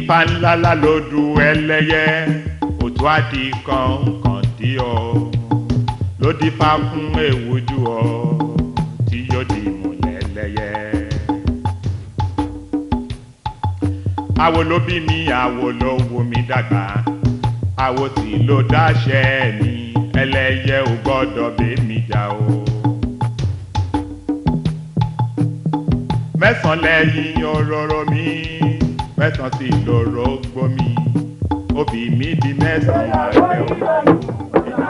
Ifá ńlá la lódù ẹlẹ́yẹ òtún àdì kọ̀ọ̀kan tí ọ ló dífá fún èwújú ọ tí yóò di ìmùlẹ̀ ẹlẹ́yẹ. Àwo ló bí mi, àwo ló wò mí dàgbà, àwo tí ló dáṣẹ mi, ẹlẹ́yẹ ò gbọ́dọ̀ bẹ́ mi jà o. Mẹ́sàn-án lẹ́yìn òróró mi, mẹ́sàn-án sì lóró gbó mi, òbí mi di mẹ́sàn-án àgbẹ̀ òun.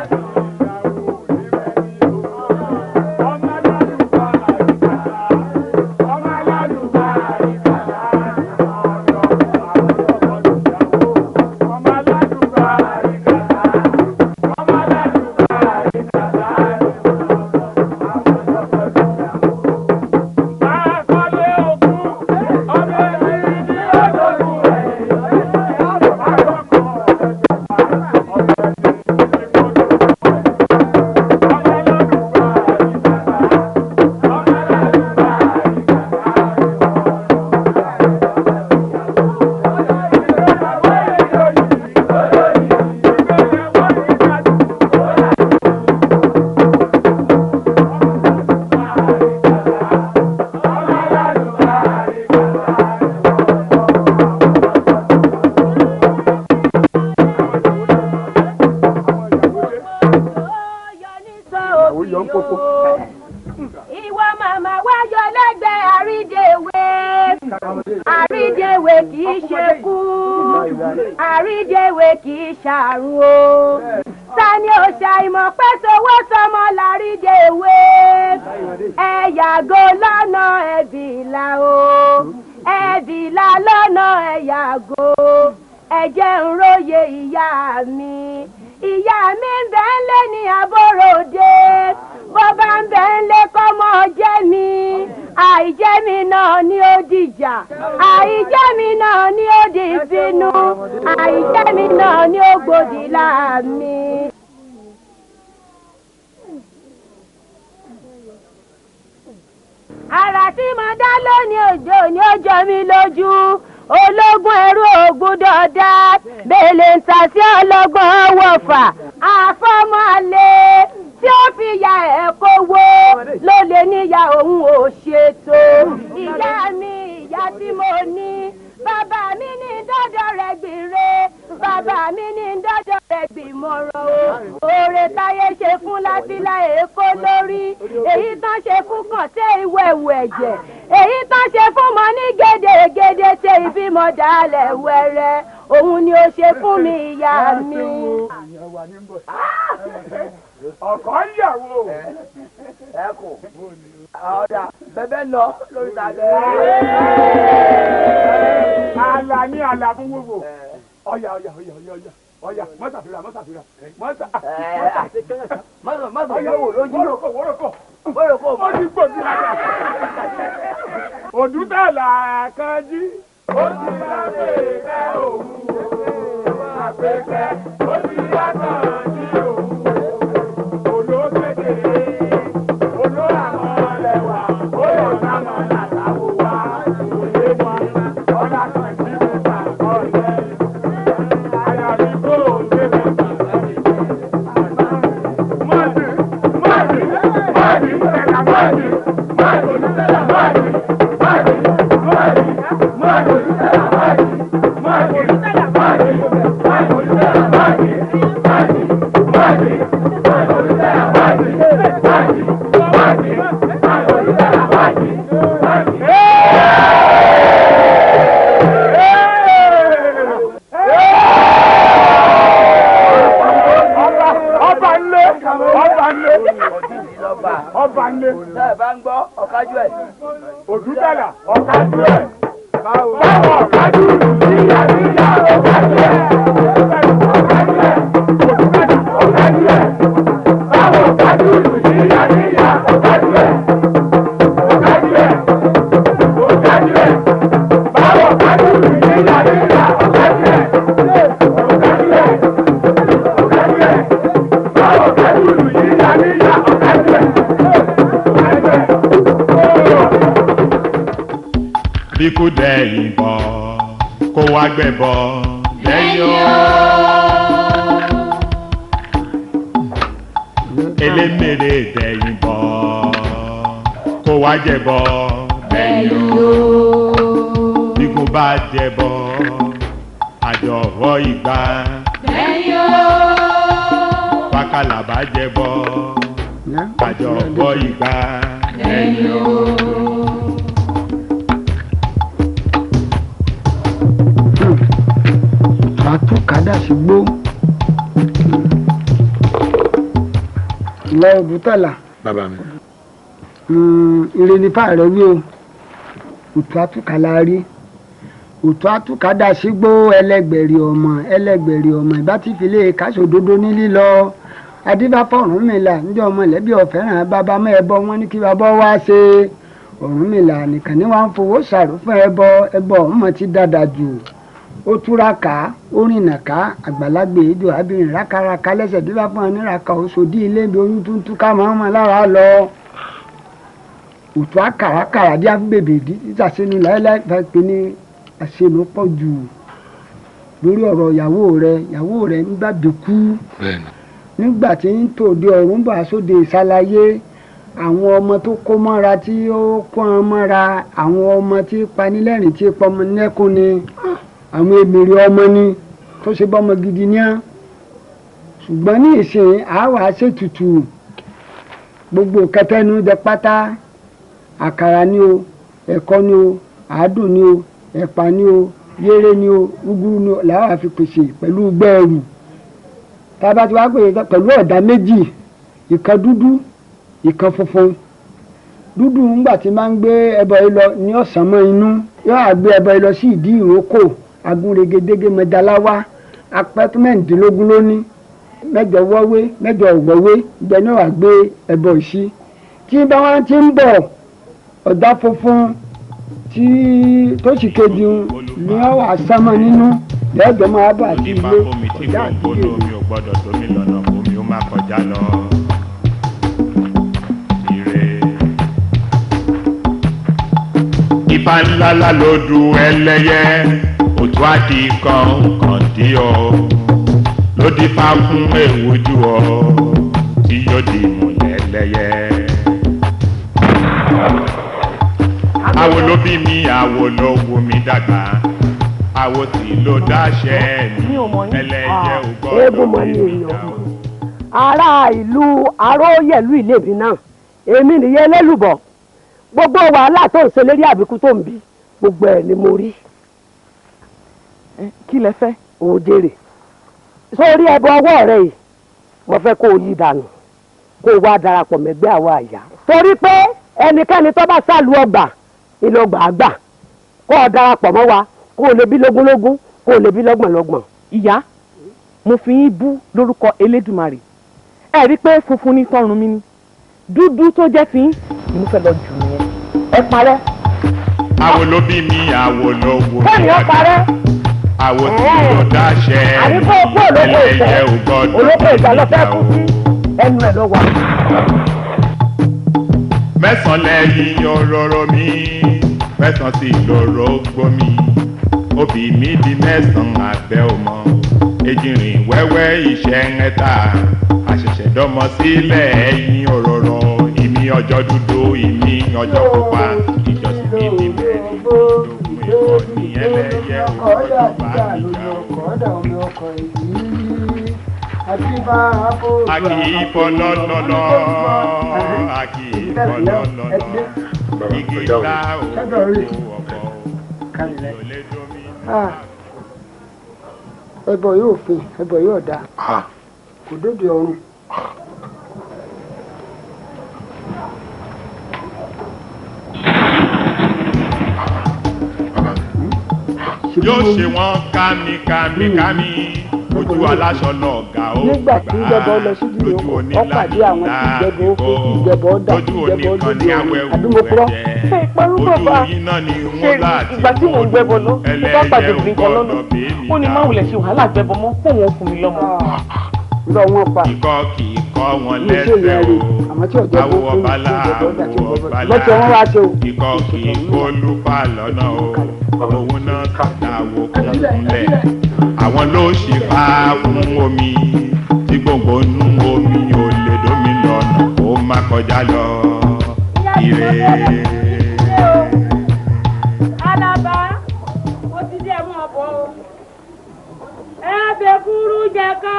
Ìwọ màmá wáyọ lẹ́gbẹ̀ẹ́ àrídèwé, àrídèwé kì í ṣe kú, àrídèwé kì í ṣàrùn o. Sani ò ṣàìmọ̀ pé sowó sọmọ lárídèwé, ẹ yàgò lọ́nà ẹ̀bìlà o, ẹ̀bìlà lọ́nà ẹ yàgò, ẹ jẹ́ n róye ìyá mi. Ìyá mi ń bẹ ń lé ní Aborode, bó bá ń bẹ ń lé kọ́mọ jẹ́ mi, àìjẹ́ mi náà ni ó dìjà, àìjẹ́ mi náà ni ó di ìbínú, àìjẹ́ mi náà ni ó gbòdì láàmì. Àrà tí mo dá lónìí òjò ni ó jọ mí lójú, ológun ẹrú ògbúdọ̀ dá, bèlè ń ta sí ọlọ́gbọ́n wọ̀fà, àfọ́mọ́lé tí ó fi ya ẹ̀ kówó ló lè níyà òun ò ṣètò. Ìyá mi, ìyá tí mo ní, bàbá mi ní dọ́dọ̀ rẹ̀ gbìre, bàbá mi ní dọ́dọ̀ rẹ̀ gbìmọ̀ràn o. Oore táyé ṣe fún Látìlá Èkó lórí, èyí tán ṣe fún Kàntẹ́ ìwẹ̀wù ẹ̀jẹ̀, èyí tán ṣe fún mọ ní gédégédé ṣe ìbímọ dálẹ̀ wẹ̀rẹ̀, òun ni ó ṣe fún mi ìyá mi. Ọkọ ìyàwó ẹkùn ọ̀dà bẹ́bẹ́ lọ lórí tàbí. Àlà ní àlà fún wúwo. Ọ̀yà mọ́sàfìrà. Mọ́sàfìrà wò lójú. Wórokò. Ó ti gbòdì lára. Òdútàlà kan jí. Ó ti lábẹ́ òun. Àpẹẹrẹ ó ti yàtọ̀ ní òun. Òdútàlà ọ̀kájú ẹ̀. Báwo ọ̀kájú ìyá níyà ọ̀kájú ẹ̀. Ọ̀kájú ẹ̀. Òdútàlà ọ̀kájú ẹ̀. Báwo ọ̀kájú ìyá níyà ọ̀kájú ẹ̀. Ọ̀kájú ẹ̀. Ọ̀kájú ẹ̀. Báwo ọ̀kájú ìyá níyà ọ̀kájú ẹ̀. Ọ̀kájú ẹ̀. Ọ̀kájú ẹ̀. Báwo ọ̀kájú ìyá níyà ọ̀kájú ẹ̀. Bí kò dẹ̀ ìbọn kó wá gbẹ̀bọ lẹ́yìn o. elémèrè dẹ̀yìn bọ̀ kó wá jẹ̀bọ lẹ́yìn o. bígun bá jẹ̀bọ àjọ̀rọ̀ ìgbà lẹ́yìn o. pákàlà bá jẹ̀bọ àjọ̀rọ̀ ìgbà lẹ́yìn o. àtúkàdá sí gbó lọ òbútọ́là bàbá mi. ire nípa rẹ̀ wí o òtún àtúkàlà rí òtún àtúkàdá sí gbó ẹlẹgbẹ̀rì ọmọ ìbá tí fi lè káṣòdodo ní lílọ adébáfọ̀ Ọ̀rúnmìlà níjọ́ ọmọlẹ́bí ọ̀fẹ́ràn bàbá mọ́ ẹbọ wọn ní kí bàbá wá ṣe Ọ̀rúnmìlà nìkan ní wàá ń fowó ṣàrò fún ẹbọ ọmọ ti dáadáa jù ó túraká ó rìnà ká àgbàlagbè ìjọ abìnrin rákàràkà lẹ́sẹ̀ bí bá fún ọ níraka òṣòdì ilé ibi oyún tuntun ká máa ń mọ lára lọ òtún àkàràkàrà bí afúbèbè ìdí títà sínú láéláé fẹ́ pe ní àṣelò pọ̀ jù lórí ọ̀rọ̀ ìyàwó rẹ̀ nígbà bíkú nígbà tí ń tòde ọ̀run bá sóde ìsàlàyé àwọn ọmọ tó kó mọ́ra tí ó kó wọn mọ́ra àwọn ọmọ tí panilẹ́rìn tí pọmọ nẹ́kún ni àwọn èmèrè ọmọ ni tó ṣe bọ́mọ gidi ní á ṣùgbọ́n ní ìsìn àwa ṣètùtù gbogbo kẹtẹ́nu jẹ pátá àkàrà ni o ẹ̀kọ ni o àádùn ni o ẹ̀pà ni o yéré ni o gúgúrú ni o làwọn àfi pèsè pẹ̀lú gbẹ́ẹ̀rù tábà tí wàá pè é pẹ̀lú ọ̀dà méjì ìkan dúdú ìkan funfun dúdú ńgbà tí máa ń gbé ẹbọ yìí lọ ní ọ̀sán mọ́ inú yóò àgbé ẹbọ yìí lọ sí ìdí ìrókò agúnregedege mẹdaláwá apẹtùmẹ̀ǹdínlógún lónìí 8 wọ́wé 8 ògbọ́wé ibẹ̀ náà wà gbé ẹbọ ìsí tí bá wọn ti ń bọ̀ ọ̀dà funfun tí tó sì kejì ní ọwọ́ àsámọ́ nínú lẹ́ẹ̀dọ́ máa bà sí ilé ọ̀dà àdúgbò. omi ò gbọ́dọ̀ tómi lọ́nà omi ó máa kọjá lọ. Ifá ńláńlá ló du ẹlẹ́yẹ òtún àdì kọ̀ọ̀kan dí ọ ló dífá fún èwújú ọ tí yóò di ìmùlẹ̀ ẹlẹ́yẹ. Àwo ló bí mi àwo ló wù mí dàgbà àwo tí ló dáṣẹ ní ẹlẹ́yẹ ò gbọ́dọ̀ bí mi dá o. ará ìlú aróyèlú ìlébí náà èmi nìyẹn lélùbọ̀ gbogbo wàhálà tó ń ṣe lérí àbíkú tó ń bí gbogbo ẹ̀ ni mo rí. kí lẹ fẹ́. òjèrè sórí ẹbọ ọwọ́ rẹ yìí mo fẹ́ kó o yí dànù kó o wá darapọ̀ mẹ́gbẹ́ àwọn àyà. torí pé ẹnikẹ́ni tó bá sálù ọgbà ìlọgbà àgbà kó o darapọ̀ mọ́ wa kó o lè bí lógúnlógún kó o lè bí lọ́gbọ̀nlọ́gbọ̀n. ìyá mo fi yín bú lórúkọ Elédùmarè ẹ rí i pé funfun ní tọrùn mi ni dúdú tó jẹ́ fi yín ni mo fẹ́ lọ jù nìyẹn ẹ parẹ́. Àwo ló bí mi àwo ló wù mí kẹ́mi ó parẹ́. àwo tí ló dáṣẹ àdìpọ̀ òkú olóko ìfẹ́ olóko ìgbà lọ fẹ́ kú sí ẹnu ẹ̀ ló wà. Mẹ́sàn-án lẹ́yìn òróró mi mẹ́sàn-án sì lóró gbómi obì mi di mẹ́sàn-án abẹ́ ọmọ ejìnrìn wẹ́wẹ́ iṣẹ́ ẹ̀ta àṣẹ̀ṣẹ̀dọ́mọ sílẹ̀ ẹ̀yìn òróró ìmí ọjọ́ dúdú ìmí ọjọ́ pupa ìjọsìn mi di mẹ́rin lógún ẹ̀kọ́ ní ẹlẹ́yẹ òkòtò bá níjà o. Akíyífọ́ lọ́lọ́lọ́ akíyífọ́ lọ́lọ́lọ́ igi ńlá òkú ọ̀pọ̀ ìlòlédómi. ẹbọ yóò fi ẹbọ yóò dá kò dóde ọrùn. Yóò ṣe wọ́n kámi ojú aláṣọ lọ̀gá ó nígbà tí ìjẹbọ lọ sí ìdílé oko ó pàdé àwọn tí ìjẹbọ ó fi ìjẹbọ dà ìjẹbọ lóde àdúgbò ojú iná ni wọ́n láti ìgbà tí mò ń gbẹbọ lọ mo bá pàdé obìnrin kan lọ́nà ó ní má wulẹ̀ ṣe wàhálà gbẹbọ mọ́ fóun ó fún mi lọ́mọ. lọ wọn pa ikọ́ kì í kọ́ wọn lẹ́sẹ̀ o àwọ̀ ọ̀bálà àwọ̀ ọ̀bálà ikọ́ kì í kó lùpà lọ́nà o òun náà kàdà wò kó kúnlẹ̀ àwọn ló ṣì fà fún omi tí gbogbo nú omi ò lè dómi lọ́nà kó má kọjá lọ ire. Alaba ó ti dé mú ọ̀bọ o ẹ bẹ kúrú jẹ ká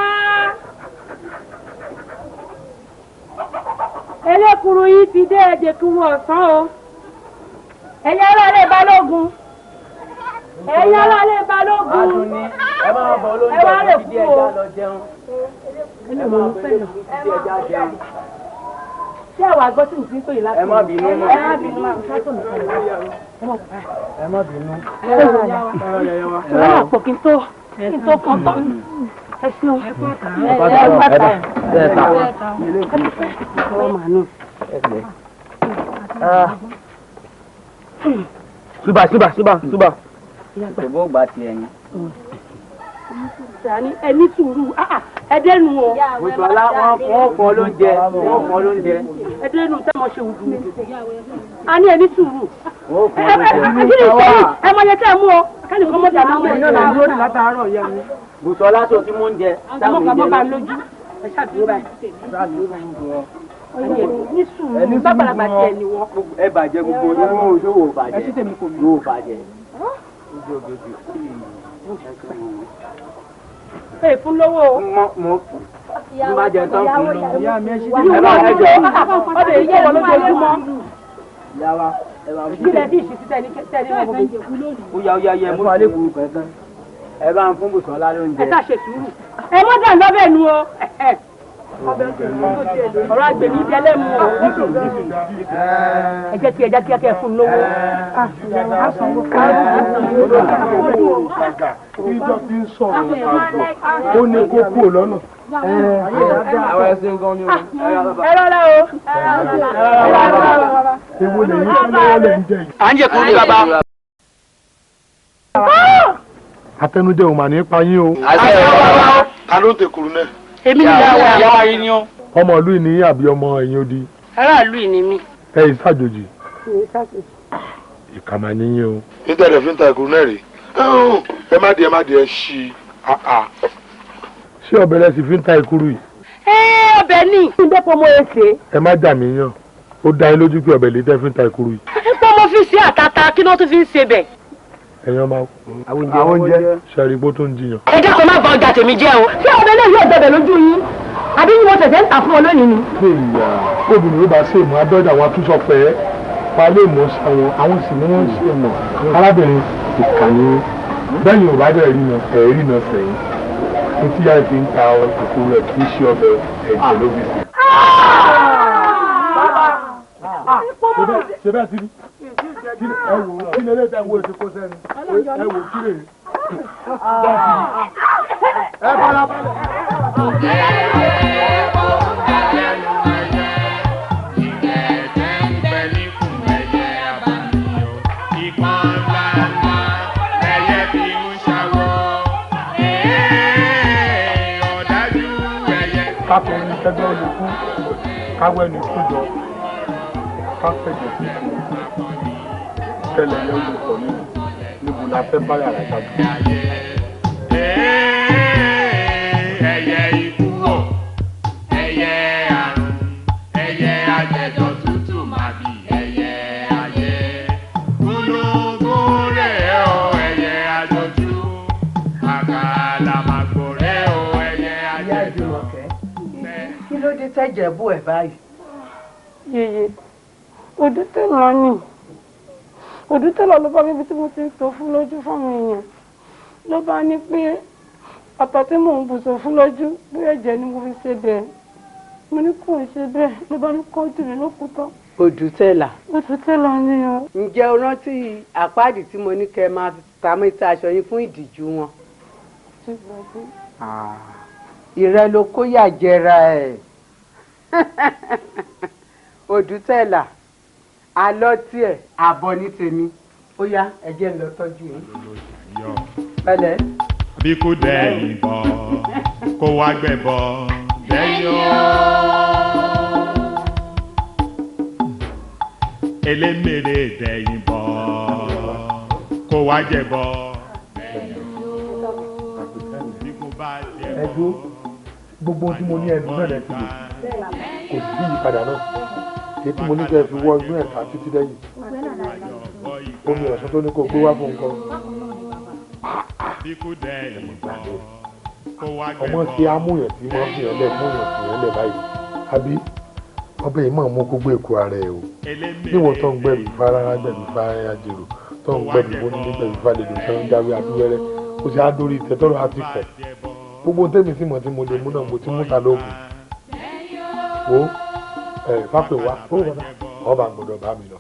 elékuru yìí ti dé èdè kí wọ́n ọ̀sán o ẹ̀yà ara lè balógun ẹ̀yà ara lè balógun ẹ máa bọ̀ lóúnjẹ tó ti di ẹja lọ jẹun ẹ máa bọ̀ lóúnjẹ tó ti di ẹja jẹun. ṣé àwọn àgbọ̀ tí mo fi ń pè láti. ẹ má bínú mọ́. ẹ má bínú mọ́. ẹ má bínú. ẹ má pọ̀ kí n tó kàn tán. ẹ ṣeun. ẹ pàtà. ẹ ta. Súbà. Ṣèbó gba ti ẹyin. ẹni sùúrù ẹdẹnu o. Bùsọ̀lá wọ́n fọ́ lóúnjẹ. ẹdẹnu tẹ́ mo ṣe wùdú. a ní ẹni sùúrù. Wọ́n fọ́ lóúnjẹ. ẹ mọ iye tẹ́ ẹ mú o kẹ́ni kọ́ mọ́jà náà mọ̀ ẹ́ náà lórí òní látàárọ̀ yẹn ni. Bùsọ̀lá tó ti mú oúnjẹ. àmọ́ kàbọ́ bá lójú ẹ ṣàdúró báyìí. ní sùúrù bàbàràbà tiẹ̀ ni wọ́n. ẹ bàjẹ́ gbogbo yóò bàjẹ́. yóò bàjẹ́. ẹ fún lówó o. mo bá jẹ tán fún lọ. ìyá mi ẹ ṣe tẹ́ mi kò lówó. ọbẹ̀ yìí yẹ wọ́n lójoojúmọ́. Yàrá ẹ bá fún kílẹ̀ bí ìṣesí tẹ́ ní gbogbo. ó yá mú sùúrù kankan. ẹ bá ń fún Bùsọ̀lá lóúnjẹ. ẹ ṣáà ṣe sùúrù. ẹ mọ́ dà lọ́bẹ̀ nu o. ọ̀rọ̀ àgbèmí jẹ lẹ́mu o. ẹ jẹ́ kí ẹ fún lówó. ìjọ ti ń sọ̀rọ̀ àjọ ó ní kó kúrò lọ́nà. àwọn ẹsẹ̀ gan ni o. ẹ rọra o. ewu lè yí fún lọ́wọ́ lè ń jẹ yìí. à ń jẹ kúrú bàbá. àtẹnudẹ ò mà ní pa yín o. ta ló ń tẹkùrú náà. èmi ni yàrá yìí ni o. ọmọ ìlú ìní àbí ọmọ ẹ̀yìn odi. aráàlú yìí ni mí. ẹ ìsàjòjì. ìkàmà níyìn o. nítorí ẹ̀ fi ń ta ìkùrú náà rè ẹ má di ẹ ṣí ṣé ọbẹ̀ rẹ sì fi ń ta ìkúrú yìí. ọbẹ̀ ní. ìdẹ́pọ̀ mo ṣe. ẹ má jà mí yàn ó dá yín lójú pé ọbẹ̀ lè tẹ́ fi ń ta ìkúrú yìí. ipò mo fi ṣe àtàtà kí ló tún fi ń ṣe bẹ̀. ẹ̀yàn máa àwọn oúnjẹ. ṣàrígbó tó ń jiyàn. ẹ jẹ́ kó má bà ọjà tèmi jẹ́ o. ṣé ọbẹ̀ náà yóò gbẹbẹ̀ lójú yín àbí yín mo tẹ̀sẹ̀ ń tà fún ọ lónìí ni. ìyá obìnrin ló bá ṣe ìmọ̀ adọ́jà wọn tún sọ pé pa lè mọ̀ sáwọn àwọn sì ni wọ́n ṣe mọ̀ arábìnrin ìkànnì bẹ́ẹ̀ni ò bá dẹ̀ rí na ẹ̀rí na sẹ́yìn etí yára fi ń ta ìkókó rẹ̀ kì í ṣe ọbẹ̀ ẹ̀jẹ̀ ló fi sí. ṣe bẹ́ẹ̀ ti rí ẹ wò ó kí ni eléyìí tẹ́ ń wo ètò kó sẹ́ni ẹ wò ó kí lè rí. ẹ bọ́lá bọ́lá. kákùnrin tẹ́gbẹ́ olùkú káwẹ́ ní kújọ káfẹ́jọ sí tẹ́lẹ̀ yẹn olùkọ́ níbo la fẹ́ bá yàrá jáde. ẹyẹ ikú wò ẹyẹ àrùn ẹyẹ ajẹjọ tútù má bí ẹyẹ ayé gúnugún rẹ̀ o ẹyẹ àjọjú àkàlà màgbòrè o ẹyẹ ajẹjọ. kí ló dé tẹ́jẹ̀ bú ẹ̀ báyìí. yèyé òdútẹ́lọ ni òdútẹ́lọ ló bá bíbi tí mo ti ń tó fún lójú fáwọn èèyàn ló bá ní pé ọ̀tọ̀ tí mò ń bùsọ̀ fún lójú bí ẹ̀jẹ̀ ni mo fi ṣe bẹ́ẹ̀ mo ní kò ń ṣe bẹ́ẹ̀ ló bá ní kọ́ jù mí lókùtọ́. òdútẹ́là. òdútẹ́lọ ni o. ǹjẹ́ o rántí àpáàdì tí mo ní kẹ́ máa ta mẹ́ta aṣọ yín fún ìdìjú wọn. ìrẹ́ ló kó yà jẹra ẹ̀. òdútẹ́là alọ́ tiẹ̀ àbọ̀ ní tèmi ó yá ẹ̀jẹ̀ ń lọ tọ́jú yín. pẹ̀lẹ́. bí kò dẹ̀yìn bọ̀ kó wá gbẹ̀bọ̀ dẹ̀yìn o. elémèrè dẹ̀yìn bọ̀ kó wá jẹ̀bọ̀ dẹ̀yìn o. ẹ̀dùn gbogbo tí mo ní ẹ̀dùn náà lẹ́sìn lò kò sí ìyípadà náà èyí tí mo ní kẹ́ fi wọ inú ẹ̀ka títí lẹ́yìn omi ọ̀sán tó ní kó gbé wá fún nǹkan. ọmọ tí amúyàn tí wọ́n fi hàn lẹ̀ múyàn fi hàn lẹ̀ báyìí àbí ọbẹ̀ yìí máa mú kó gbé èkó ara ẹ̀ o níwọ̀n tó ń gbẹ̀bí fara gbẹ̀bí fara jèrò tó ń gbẹ̀bí bó ní gbẹ̀bí falẹ̀dọ̀ tó ń jáwé abúwẹ́rẹ́ ó sì á dórí ìtẹ́tọ́rọ̀ àti fẹ̀ gbogbo tẹ́mi sí mọ̀ tí mo lè mú náà mo ti mú ta lóògùn wo fápẹ́ wa ọba gbọ́dọ̀ bá mi lọ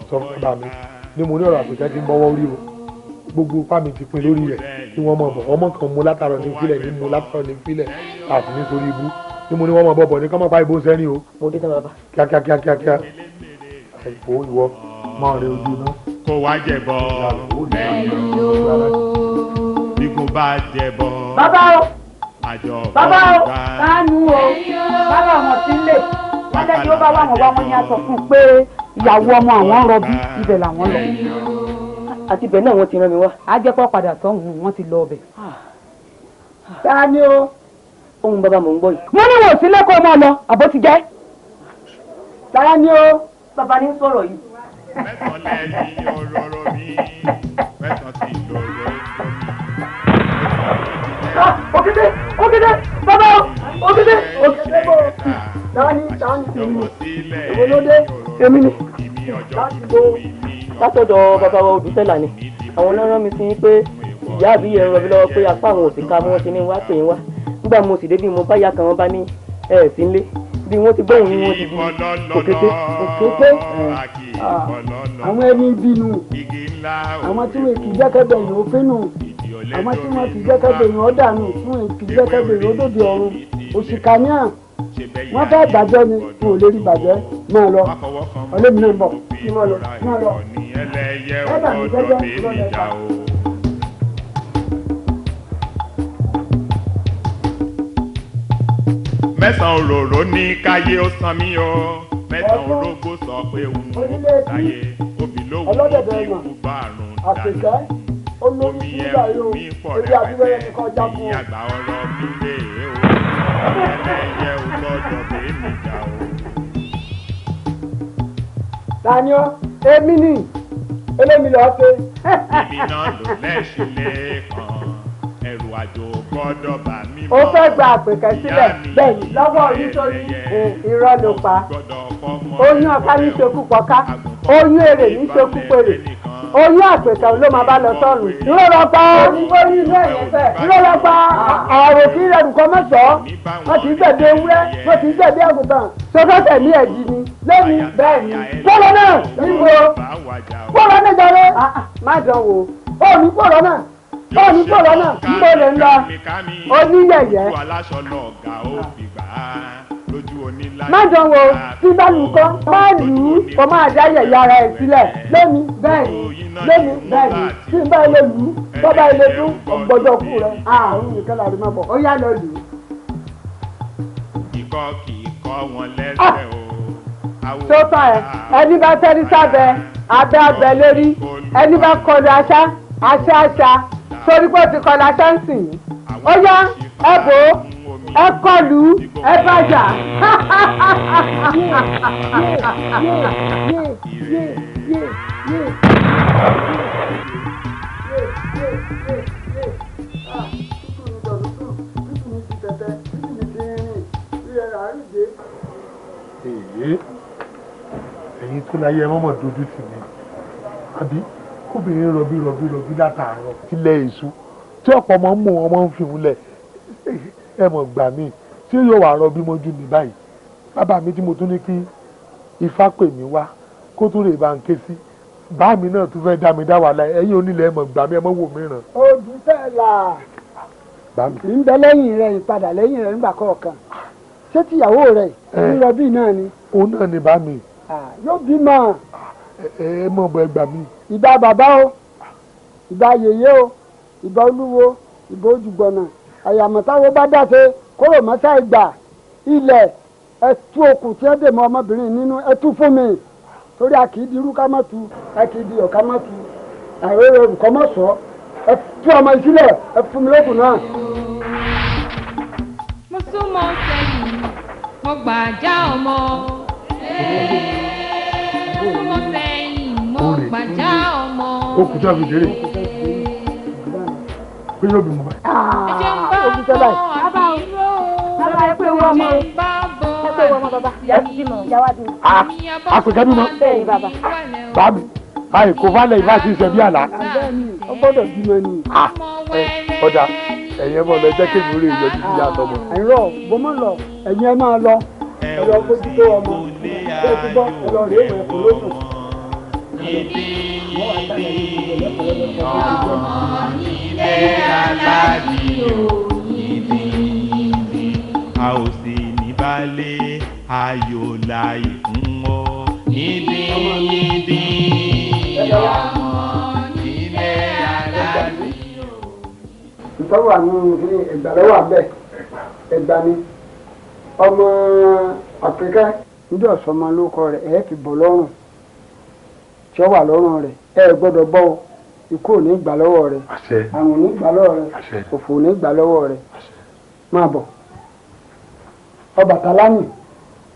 sọ fún bá mi ní mo ní ọ̀rọ̀ àpèkẹ́ tí ń bọ́wọ́ rí o gbogbo ipá mi ti pin lórí rẹ̀ kí wọ́n mọ̀ bọ̀ ọmọ kan mú látàrọ̀ ní fílẹ̀ ní mú látàrọ̀ ní fílẹ̀ àti nítorí ibú ní mo ní wọ́n mọ̀ bọ̀ bọ̀ ní kọ́mọ̀ pa ìbò sẹ́ni o. mo dé tán bàbá. kíákíá ìfò ìwọ máa rẹ ojú náà. kó wá jẹ̀bọ lẹ́yìn o bí kò bá jẹ̀bọ. bàbá o àjọ bàbá o kánú o bàbá wọn ti lè wọ́n lẹ́yìn ó bá wà wọ́n wá wọ́n ní aṣọ fún un pé ìyàwó ọmọ àwọn rọbí ibẹ̀ làwọn lọ. àti ibẹ̀ náà wọ́n ti rán mi wá. á jẹ́ pọ́ padà sọ́hùn wọ́n ti lọ ọbẹ̀. ta ni o. ohun bàbá mò ń gbọ́ yìí. mo ní wò sí lẹ́kọ̀ọ́ mọ́ lọ àbó ti jẹ́. ta ni o. bàbá ní sọ̀rọ̀ yìí. mẹ́sàn-án lẹ́yìn ọ̀rọ̀ mi mẹ́sàn-án sì lọ́rọ̀ òkété bàbá òkété bò tani ìwọlódé èmi ni láti bò. látọ̀dọ̀ bàbá wa Odùtẹ́là ni àwọn náà rán mi sí pé ìyá àbí yẹn rọbí lọ́wọ́ pé apá àwọn òsì ká wọ́n ti ní wá pè ń wá nígbà mo sì débi mo bá yá kan wọ́n bá ní ẹ̀ sí nlé bí wọ́n ti gbóhùn ní wọ́n ti di òkété. àwọn ẹni bínú àwọn tí wọn kì í jẹ́kẹ́bẹ̀ yìí ó fínú àwọn tí wọn kì í jẹ́kẹ́bẹ̀ yìí ó dànù tí wọn kì í jẹ́kẹ́bẹ̀ yìí ó dòde ọ̀run òṣìkà ní à wọ́n fẹ́ bàjẹ́ ni wọn ò lè rí bàjẹ́ máa lọ ọlẹ́mi náà ń bọ̀ kí wọ́n lọ máa lọ ẹ bà mí jẹ́jẹ́ lọ́lẹ̀ ká. mẹ́sàn-án òróró ní káyé ó san mí o mẹ́sàn-án orógbó sọ pé òun ò sáyé obì lówó kí ikú bá àrùn dànù omi ẹ̀rù mi pọ̀ rẹpẹtẹ ní àgbà ọ̀rọ̀ mi lé o ẹlẹ́yẹ ò gbọ́dọ̀ bẹ́ẹ̀ mi jà o. Tani o èmi ni elémi lọ ṣe. ibi náà ló lẹ́sìn lẹ́ẹ̀kan ẹrù àjò gbọ́dọ̀ bá mi mọ́. ó fẹ́ gba àpèkẹ́ sílẹ̀ bẹ́ẹ̀ ni lọ́wọ́ nítorí irọ́ ló pa oyún ọ̀ká ní ṣekú pọ̀ká oyún èrè ní ṣekú pèrè oyún àpèkẹ́ ló máa bá lọ sọ́run. dúró lọ pa dúró lọ pa àrò kí ẹrù kan mẹ́sàn-án wọ́n ti gbẹ̀dẹ ewúrẹ́ wọ́n ti gbẹ̀dẹ àgùntàn sọ́kọ́ tẹ̀mí ẹ̀dí ni lẹ́nu bẹ́ẹ̀ ni pọ́lọ́ náà níbo pọ́lọ́ náà jọrọ má dán wò ó ní pọ́lọ́ náà bọ́ọ̀lù bọ́ọ̀lù náà ń bọ̀ lè ń lọ oníyẹ̀yẹ́. má jọ wo tí bá lù kọ́ má lù ú kó máa dá yẹ̀yẹ́ ara ẹ̀ sílẹ̀ lónìí bẹ́ẹ̀ ni tí bá ilé lù ú tó bá ilé dún ọgbọ́dọ̀ kú rẹ̀ àrùn nìkan láti má bọ̀ ó yá lọ lù ú. kíkọ́ kì í kọ́ wọn lẹ́sẹ̀ o. tó tán ẹni bá tẹ́rí sábẹ́ abẹ́ abẹ́ lórí ẹni bá kọlu aṣá torí pé ó ti kọlu aṣá ń sìn yín ó yá ẹ bò ó ẹ kọlù ẹ bàjá. ẹ̀yin tó láyé ẹ mọ́mọ́ dojú tì mí àbí kóbìnrin rọbí látàárọ̀ tilẹ̀ èso tí ọ̀pọ̀ ọmọ ń mú ọmọ ń fi òun lẹ̀ ẹ mọ̀ gbà mí tí yóò wà rọbí mọ́jú mi báyìí bàbá mi tí mo tún ní kí ifá pè mí wá kó tún lè bá ń ké sí bá mi náà tún fẹ́ dá mi dá wàhálà ẹ̀yin onílẹ̀ ẹ mọ̀ gbà mí ẹ mọ̀ wò mí ràn. Odùtẹ́là ń bẹ lẹ́yìn rẹ̀ ìpadà lẹ́yìn rẹ̀ nígbà kọ̀ọ̀kan ṣé tìyàwó rẹ̀ ń rọbí náà ni. òun náà ni bá mi. yóò bímọ. ẹ mọ̀ bọ́ ẹ gbà mí. ìbà bàbá o ìbà yèyé o ìbà olúwo ìbà ojúgbọ̀nà àyàmọ̀táwo bá dáṣe kóró mọ́sá ìgbà ilẹ̀ ẹtú okùn tí ẹ dè mọ́ ọmọbìnrin nínú ẹtú fún mi torí a kì í di irú ká má tu a kì í di ọ̀ká má tu àìrèrè olùkọ́ mọ̀ sọ ẹ tú ọmọ ìsílẹ̀ ẹ fún mi lókùn náà. súnmọ́ sẹ́yìn mo gbàjá ọmọ. Súnmọ́ sẹ́yìn mo gbàjá ọmọ. Ó kù tó àbíjẹ́rẹ́. Pé yóò bí mo bá. Òbí tó báyìí. Bàbá ẹ pé wọ́n mọ́. Ẹ pé wọ́n mọ́ bàbá. Ìyá ti bímọ. Ìyá wa bímọ. Àpèkẹ́ bímọ. Bẹ́ẹ̀ni bàbá. Bàbí. Báyìí kò falẹ̀ ìbá ti ṣe bí àlá. Ó gbọ́dọ̀ bímọ ni. Ọjà ẹ̀yẹ́ mọ̀ lọ jẹ́ kéwì orí ìyọjú sí ìyá àtọmọ. Àìrọ̀ bọ́mọ lọ ẹ̀yin ẹ máa lọ. Ẹ lọ bójú tó ọmọ. Ṣé ti gbọ́ ẹ lọ rèé ìwẹ̀ kò lóṣù. Ilé aládìí o, a ò sì ní balẹ̀ ayọ̀ láì fún ọ. Yídí ọmọ ilé aládìí o. Ìtọ́wò àánú ní ìgbàlọ́wọ́ àbẹ̀ ẹ̀gbà ni ọmọ Àpèkẹ́ níjọ́ sọmọ lóko rẹ̀ ẹ̀ fi bọ̀ lọ́rùn tí ó wà lọ́rùn rẹ̀ ẹ̀ gbọ́dọ̀ bọ́ ọ ikú ò ní gbà lọ́wọ́ rẹ̀ àrùn ò ní gbà lọ́wọ́ rẹ̀ òfò ò ní gbà lọ́wọ́ rẹ̀ máa bọ̀ Ọbàtálá ni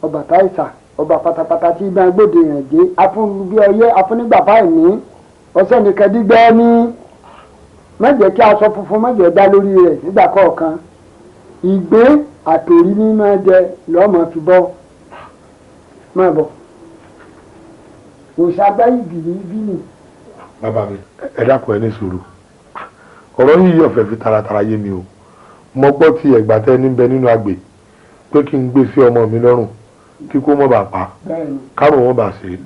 Ọbàtáìsà ọba pátápátá tí ibà gbòde rẹ̀ dé afúnbí ọyẹ́ afúnígbà báyìí ní ọ̀sẹ̀ nìkan dígbẹ́ ní mẹ́jẹ̀ kí aṣọ funfun mẹ́jẹ̀ dá lórí rẹ̀ nígbà kọ̀ọ̀kan ìgbé àtòrí ní máa jẹ lọ́mọ fi bọ́ máa bọ̀ òṣàgbá ìgbìlì bí nì. Bàbá mi ẹ dákun ẹ ní sùúrù ọ̀rọ̀ yìí yóò fẹ́ fi taratara yé mi o mo gbọ́ tí ẹ̀gbà tẹ́ ní bẹ nínú agbè pé kí n gbé sí ọmọ mi lọ́rùn kí kó mọ́ bàa pa kárùn wọn bá ṣe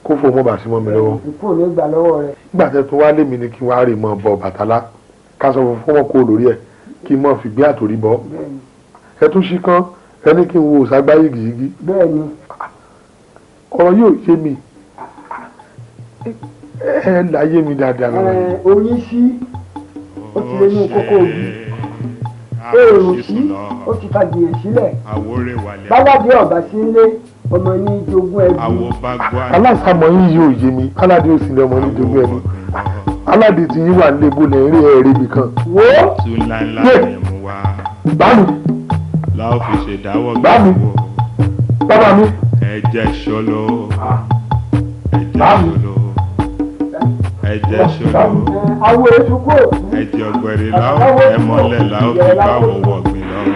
kó fò mọ́ bá ṣe mọ́ mi lọ́wọ́. ikú ò ní gbà lọ́wọ́ rẹ̀. nígbà tẹ́ tún wá lé mi ni kí wọ́n á rè mọ́ bọ Bàtálá ká sọ fún wọn kó lórí ẹ̀ kí n mọ́ fi gbé àtòrí bọ́ ẹ tún ṣí kán ẹni kí n wo òṣàgbá yìgìyìgì. bẹ́ẹ̀ni. ọ̀rọ̀ yóò yé mi ẹ láyé mi dáadáa. oyin sí ó ti lé ní kókó òbí èrò sí ó ti fàgbìyàn sílẹ̀ báládé ọ̀bà sí ilé ọmọ ní jogún ẹbí. aláṣàmọ yín yóò yé mi aládé ò sí ní ọmọ ní jogún ẹbí aládé tí yín wà lébo lẹ́yìn ẹ̀rí ibì kan. wo yé bámi láò fi ṣèdáwọ́ bámi bàbá mi. ẹ̀jẹ̀ ṣọlọ ẹ̀jẹ̀ ṣọlọ ẹ̀jẹ̀ ṣọlọ àwọn èso kò. ẹ̀jẹ̀ ọ̀gbẹ̀rẹ̀ láò ẹ̀mọ́lẹ̀ láò fi báwo wọ̀gbìn lọ́rùn.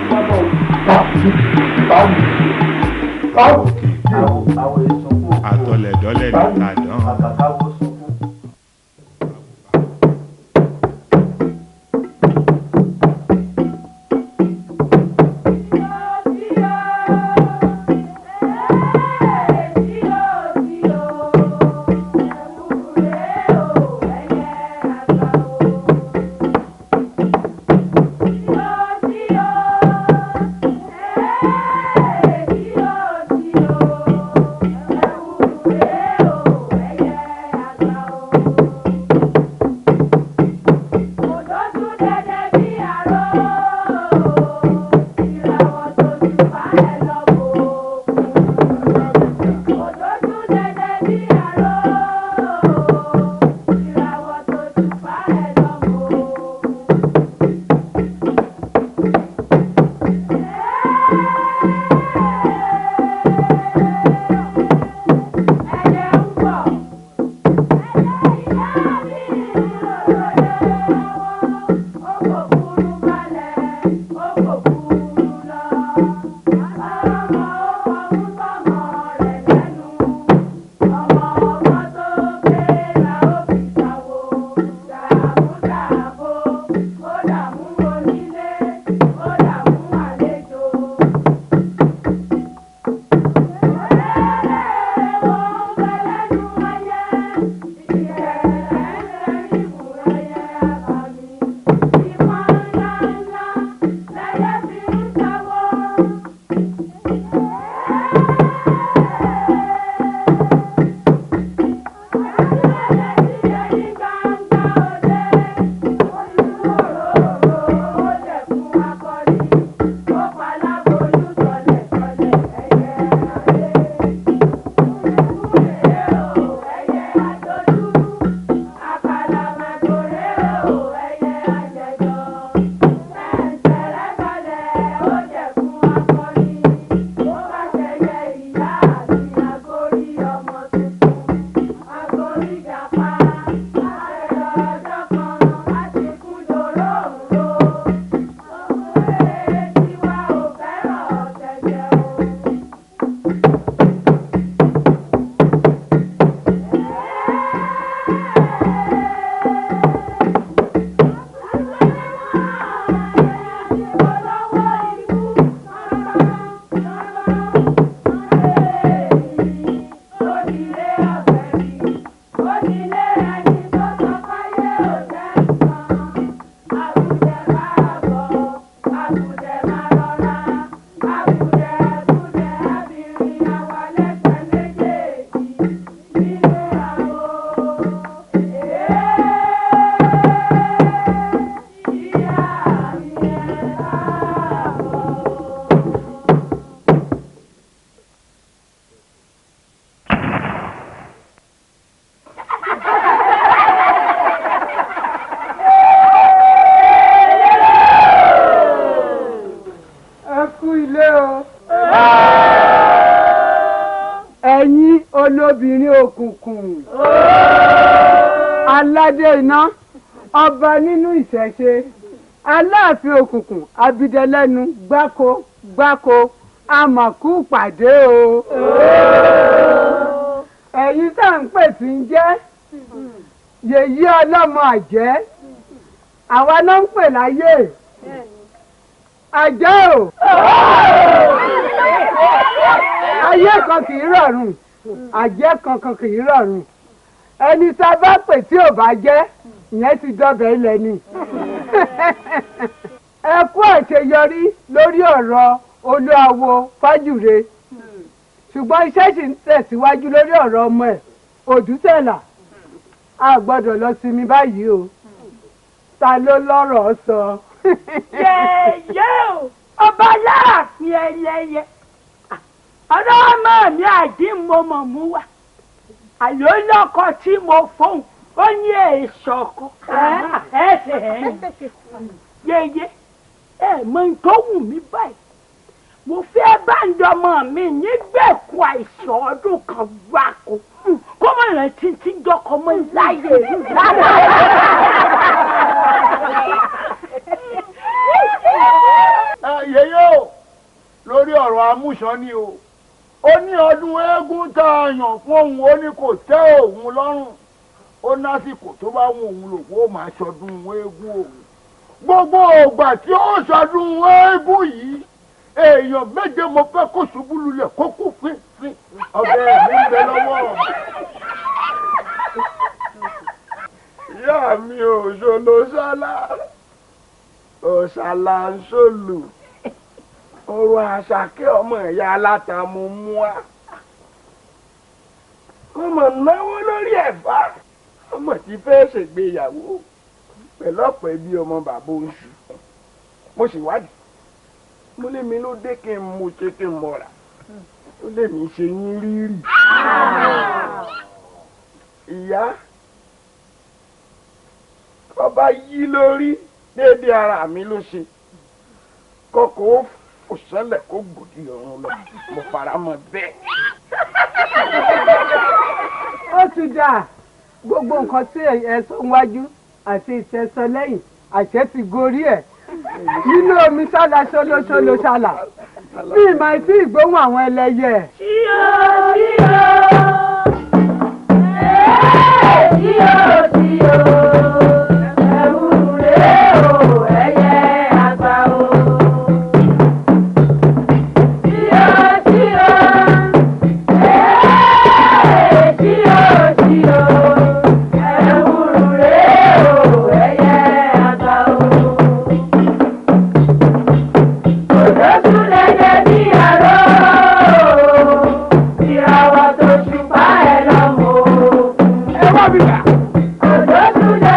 àtọlẹ̀dọ́lẹ̀ ní tàdán. olóbìnrin òkùnkùn aládé iná ọba nínú ìṣẹ̀ṣe aláàfin òkùnkùn abidẹlẹ́nu gbáko àmàkù pàdé o. ẹ̀yin tá à ń pè tí ń jẹ́ yèyí ọlọ́mọ àjẹ́ àwa náà ń pè láyé àjẹ́ o. ayé kan kì í rọrùn àjẹ́ kankan kì í rọrùn ẹni tá a bá pè tí ò bá jẹ́ ìyẹn ti dọ́bẹ̀ ilẹ̀ ni. ẹ kú àṣeyọrí lórí ọ̀rọ̀ olúawo fájùre ṣùgbọ́n iṣẹ́ sì ń tẹ̀síwájú lórí ọ̀rọ̀ ọmọ ẹ̀ òdútẹ̀là a gbọ́dọ̀ lọ sinmi báyìí o ta ló lọ́rọ̀ sọ. yẹ̀yẹ́ o ọba láàfin ẹlẹ́yẹ ọ̀rọ̀ ọmọ mi àdìmọ́mọ́ mú wa àlọ́ lọ́kọ tí mo fóun ó ní èso ọkọ yẹ̀yẹ́ mọ tó wù mí báyìí mo fẹ́ bá ń dọmọ mi nígbèkùn àìsàn ọdún kan gbáko kó mọ̀ rẹ̀ títí dọ́kọ mọ́ láyé yẹ̀yẹ́ o lórí ọ̀rọ̀ amúṣan ni o ó ní ọdún eégún tá a yàn fún òun ó ní kò tẹ́ òun lọ́rùn ó lásìkò tó bá wù òun lòun ó máa ṣọdún eégún òun gbogbo ògbà tí ó ṣọdún eégún yìí èèyàn méje mo fẹ́ kó ṣubú lulẹ̀ kó kú fínfín ọbẹ̀ mi ń bẹ lọ́wọ́. ìyá mi ò ṣòlò ṣálá òṣàlà ń ṣòlù ọrọ̀ àṣàkẹ́ ọmọ ìyá aláta mo mú wa kó mọ̀ náwó lórí ẹ̀fà ọmọ tí fẹ́ ṣègbéyàwó pẹ̀lú ọ̀pọ̀ ẹbí ọmọ bàbá oṣù mo sì wádìí mo lé mi ló dé kí n mú ṣe kí n mọ̀ra ó lè mí ṣe yín rírì ìyá ọba yí lórí déédéé ara mi ló ṣe kọkọ ó fò sẹ́lẹ̀ kó gbòdì ọ̀run lọ mo fara mọ́ bẹ́ẹ̀. ó ti dà gbogbo nǹkan tí ẹ sọ wájú àti ìtẹ̀sọ lẹ́yìn àṣẹ ti gorí ẹ̀ nínú omi ṣálá ṣólóṣóló ṣálá bí ìmọ̀ etí ìgbóhùn àwọn ẹlẹ́yẹ. tíyó tíyó ẹ̀wù rèé o ẹ̀yẹ àgbà o. tíyó tíyó ẹ̀wù rèé o ẹ̀yẹ àgbà o. òdòdó lẹ́yẹ bí àrò ìràwọ̀ tó ṣùpá ẹ̀ lọ́mọ. ẹ wá mi gbà. òdòdó lẹ́yẹ.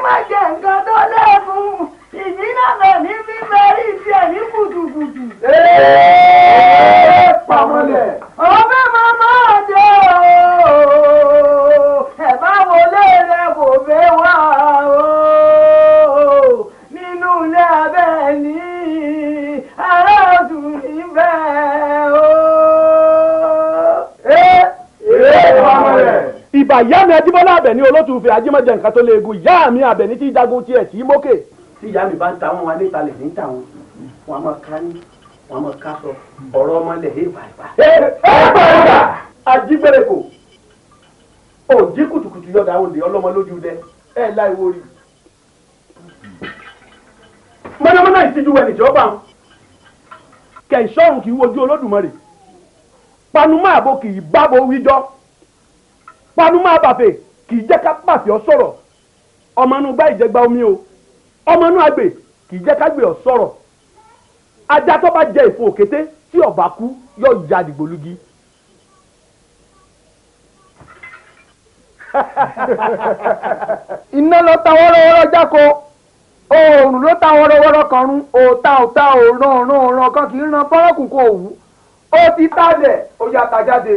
má jẹ nǹkan tó lẹ́ẹ̀kún ìdínàbẹ̀ ní fífẹ́rí tiẹ̀ ní kùtùkùtù. Pàmọ́lẹ̀. ọbẹ̀ máa jẹ́ ooo ẹ̀ bá wọlé rẹ̀ kò fẹ́ wá ooo nínú ilé abẹ́ ní ará ọ̀tún níbẹ̀ ooo. Pàmọ́lẹ̀. ìbà ìyá mi Ajíbọ́lá Àbẹ̀ní olótùfẹ́ ajímọ̀jẹ̀ nǹkan tó léegun ìyá mi Àbẹ̀ní tí jagun tiẹ̀ tí mókè. tí ìyá mi bá ń ta wọn wálé talẹ̀ ní ta wọn wọn a máa ká ní wọn a máa ká sọ ọ̀rọ̀ ọmọlẹ̀ ẹ̀ bàbà. bàbà ajígbèrèkò òjì kùtùkùtù yọ̀dà olè ọlọ́mọ lójú dẹ ẹ̀ láì wórí. mọ̀nàmọ́ná ìtìjú wẹ̀ nìjọba kẹ̀sọ́run kì í wojú Olódùmarè panumọ́ àbò kì í bábo wíjọ́ panumọ́ àbàfẹ́ kì í jẹ́ ká pàfẹ́ ọ sọ̀rọ̀ ọmọ inú gbá ìjẹgba omi o ọmọ inú àgbè kì í jẹ́ ká gbé ọ sọ̀rọ̀ ajá tó bá jẹ ìfun òkété tí ọba kú yóò ya dìgbòlugi. Iná ló ta wọ́rọ́wọ́rọ́ jáko oòrùn ló ta wọ́rọ́wọ́rọ́ kọrun òòta òòrùn kan kì í ran fọ́rọ́kùn kò wú ó ti tálẹ̀ ó yàtà jáde.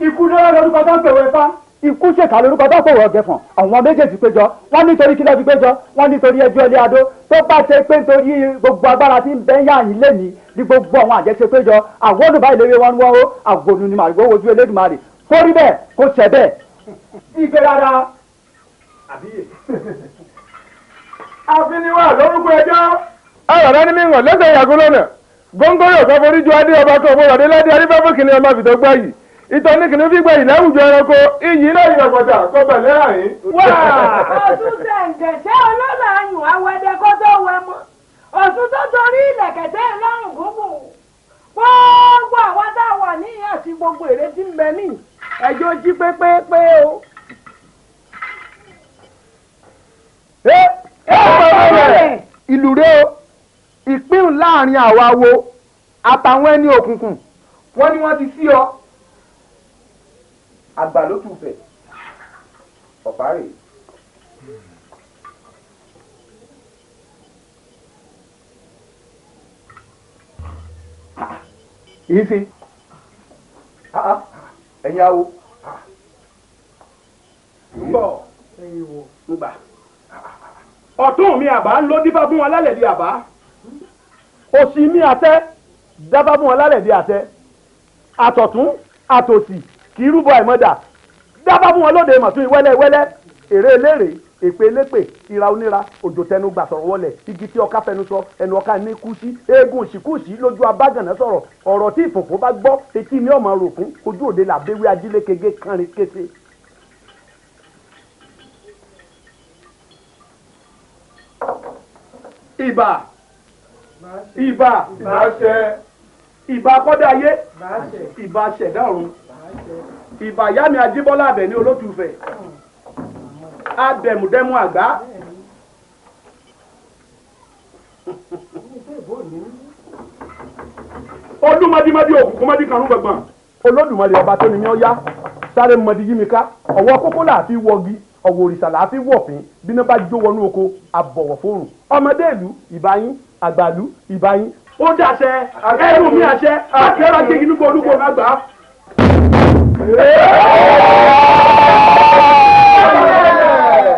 ikú lọ́wọ́ lórúkọ tó ń pèwé fá. ikú ṣèkà lórúkọ tó ń pèwé ọ̀gẹ̀fọ̀n àwọn méjèèjì péjọ wọ́n nítorí kí lọ́ọ́ fi péjọ wọ́n nítorí ẹjọ́ ilé adó tó bá ṣe pé nítorí gbogbo agbára tí ń bẹ́ yá yín lé ní gbogbo àwọn àjẹsẹ péjọ àwọn olùbá ìlérí wọn wọ́n ó àgbònú ni màrìwó wojú Elédùmarè forí bẹ́ẹ̀ kó ṣẹ bẹ́ẹ̀. ìgbé rárá àbíyè. àfiniwá lórúkọ ẹjọ́. ọ̀rọ̀ rẹ ní mi hàn lẹ́sẹ̀ ìyàgò lónà góńgóri ọ̀sán forí ju adé ọba kan òbúrò adéládé arífẹ́fẹ́ kìnìún ọmọ àbìtọ́ gbá yìí ìtọ́ ní kìnìún fi gbẹ yìí láwùjọ ẹranko iyì náà yìí ọ̀pọ̀tà kọ́ bẹ̀lẹ́ àyín. ọ̀tún tẹ̀ǹtẹ̀ ṣé olóòlà ayùn awẹ́dẹ kó tó wẹ mọ́ ọ̀tún tó torí ilẹ̀kẹ̀tẹ̀ lọ́rùn gbogbo gbogbo àwọn tá a wà ní àti gbogbo èrè tí ń bẹ ní ẹjọ́ jí pépépé o. ìlú rẹ o ìpín láàrin àwa wo àtàwọn ẹni òkùnkùn wọ́n ní wọ́n ti sí ọ. àgbà ló tù fẹ̀ ọ̀pá rè. yìí fi ẹ̀yin awo ń bọ̀ ń gbà. ọ̀tún mi àbá ń ló dífá fún wọn lálẹ́ di àbá òsì mi àtẹ dábá fún wọn lálẹ́ di àtẹ àtọ̀tún àtòsì kì í rúbọ àìmọ́dà dábá fún wọn lóde mọ̀tún wẹ́lẹ́wẹ́lẹ́ èrè eléré èpè elépè ìra oníra òjò tẹnu gbà sọ̀rọ̀ wọlé igi tí ọká fẹnu sọ ẹnu ọká ní kú sí eégún òsìkúùsì lójú abágànná sọ̀rọ̀ ọ̀rọ̀ tí ìfòfò bá gbọ́ etí mi ọ̀mọ̀ rògún ojú òde làbẹ́wé ajílékege kánrin kése. ìbà ìbà ìbà kọ́dá ayé ìbà ṣẹ̀dá ọ̀run ìbà ìyá mi Ajíbọ́lá Àbẹ̀ní olótùfẹ́ abẹ̀mùdẹ́mù àgbá olúmọdímọdí òkùnkùn mọdí kanú gbọgbọn Olódùmarè ọba tó ní mi ọ yá sáré mọdí yí mi ká ọwọ́ kókó làáfi wọgi ọwọ́ òrìṣà làáfi wọ̀fín bíná bá jó wọnú oko àbọ̀wọ̀ fóòrùn ọmọdé ìlú ìbáyín àgbàlú ìbáyín ó dàṣẹ ẹrù mi àṣẹ láti ẹrọ ajé inú olúkọ àgbà.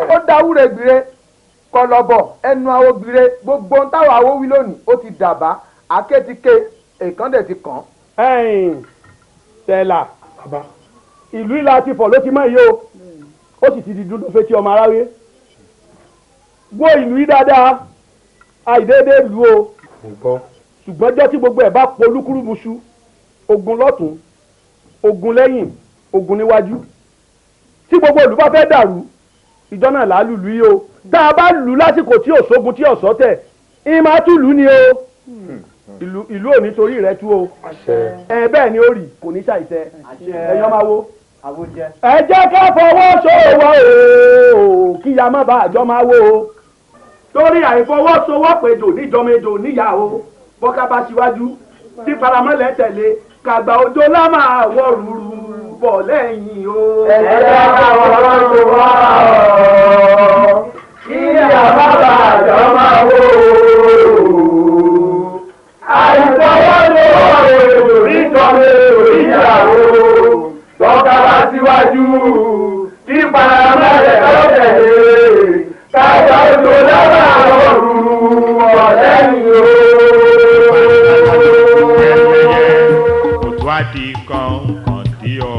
ó dáwúre gbére kọlọbọ ẹnu awo gbére gbogbo ohun táwọn awo wí lónìí ó ti dàbá àké ti ké èkán ti kàn. tẹ́lá ìlú ìlà ti fọ̀ ló ti mọ̀ yìí o ó sì ti di dúdú fetí ọmọ aráwé gbọ́ ìlú yìí dáadáa àìdéédé lu o ṣùgbọ́n jọ́ tí gbogbo ẹ̀ bá polúkúrúmuṣu ogun lọ́tún ogun lẹ́yìn ogun níwájú tí gbogbo ìlú bá fẹ́ dàrú ìjọ náà là á lùlù yìí o tá a bá lù lásìkò tí òṣogun tí ọ̀sọ́ tẹ̀ ìmọ̀ tún lù ní o ìlú ò ní torí rẹ tú o bẹ́ẹ̀ ni ó rì kò ní ṣàìṣẹ ẹ̀yọ́ máa wo ẹ jẹ́ ká fọwọ́sowọ́ o kí ya má bàa jọ máa wo o torí àìfọwọ́sowọ́pọ̀ ejò níjọmọ ejò níyàwó bọ́ká bá síwájú tí paramọ́lẹ̀ tẹ̀lé kàgbà òjò lá máa wọ̀ rúru bọ̀ lẹ́yìn o. ẹ̀jẹ̀ káwọn lọ́dún wá ọ̀ kí àbábà àjọ máa wò ó. àìsọwọ́ ló nítorí ìyàwó tọ́ka wá síwájú kí paramẹ́lẹ̀ lọ́tẹ̀lé kájà ojú lọ́wọ́ ọ̀rùn ọ̀lẹ́yìn o. òtún àdì kọ̀ọ̀kan tí ọ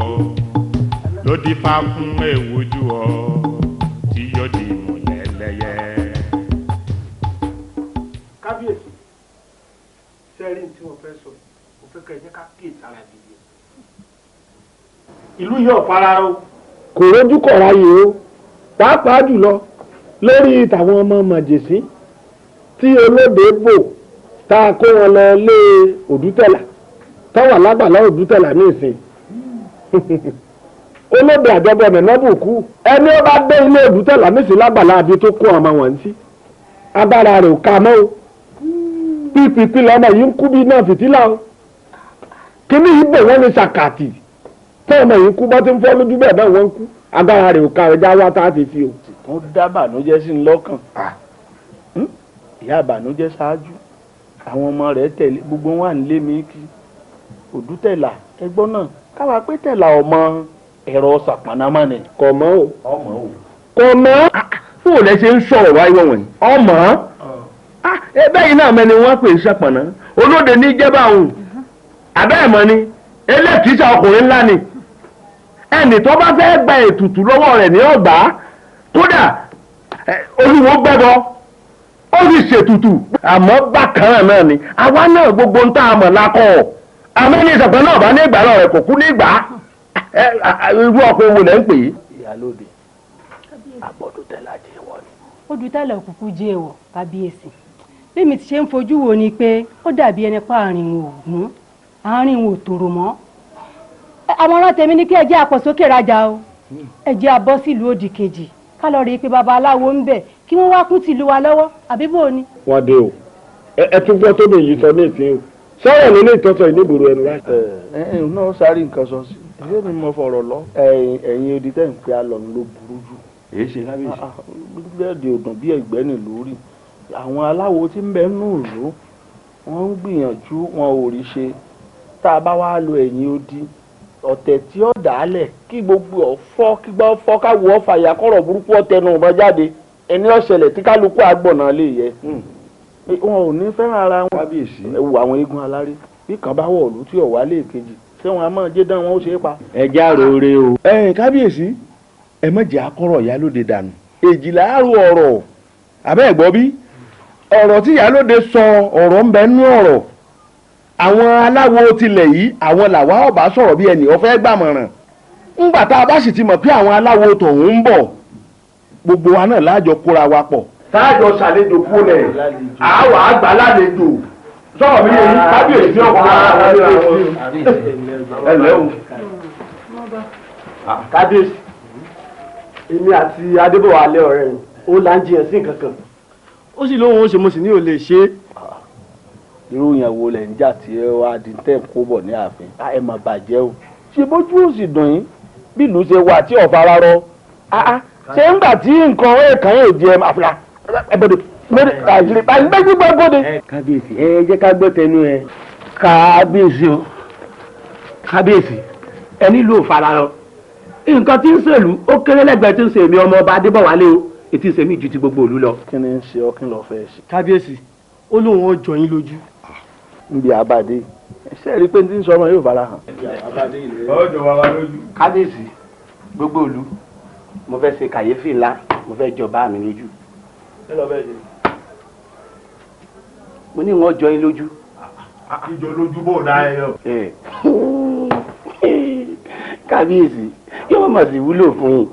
ló dífá fún èwújú ọ tí yóò di ìmùlẹ̀ lẹ́yẹ. kábíyèsí sẹ́rí tí wọ́n fẹ́ sọ mo fẹ́ kẹ́ ẹ jẹ́ ká kíyèsí ara gidi. ìlú yóò fara o. kò rójú kọ̀ ráyè o pàápàá jùlọ lórí tàwọn ọmọ màjèsí tí olóde bò tá a kó wọn lọ lé òdútẹ̀là táwọn alágbàlá òdútẹ̀là ní ìsìn olóde àjọbọ nẹ̀nẹ́bùkú ẹni ó bá dé ilé òdútẹ̀là nísìn lágbàlá àbí tó kó ọmọ wọn sí agbára rẹ̀ ò ká mọ́ o pípípí lọ́mọ yìí ń kú bí náà fìtílà o kíní yìí bò wọ́n ní sàkàtì tí ọmọ yìí kú bá ti ń fọ́ lójú bẹ́ẹ̀ náà wọ́n ń kú agbára rẹ̀ ò ká ẹja wá tá a ti fi o. tó dá bànújẹ́ sí ní lọ́kàn ìyá àbànújẹ́ ṣáájú àwọn ọmọ rẹ̀ tẹ̀lé gbogbo wọn à ń lé mi kí òdútẹ̀là ẹgbọ́n náà káwa pé tẹ̀là ọmọ ẹ̀rọ ṣàpọ̀nàmọ́ ni. kò mọ́ o. ọmọ o. kò mọ́. fún òun lẹ ṣe ń sọ̀rọ̀ wáyé wọ̀nyí. ọmọ ẹbẹ́ yìí náà mẹ́ni wọ́n pè é ṣàpọ̀nà olóde ní jẹ́bà òun àbẹ́ ẹ̀mọ́ ni elétìísà ọkùnrin ńlá ni ẹnì tó bá fẹ́ gba ètùtù lọ́wọ́ rẹ̀ ní ọ̀gbá kódà olúwo gbẹ́bọ ó sì ṣètùtù àmọ́ bákan náà ni àwa náà gbogbo ń tá a mọ̀ lákọ̀ àmọ́ ní ìṣàpẹ́ náà bá ní ìgbà náà rẹ̀ kò kú ní ìgbà irú ọkọ̀ owó lẹ́ ń pè é. ìyálóde àbọ̀dún tẹ́lá jẹ́ ìwọ ni. odù tẹ́lẹ̀ òkùnkùn jẹ́ èèwọ̀ kábíyèsí bẹ́ẹ̀mi ti ṣe ń fojú wo ni pé ó dàbí ẹni pa àárín ògún àárín òtòrò mọ́ àwọn ọ̀rọ̀ tèmi ní kí ẹ jẹ́ àpọ̀sókè rajà o ẹ jẹ́ abọ́ sílùú òdì kejì ká lọ rí i pé babaláwo ń bẹ̀ kí wọ́n wá kún tìlú wa lọ́wọ́ àbí bò ni. wọ́n dé o ẹ tún gbọ́ tó lè yí sọ ní ìsín o sọ̀rọ̀ ló lè tọ́sọ ìníbòrò ẹnu láti. ẹ̀yin náà sáré nǹkan sọ sí ẹ̀yẹ́ mi mọ fọ̀rọ̀ lọ. ẹ̀yin odi tẹ́ ń pè á lọ ló burú jù. èyí ṣe kábíyèsí. bẹ́ẹ̀dì òdùn bí ẹ̀gbẹ́ nì lórí àwọn aláwo tí ń bẹ nù ìlú wọ́n ń gbìyànjú wọn ò rí ṣe tá a bá wá lo ẹ̀yin odi ọ̀tẹ̀ tí ó dàálẹ̀ kí gbogbo ọ̀fọ́ kí gbọ́ fọ́ káwọ́ ọ̀fà ìyàkọ̀rọ̀ burúkú ọ̀tẹnu ọ̀bọ jáde ẹni ọ̀ṣẹlẹ̀ tí kálukú àgbọ̀nà lè yẹ wọn ò ní fẹ́ràn ara wọn. kábíyèsí ẹ wo àwọn eégún aláré bí kan bá wọ̀ ọ̀lú tí ọ̀wá lè kejì ṣé wọn a máa jẹ́ dán wọn ó ṣe é pa. ẹ já roore o. kábíyèsí ẹ má jẹ́ akọ́rọ̀ ìyálóde dànù èjìlá àrò ọ̀rọ̀ àbẹ́ ẹ̀gbọ́ bí ọ̀rọ̀ tí ìyálóde sọ ọ̀rọ̀ ń bẹ nú ọ̀rọ̀ àwọn aláwo tilẹ̀ yìí àwọn làwa ọba sọ̀rọ̀ bí ẹnì ọ̀fẹ́ gbàmọ̀ràn ńgbà tá a bá sì ti mọ̀ pé àwọn aláwo tọ̀hún ń bọ̀ gbogbo wa náà láàjọ kóra wa pọ̀. táàjọ ṣàlejò fún ẹ àwa àgbà lálejò sọ̀rọ̀ mi yẹn kábíyèsí ọ̀kan lára wọn ẹ lẹ́ o. kábíyèsí èmi àti adébọ̀wálé ọ̀rẹ́ mi ó là ń jiyàn sí nǹkan kan ó sì lóun ó ṣe mo sì ní ò lè ṣe é. irú yẹn wo lẹ̀ ń jà tí ẹ wá di tẹ́ kó bọ̀ ní ààfin ẹ mà bàjẹ́ o ṣe bójú ò sì dùn yín bí ìlú ṣe wà tí ọ̀fà ara rọ ṣé ń gbà tí nǹkan ẹ̀ẹ̀kan yóò di ẹ máa fura ẹ bọ̀dọ̀ lórí àìsírí báyìí gbẹ́jú gbọ́ bọ́dẹ. kábíyèsí ẹ jẹ́ ká gbọ́ tẹnu ẹ. kábíyèsí o kábíyèsí ẹ nílò fararọ nǹkan tí ń ṣèlú ó kéré lẹ́gbẹ̀ẹ́ tí ń ṣe èmi ọmọ ọba adébọ̀wálé o ètí ń ṣe mí ju ti gbogbo òlu lọ. kí ni ń ṣe ọ kí lọ fẹ́ ṣe. kábíyèsí ó lóun ó jọ yín lójú. níbi àbàdé ṣe rí i pé tí ń sọ ọmọ yóò fara hàn. ọjọ́ wa wá lójú. kábíyèsí gbogbo òlu mo fẹ́ ṣe kàyéfì ńlá mo fẹ́ jọba mi lójú. kí lọ fẹ́ ṣe. mo ní wọn jọ yín lójú. ìjọ lójú bò dá ẹ yọ. kábíyèsí yóò mọ̀ sí wúlò fún yín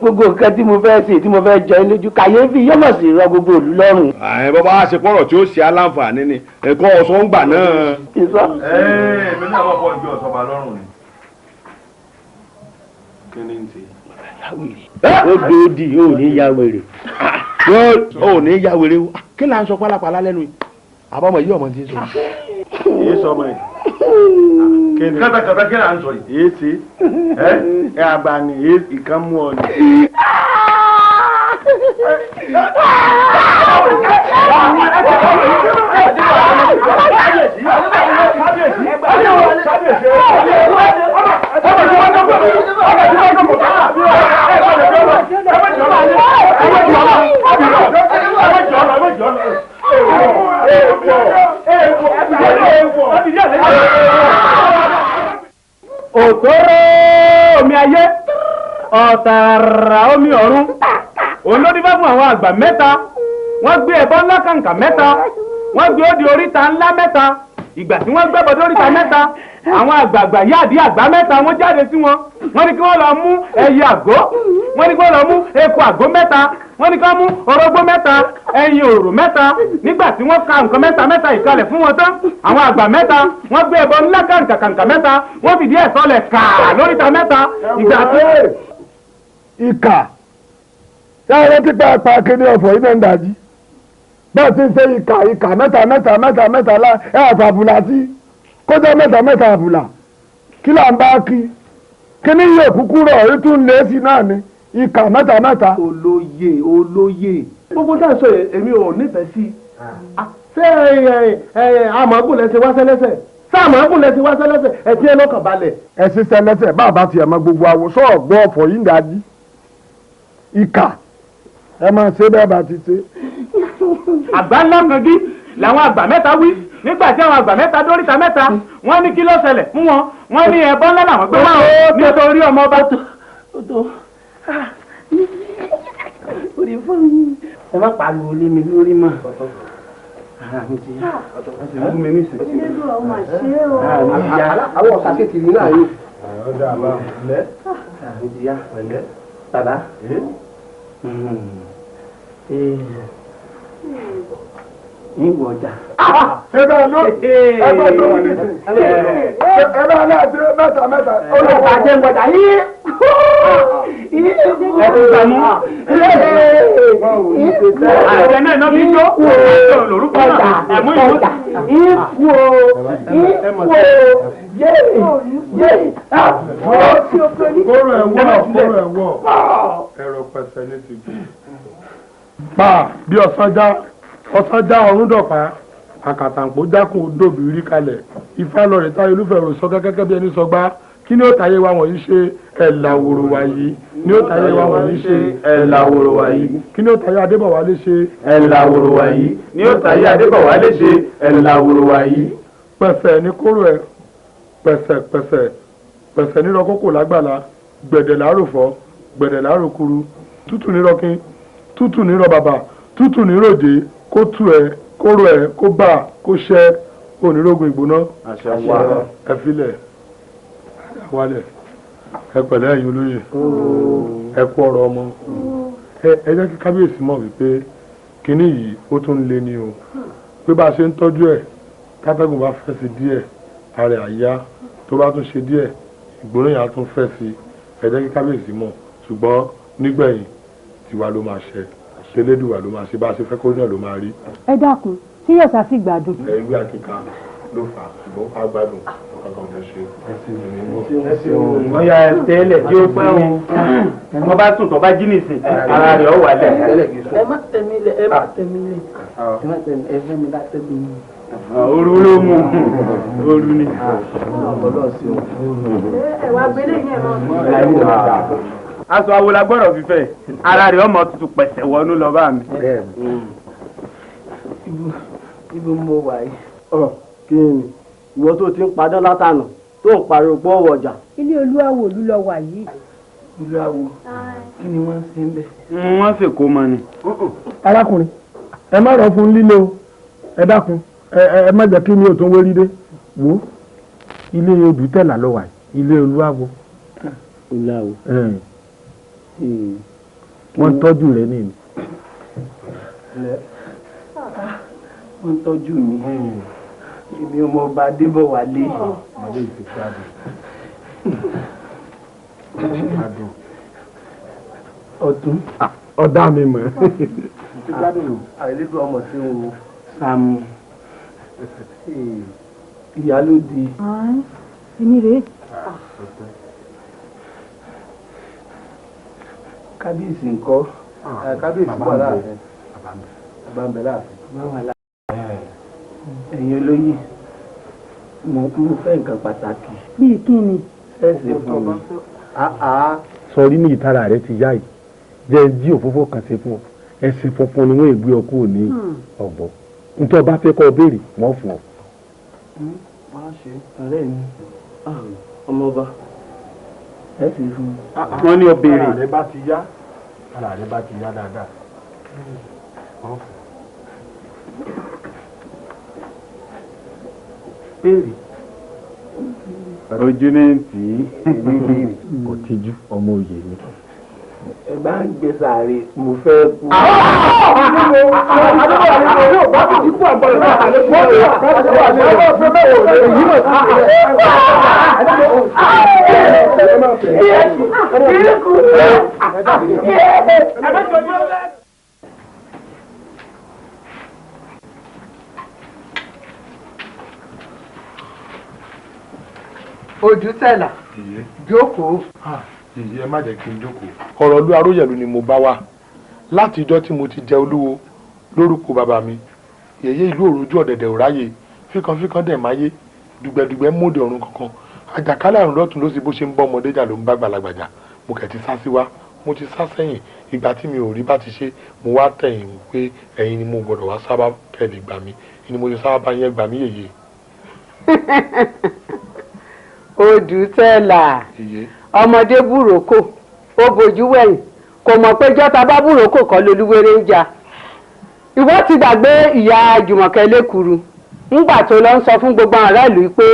gbogbo nǹkan tí mo fẹ́ ṣe tí mo fẹ́ jọ yín lójú kàyéfì yóò mọ̀ sí rọ gbogbo òlu lọ́rùn. àyè bàbá wa ṣe pọ̀rọ̀ tí ó ṣe aláǹfààní ni ẹ̀kọ́ ọ̀sán ń gbà náà. ìsọ. èmi náà wọ́n fọ́ ìjọ ọ̀sán bá lọ́rùn ni. kí ni ń ṣe. ó dòdì ó ní ya wèrè. ó ní ya wèrè o kí là ń sọ pálapàla lẹ́nu yìí àbámọ̀ yìí ọmọ ti ń sọ. èyí sọ ọmọ yìí. kátàkátà kí là ń sọ yìí. èé ṣe ẹ àgbà ni ìkan mú ọ ni. òtóró omi ayé ọ̀tàrà omi ọ̀run òun ló dífá fún àwọn àgbà mẹ́ta wọ́n gbé ẹbọ ńlá kàǹkà mẹ́ta wọ́n gbé ó di oríta ńlá mẹ́ta ìgbà tí wọ́n gbẹ́bọ dóríta mẹ́ta àwọn àgbààgbà yáàdí àgbà mẹ́ta wọ́n jáde sí wọn wọ́n ní kí wọ́n lọ mú ẹyẹ àgó wọ́n ní kí wọ́n lọ mú eku àgó mẹ́ta wọ́n ní kí wọ́n mú orógbó mẹ́ta ẹyin òrò mẹ́ta nígbà tí wọ́n ka nǹkan mẹ́ta ìkalẹ̀ fún wọn tán àwọn àgbà mẹ́ta wọ́n gbé ẹbọ ńlá kàǹkà mẹ́ta wọ́n fìdí ẹ̀ sọlẹ̀ kàá lóríta mẹ́ta ìgbà tí. ìkà sáré tipa pa kíní ọ̀fọ̀ yìí náà ń dájí bá ti ń ṣe ìkà mẹ́ta lá ẹ̀ àfàbùlà sí kọjá mẹ́ta àbùlà kí là ń bá kí kíní yóò kúkú rọ̀ orí tún lé sí náà ni ìkà mẹ́ta. olóye gbogbo dáhùn sọ èmi ò nífẹ̀ẹ́ sí ṣé àmọ́gùn lẹ́sẹ̀ wá sẹ́lẹ́sẹ̀ sáàmọ́gùn lẹ́sẹ̀ wá sẹ́lẹ́sẹ̀ ẹ̀tí ẹ lọ́kàn balẹ̀. ẹ sì sẹ́lẹ́sẹ̀ bàbá tiẹ̀ mọ gbogbo àwòsàn ọ̀gbọ́n ọ̀fọ̀ yìí ń dájí ìkà ẹ máa ṣe bẹ́ẹ̀ bá ti ṣe. àgbà ńlá kanjú làwọn àgbà mẹ́ta wí nígbà tí àwọn àgbà mẹ́ta dóríta mẹ́ta wọ́n ní kí ló ṣẹlẹ̀ fún wọn wọ́n ní ẹbọ ńlá làwọn gbé wọn nítorí ọmọ ọba tó. orí fún mi ẹ má pariwo lé mi lórí mọ́ ara mi ti yá ọ̀sẹ̀ mi ní ìsìn. àwọn ọ̀sà kékeré náà yóò. ara mi ti yá bàbá. ìwọ ọjà. ẹbẹ ló ní ẹbẹ aláàdé mẹ́ta. olùkọ́ àti ẹ̀gbọ́dà yìí. ẹ̀ẹ́dùnmú. àjẹ náà náà fi jó lórúkọ náà ẹ̀mú ìlú. kóró ẹ̀wọ̀ ẹ̀rọ pẹ̀sẹ̀ ní ti bí. pa bí ọ̀sán já ọ̀run dọ̀pá àkàtàǹpó jákùn odòbí rí kalẹ̀ ifá lọ́rẹ̀ táyé olúfẹ̀rọ sọ gẹ́gẹ́ bí ẹni sọgbá kí ni ó tàyé wa wọ̀nyí ṣe ẹ̀làwòrò wàyí ni ó tàyé wa wọ̀nyí ṣe ẹ̀làwòrò wàyí kí ni ó tàyé adébọ̀wálé ṣe ẹ̀làwòrò wàyí ni ó tàyé adébọ̀wálé ṣe ẹ̀làwòrò wàyí. pẹ̀sẹ̀ ní kóró ẹ̀ pẹ̀sẹ̀ nírọ kókò lágbàlá gbẹ̀dẹ̀ láròfọ́ gbẹ̀dẹ̀ láròkuru tútù nírọ kín tútù nírọ bàbà tútù níròjé kó tú ẹ kóró ẹ kó bà kó ṣẹ onírógun ìgbóná ẹ filẹ̀ wálẹ̀ ẹ pẹ̀lẹ́ ẹ̀yin olóyè ẹ kú ọ̀rọ̀ ọmọ ẹ jẹ́ kí kábíyèsí mọ̀ wípé kínní yìí ó tún lé ní o pé bá a ṣe ń tọ́jú ẹ̀ kátàgùn bá fẹ́ sí díẹ̀ ààrẹ àyá tó bá tún ṣe díẹ̀ ìgbóná yẹn á tún fẹ́ sí ẹ jẹ́ kí kábíyèsí mọ̀ ṣùgbọ́n nígbẹ̀yìn tiwa ló máa ṣe ṣẹlẹ́dùwà ló máa ṣe bá a ṣe fẹ́ kó náà ló máa rí. ẹ dákun tí yóò ṣàfi gbádùn. ẹgbẹ́ àkíkà ló fà á ṣùgbọ́n a gbádùn ọkàn fẹ́ ṣe. wọ́n ya tẹ́lẹ̀ tí ó pẹ́ wọn wọ́n bá sùn tó bá jí nìsín ara rẹ̀ ó wà lẹ̀. ẹ má tẹ̀mí lẹ̀ ẹ má tẹ̀mí lẹ̀ ẹ fẹ́ mi látẹ̀mí. Oru ló mú oru ni. ẹ wá gbélé yẹn lọ. aṣọ awo la gbọ́dọ̀ fífẹ́ ara rẹ̀ ọmọ tuntun pẹ̀sẹ̀ wọnú lọ bá mi. ibi mo wà yìí. kí ni ìwọ tó ti ń padán látànà tó ń pariwo pọ́ ọjà. ilé olúwawo ló lọ wà yìí. olúwawo kí ni wọ́n ń ṣe ń bẹ̀. wọ́n sì kó mọ ni. arákùnrin ẹ má rọ fún líle o ẹ dákun ẹ má jẹ́ kí ni o tó ń wérí dé wo ilé odù tẹ̀lá lọ wà ilé olúwawo. olúwawo. wọ́n tọ́jú rẹ̀ nìyí. wọ́n tọ́jú mi èmi ọmọ ọba adébọ̀wálé. ọdún. ọ̀dà mi mọ̀. àìlèkùn ọmọ tí o Sàámú ìyálóde. èmi rèé. kábíyèsí ńkọ́ kábíyèsí wà láàfin bàbá ń bẹ láàfin. ẹ̀yin olóyè mo fẹ́ nǹkan pàtàkì. bíi kí ni. ẹ ṣe fún mi. sọrí ní ìtara rẹ ti yá yìí jẹ́ jí òfófó kan ṣe fún ọ ẹsìn funfun ni wọ́n ègbé ọkọ òní ọ̀gbọ́n nítorí ọba fẹ́ kọ́ béèrè wọ́n fún ọ. máa ṣe ọ̀rẹ́ mi ọmọọba ẹ sì fún mi. wọ́n ní ọ béèrè. ara rẹ bá ti yá dáadáa. béèrè. ojú ní tì í kò tijú ọmọ òye mi. ẹ bá ń gbé sàárè mo fẹ́ kú. Odùtẹ̀là jókòó. Yèyé ẹ má jẹ́ kí n jókòó. ọ̀rọ̀ ìlú Aróyẹ̀lú ni mo bá wá láti ìjọ́ tí mo ti jẹ olúwo lórúkọ bàbá mi. Yèyé ìlú òrùjú ọ̀dẹ̀dẹ̀ ò ráyè fíkanfíkan dẹ̀ máyé dùgbẹ̀dùgbẹ̀ mọ́dẹ ọ̀run kankan àjàkálẹ̀ àrùn lọ́tún ló sì bó ṣe ń bọ́ ọmọdé jà ló ń bá gbàlagbàjà mo kẹ̀ ti sá sí wá mo ti sá sẹ́yìn ìgbà tí mi ò rí bá ti ṣe mo wá tẹ̀yìn wò pé ẹ̀yin ni mo gbọ́dọ̀ wá sábà kẹ́lẹ̀ gbà mí ni mo ti sábà bá yẹn gbà mí yèyé. Odùtẹ̀là ọmọdé búròkó ó bojú wẹ̀yìn kò mọ̀ pé jọ́ta bá búròkó kọ́ lolúwere ń jà ìwọ ti gbàgbé ìyá Jùmọ̀kẹ́ lẹ́kùrú ńgbà tó lọ ń sọ fún gbogbo ará ìlú pé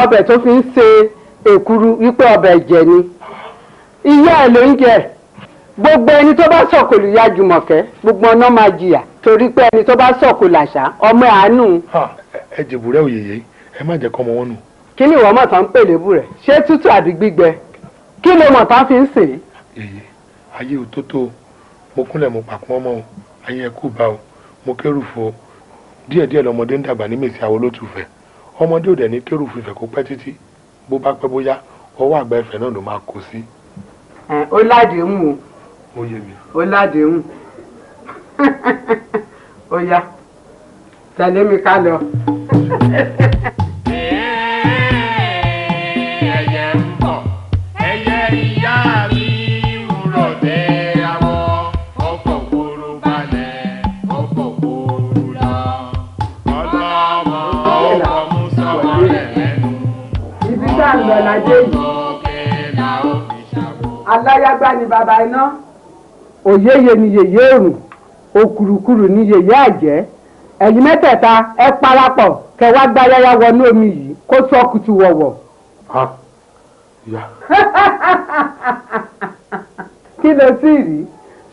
ọbẹ̀ tó fi ń ṣe èkuru wípé ọbẹ̀ ẹ̀jẹ̀ ni ìyá ẹ̀ ló ń jẹ gbogbo ẹni tó bá sọ̀kò lù ya Jùmọ̀kẹ́ gbogbo ọ̀nà máa jìyà torí pé ẹni tó bá sọ̀kò làṣà ọmọ àánú. ẹ jèbùrẹ́ òyèyé ẹ má jẹ́ kọ́ ọmọ wọn nù. kí ni ìwọ mọ̀ tán ń pè lébù rẹ̀ ṣé tútù àbí gbígbẹ kí ló mọ̀ tán fi ń sè é. yèyé ayé ò tó tó mo kúnlẹ̀ mo pàkún ọmọ o ayé ẹ kú bá o mo kérù fo o díẹ̀díẹ̀ lọmọdé ń dàgbà ní mèsì àwọn olótùfẹ́ ọmọdé ò dẹ̀ ní kérù fún ìfẹ́ kó pẹ́ títí bó bá pẹ́ bóyá ọwọ́ àgbà ẹ̀fẹ̀ náà ló máa kó sí. ó ládéhùn o. ó yé mi. ó ládéhùn ó yá tẹ̀lé mi ká lọ. ẹyẹ ń bọ̀ ẹyẹ ìyá mi ń rọ̀dẹ̀ àwọn ọkọ̀ kúrú balẹ̀ ọkọ̀ kúrú lọ ọlọ́mọ ọkọ̀ mú sọ́wọ́ rẹ̀ lẹ́nu ibi tá à ń lọ ládé yìí aláyágbá ni bàbá iná òyeyè ni yèyé òrùn òkùrùkùrù ni yèyé àjẹ́ ẹ̀yin mẹ́tẹ̀ẹ̀ta ẹ parapọ̀ kẹ́ wá gbá yáyá wọnú omi yìí kó sọ kùtù wọ̀wọ̀. kí ló sì rí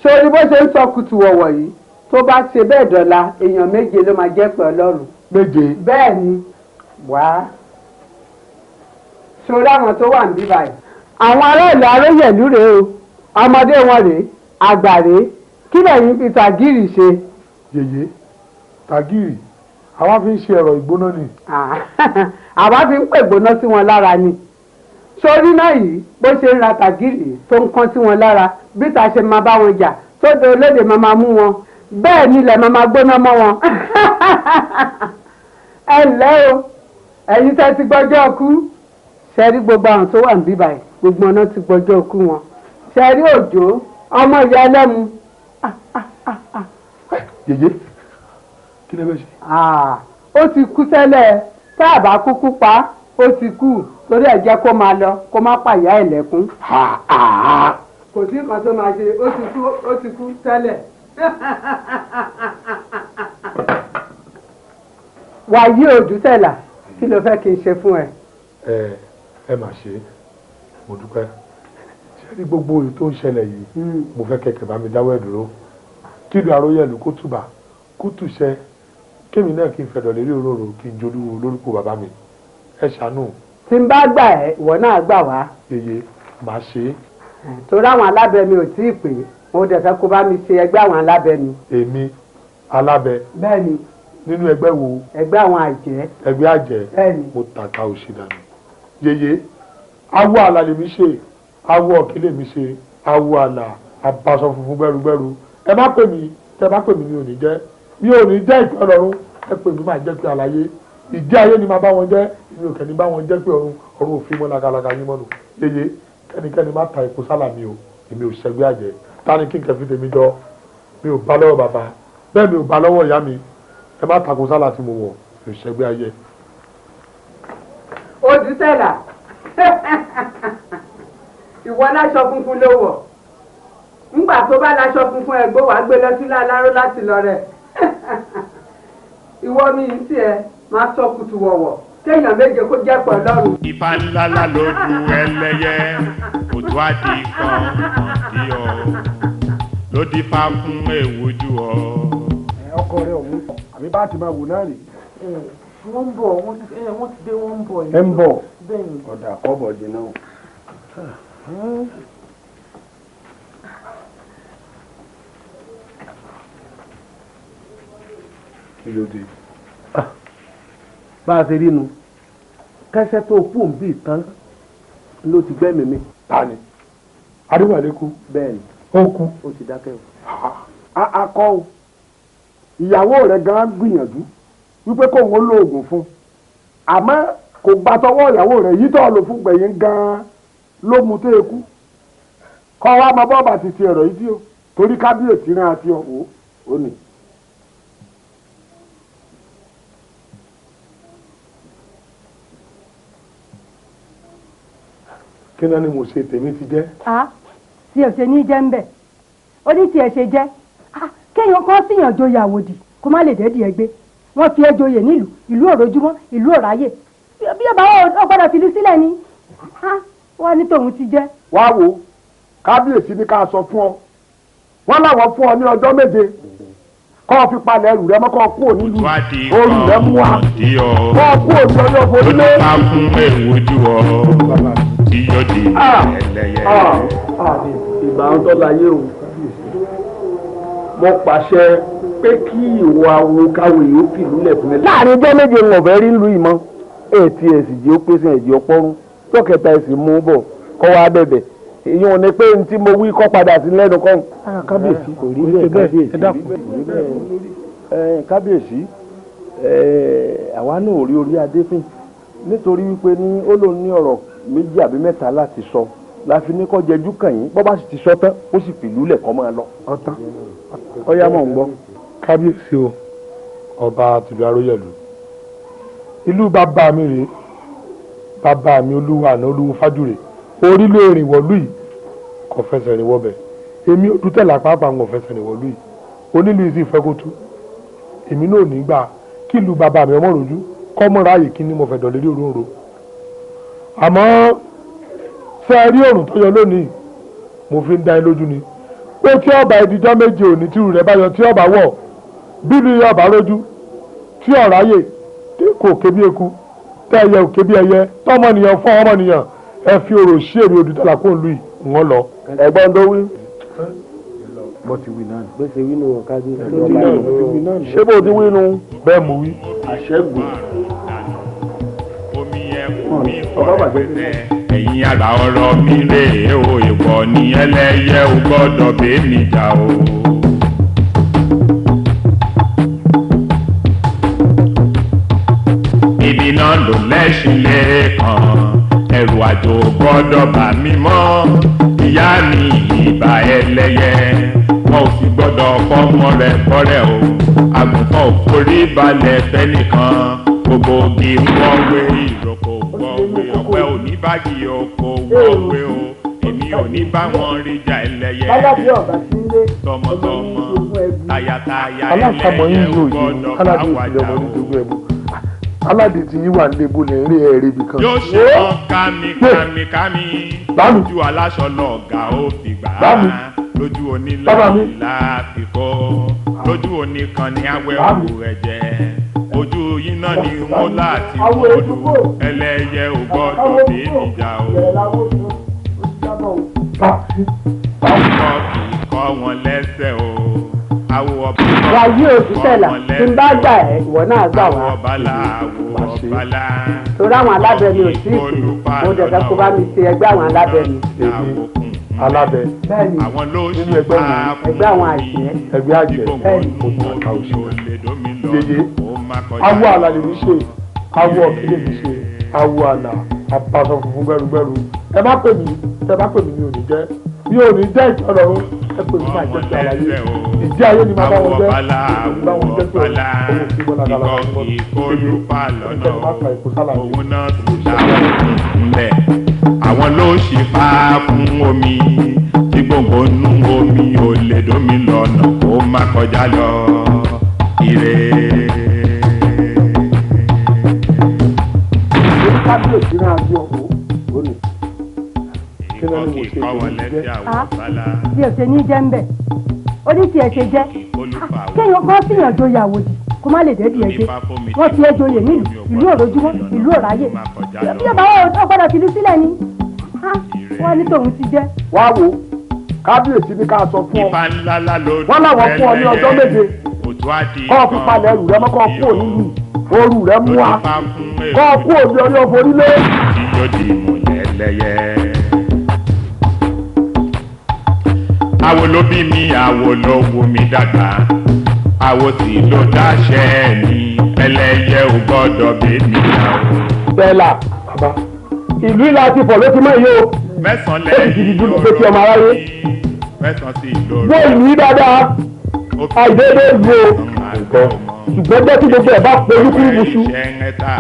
sórí bó ṣe ń sọ kùtù wọ̀wọ̀ yìí tó bá ṣe bẹ́ẹ̀ dọ̀la èèyàn méje ló máa jẹ́ pé Ọlọ́run. méje. bẹ́ẹ̀ ni wá sórí àwọn tó wà níbí báyìí. àwọn ará ìlú Aróyẹ̀lú rèé o ọmọdé wọn rèé àgbà rèé kí lẹ́yìn fi tàgírì ṣe. yèyé tàgírì àwa fi ń ṣe ẹ̀rọ ìgbóná ni. àwa fi ń pè gbóná sí wọn lára ni sórí náà yìí bó ṣe ń ra tàgírì tó ń kán sí wọn lára bí ta ṣe máa bá wọn jà tó de olóde máa mú wọn bẹ́ẹ̀ ni ilẹ̀ máa gbóná mọ́ wọn. ẹ ǹlẹ́ o ẹ̀yin tẹ́ ti gbọ́jọ́ kú ṣẹ́rí gbogbo àwọn tó wà níbí báyìí gbogbo ọ̀nà ti gbọ́jọ́ kú wọn ṣẹ́rí òjò ọmọ ìyá ẹlẹ́mu. yèyé kí lè bẹ ṣe. ó ti kú tẹ́lẹ̀ tá a bá kúkú pa ó ti kú torí ẹ̀ jẹ́ kó máa lọ kó má pàyà ẹ̀ lẹ́kún. kò sí nǹkan tó máa ṣe ó ti kú tẹ́lẹ̀. wàyí Odùtẹ̀là kí ló fẹ́ kí n ṣe fún ẹ. ẹ mà ṣe mo dúpẹ́ ṣé ní gbogbo èyí tó ń ṣẹlẹ̀ yìí mo fẹ́ kẹ̀kẹ́ bá mi dáwọ́ ẹ̀ dúró kí ìlú Aróyẹ̀lú kó túbà kó túṣẹ́ kémi náà kí n fẹ̀dọ̀ lérí òróró kí n jolúwo lórúkọ bàbá mi ẹ ṣàánú. tí n bá gbà ẹ ìwọ náà gbà wá. yèyé màá ṣe é. torí àwọn alábẹ mi ò tí ì pè mo dẹ̀ fẹ́ kó bá mi ṣe ẹgbẹ́ àwọn alábẹ mi. èmi alábẹ. bẹ́ẹ̀ni. nínú ẹgbẹ́ wo. ẹgbẹ́ àwọn àjẹ́. ẹgbẹ́ àjẹ́. bẹ́ẹ̀ni. mo tàka òṣì dànù yèyé awo àlà lèmi ṣe awo ọ̀kí lèmi ṣe awo àlà abaṣọ funfun gbẹrugbẹru ẹ má pè mí tẹ bá pè mí mi ò ní jẹ́ ìpè ọlọ́run ẹ pè mí máa jẹ́ pé àlàyé ìjẹ́ ayé ni máa bá wọn jẹ́ mi ò kẹ́ni bá wọn jẹ́ pé ọ̀run òfin mọ́ lakalaka yín mọ́nu yeye kẹ́nikẹ́ni má ta epo sálà mi o èmi ò ṣẹgbẹ́ àjẹ́ tani kí n kẹfí tèmi jọ mi ò bá lọ́wọ́ bàbá bẹ́ẹ̀ mi ò bá lọ́wọ́ ìyá mi ẹ má tako sálà tí mo wọ̀ mi ò ṣẹgbẹ́ ayé. Odùsẹ́là ìwọ láṣọ funfun ló wọ̀ ńgbà tó bá láṣọ funfun ẹ̀gbọ́n wàá gbé lọ sílé aláró láti lọ rẹ̀ ìwọ mi ń tiẹ̀ máa sọ kùtù wọ̀wọ̀ kéèyàn méje kó jẹ́ pọ̀ lọ́rùn. Ifá ńláńlá lójú ẹlẹ́yẹ òtún àdì kan sí ọ ló dífá fún èwújú ọ. ọkọ rẹ ọ̀hún àbí bá ti máa wò náà rè. wọ́n ń bọ̀ wọ́n ti dé wọ́n ń bọ̀. ẹ ń bọ̀ ọ̀dà àkọ́bọ̀ jìnnà o. kí ló dé. bá a ṣe rí nu kẹsẹ tó kú òǹbí tán ló ti gbẹ́mìí mi. ta ni adéwálé kú. bẹ́ẹ̀ni ó kú. ó ti dákẹ́ o. akọ o ìyàwó rẹ̀ gan gbìyànjú wípé kóun ó lo oògùn fún àmọ́ kò gba tọwọ́ ìyàwó rẹ̀ yìí tó lò fún gbẹ̀yìn gan ló mú tó ekú kọ́ wa máa bọ́ bàtì ti ẹ̀rọ yìí tí o torí kábíyèsí rán àti ọ̀hún ó nì. kí náà ni mo ṣe tèmi ti jẹ́. tí ẹ ṣe ní jẹ́ ń bẹ̀ ó ní tí ẹ ṣe jẹ́ kéèyàn kan síyàn joyè àwòdì kó má lè dẹ́dì ẹ gbé wọ́n fi ẹ joyè nílùú ìlú òrojúmọ́ ìlú òráyè bí ọba wọn gbọ́dọ̀ fìlú sílẹ̀ ni wọ́n ní tòun ti jẹ́. wá wo kábíyèsí ní ká sọ fún ọ wọ́n láwọn fún ọ ní ọjọ́ méje kọ́ fi palẹ̀ ẹrù rẹ mọ́ kọ́ kú òní lu orí rẹ mú wa kọ́ kú òní ọjọ́ forílẹ̀. ó ti fún èwújú ọ tí yóò di ẹlẹ́yẹ. ìgbà ń tọ́ láyé o mo pàṣẹ pé kí ìwọ awo káwo yìí ó fìlú lẹ̀ fún mi. láàrin ọjọ́ méje ń ọ̀fẹ́ rí lu ìmọ̀ ètí ẹ̀sìn jí ó pèsè ẹ̀jẹ̀ ọpọ́rún tọ́kẹta ẹ̀sìn mú bọ̀ kọ́ wa bẹ̀bẹ̀ èyí ò ní pé ní tí mo wí kọ́ padà sí lẹ́nu kọ́. kábíyèsí kò rí bẹ́ẹ̀ kábíyèsí àwa náà ò rí orí adé fín nítorí wípé ní ó lóun ní ọ̀rọ̀ méjì àbí mẹ́ta láti sọ la fi ní kọ́ jẹjú kàn yín bọ́ bá sì ti sọ tán ó sì fìlú lẹ̀ kọ́ máa lọ. ọ̀tán ọ̀yá mọ̀ ń gbọ́. kábíyèsí o ọba tìlú aróyẹ̀lú ìlú bàbá mi rèé bàbá mi olúwa àná olúwo fájúre orí ló rìn wọ̀lú yìí kò fẹsẹ̀ rìn wọ́bẹ̀ èmi Odùtẹ̀là pàápàá ń fẹsẹ̀ rìn wọ̀lú yìí onílù yìí sì fẹ́ kó tú èmi náà ní gbà kí ìlú bàbá mi ọmọ rojú kọ́ mọ́ra ààyè kí ni mo fẹ̀ dọ̀lẹ́rí òróǹro àmọ́ fẹ́ rí òrùn tó yọ lónìí mo fi ń dá ẹ lójú ni pé tí ọba ìdíjọ́ méje òní tìrù rẹ̀ bá yọ tí ọba wọ̀ bílù ọba rójú tí ọ̀ráyè tí kò ké bí eku tẹ́ ẹyẹ ò ké bí ẹyẹ tọ́mọnìyàn fún ọmọnìyàn ẹ fi òrò sí èmi Odùtẹ̀là kó lu ìwọ̀n lọ. ẹ̀gbọ́n tó wí. bó ti wí náà ni. bó ṣe wí nù ọ̀ká bí. ṣé bó ti wí nù. bẹ́ẹ̀ mo wí. àṣẹ́gun. omi ẹkún mi fọ́ ẹgbẹ́ ẹ̀yin àgbà ọ̀rọ̀ mi rèé o ìwọ ni ẹlẹ́yẹ ò gbọ́dọ̀ bẹ́ẹ̀ mi jà o. ibi náà ló lẹ́sìn lẹ́ẹ̀kan ẹrù àjò gbọ́dọ̀ bà mí mọ́ ìyá mi ìbà ẹlẹ́yẹ wọn ò sì gbọ́dọ̀ fọ́mọ rẹ̀ kọ́rẹ́ o àgùntàn ò forí balẹ̀ fẹ́nìkan gbogbo ogi wọ́n wé ìrókò wọ́n wé ọ̀pẹ òní báàgì oko wọ́n wé o èmi ò ní bá wọn rí jà ẹlẹ́yẹ tọmọtọmọ tayataya ẹlẹ́yẹ ò gbọ́dọ̀ bá wàjà o. aládé tí yín wà lébo lè rí ẹ̀rí ibì kan. yóò ṣe wọn kámi lójú aláṣọ lọ́ọ̀gá ó fi gbà á lójú onílànà fi kọ́ lójú oníkan ní awẹ́ òwú rẹ̀ jẹ́ ojú yín náà ni wọ́n láti wọ́ọ̀lù ẹlẹ́yẹ ò gbọ́dọ̀ dé níjà o. ọkọ̀ kì í kọ́ wọn lẹ́sẹ̀ o. wàyí Odùtẹ̀là tí n bá gbà ẹ́ ìwọ náà gbà wá. àwọ̀ bàlá àwọ̀ máa ṣe. torí àwọn alábẹ mi ò sí ìsìn mo dẹ̀fẹ́ kó bá mi ṣe ẹgbẹ́ àwọn alábẹ mi. èmi alábẹ bẹ́ẹ̀ni nínú ẹgbẹ́ wọn ẹgbẹ́ àwọn àjẹ́. ẹgbẹ́ àjẹ́ bẹ́ẹ̀ni mo tún àká òṣèlú yeye awo àlà lè mi ṣe awo ọ̀kẹ́lẹ̀ mi ṣe awo àlà àpàṣọ funfun gbẹrùgbẹrù ẹ má pè mí mi ò ní jẹ́ ìjọlọ́run ẹ pè mí máa jẹ́ ti àlàyé ìdí ayé ni máa bá wọn jẹ́ bá wọn jẹ́ pé owó kí bọ́lá dára wọn mọ́ èyí ẹ̀jẹ̀ má fa èkó sálàyé. àwọn ló ṣì fà fún omi tí gbòǹgbò nú omi ò lè dómi lọ́nà kó má kọjá lọ ire. kábíyèsí náà bí ọ̀hún lónìí. kí ló ní mo ṣe bí o ṣe ní jẹ́ ń bẹ̀ ó ní tiẹ̀ ṣe jẹ́ kéèyàn kọ́ síyàn joyè àwòdì kó má lè débi ẹ̀jẹ̀ wọ́n ti ẹ̀ joyè nílùú ìlú òrojúmọ́ ìlú òráyè bí ọba wọn ò gbọ́dọ̀ fìlú sílẹ̀ ni wọ́n ní tòun ti jẹ́. wá wo kábíyèsí ní ká sọ fún ọ wọ́n láwọn fún ọ ní ọjọ́ méje kọ́ ọ fi palẹ̀ ẹrù rẹ mọ́ kọ́ ọ kú òní yìí ooru rẹ mú wa kọ́ ọ kú òní ọyọ́ forí lé. àwo ló bí mi àwo ló wù mí dàgbà àwo sì ló dáṣẹ́ mi ẹlẹ́yẹ ò gbọ́dọ̀ bẹ́ẹ̀ mi náà. bẹ́ẹ̀la bàbá ìlú ìlà ti pọ̀ ló ti mọ̀ yìí o mẹ́sàn-án ó sì ti di dúró pé kí ọmọ aráyé mẹ́sàn-án sí ìlọrin. wọ́n ìlú yìí dáadáa àìdéédé ìlú o ṣùgbọ́n jẹ́ kí gbogbo ẹ̀ bá polú kúrú buṣu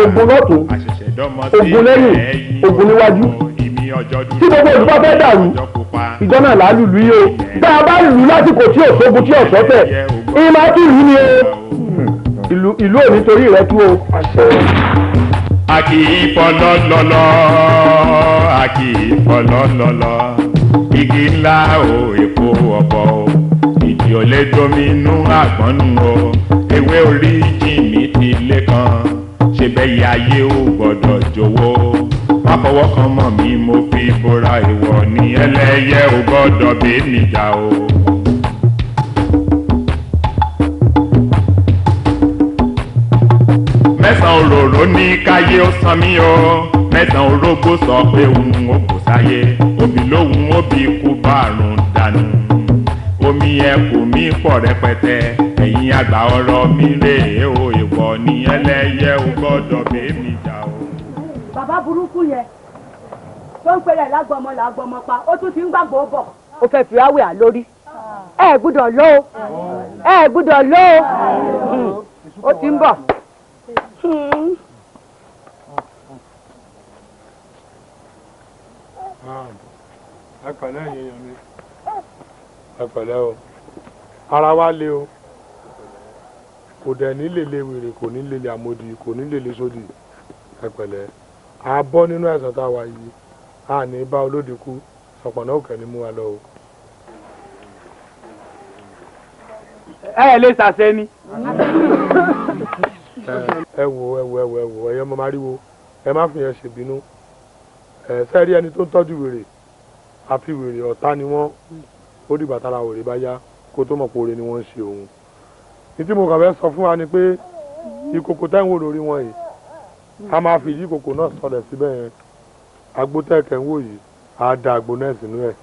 ogun lọ́tún ogun lẹ́yìn ogun níwájú tí gbogbo ìlú bá fẹ́ dàrú ìjọ náà là á lùlù yìí o tá a bá lùlù lásìkò tí òṣogun tí ọ̀sọ́tẹ̀ ìyẹn máa tún lù ní o ìlú ò ní torí rẹ tú o. a kì í fọlọ́lọ́lọ́ a kì í fọlọ́lọ́lọ́ igi ńlá o èpo ọ̀pọ̀ o ìdí ò lè dominú àgbọ̀nù o ewé orí jìnnì ti lé kan ṣe bẹ́ẹ̀ yá ayé ò gbọ́dọ̀ jọ̀wọ́ má fọwọ́ kan mọ́ mi mo fi bora ìwọ ní ẹlẹ́yẹ ò gbọ́dọ̀ bẹ́ẹ̀ níjà o. mẹ́sàn-án òróró ní káyé ó san mí o mẹ́sàn-án orógbó sọ pé òun ò kò sáyé òbí lóhùn òbí kú bárùn dànù omi ẹkùn mi pọ̀ rẹpẹtẹ ẹ̀yin àgbà ọ̀rọ̀ mi rèé o ìwọ ní ẹlẹ́yẹ ò gbọ́dọ̀ bẹ́ẹ̀ níjà o. bàbá burúkú yẹn tó ń pèrè lágbọmọ làgbọmọ pa ó tún ti ń gbàgbọ́ bọ̀. ó fẹ́ fi ráwé à lórí ẹ gbúdọ̀ lọ ẹ gbúdọ̀ lọ ó ti ń bọ̀. ẹ pẹ̀lẹ́ èèyàn mi ẹ pẹ̀lẹ́ o ara wa le o kò dẹ̀ ní lèlè wèrè kò ní lèlè àmòdì kò ní lèlè sódì ẹ pẹ̀lẹ́ a bọ́ nínú ẹ̀sán tá a wà yìí a ní bá olóde kú sọ̀pọ̀nà òkè ni mú wa lọ o. ẹ lè ṣàṣẹ ni. ẹ wo ẹyẹ ọmọ mariwo ẹ má fi yẹn ṣèbínú ẹ sẹ́ẹ̀rí ẹni tó ń tọ́jú wèrè àfi wèrè ọ̀tá ni wọ́n ó dìgbà tára wèrè bá yá kó tó mọ̀ pé oore ni wọ́n ń ṣe òun ní tí mo kàn fẹ́ sọ fún wa ni pé ìkòkò táwọn wò lórí wọn yìí a máa fi ìdí ìkòkò náà sọlẹ̀ síbẹ̀ yẹn agbó tẹ́ẹ̀kẹ́ ń wò yìí á da àgbo náà sínú ẹ̀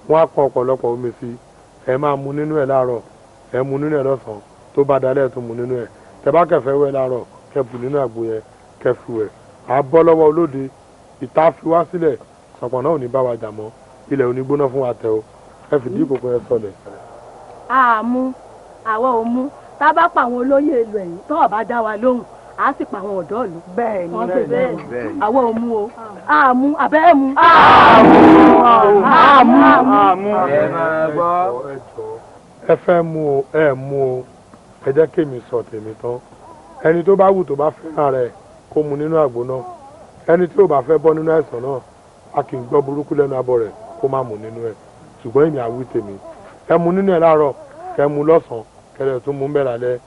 wọ́n á pọn ọ̀pọ̀lọpọ̀ omi sí ẹ máa mu nínú ẹ̀ láàárọ̀ ẹ mu nínú ẹ̀ lọ́sàn-án tó bá dalẹ̀ tó mu nínú ẹ̀ tẹ bá kẹfẹ́ wẹ̀ láàárọ̀ kẹ bù nínú àgbo yẹn kẹ fi wẹ̀ á bọ́ lọ́wọ́ olóde ìta fi wá sílẹ̀ sọ̀pọ̀ náà ò ní bá wa jà mọ́ ilẹ̀ ò ní gbóná fún wa tẹ o ẹ fìdí ìkòkò yẹn sọlẹ̀. àmú àwa ò mú tá a bá pa àwọn olóyè ìlú ẹ̀yìn tó ọba dá wa lóhùn á sì pa àwọn ọ̀dọ́ ìlú. bẹ́ẹ̀ ni bẹ́ẹ̀ ni àwa ò mú o àmú àbẹ́ ẹ̀ mú. àmú. ẹ máa gbọ́. ẹ fẹ́ mú o ẹ mú o ẹ jẹ́ kémi sọ tèmi tán ẹni tó bá wù tó bá fẹ́ràn rẹ̀ kó mu nínú àgbo náà ẹni tí ò bá fẹ́ bọ́ nínú àìsàn náà a kì í gbọ́ burúkú lẹ́nu abọ́ rẹ̀ kó má mu nínú ẹ̀ ṣùgbọ́n èmi àwí tèmi ẹ mu nínú ẹ̀ láàárọ̀ kẹ mu lọ́sàn-án kẹlẹ̀ tún mú bẹ́ẹ̀ lálẹ́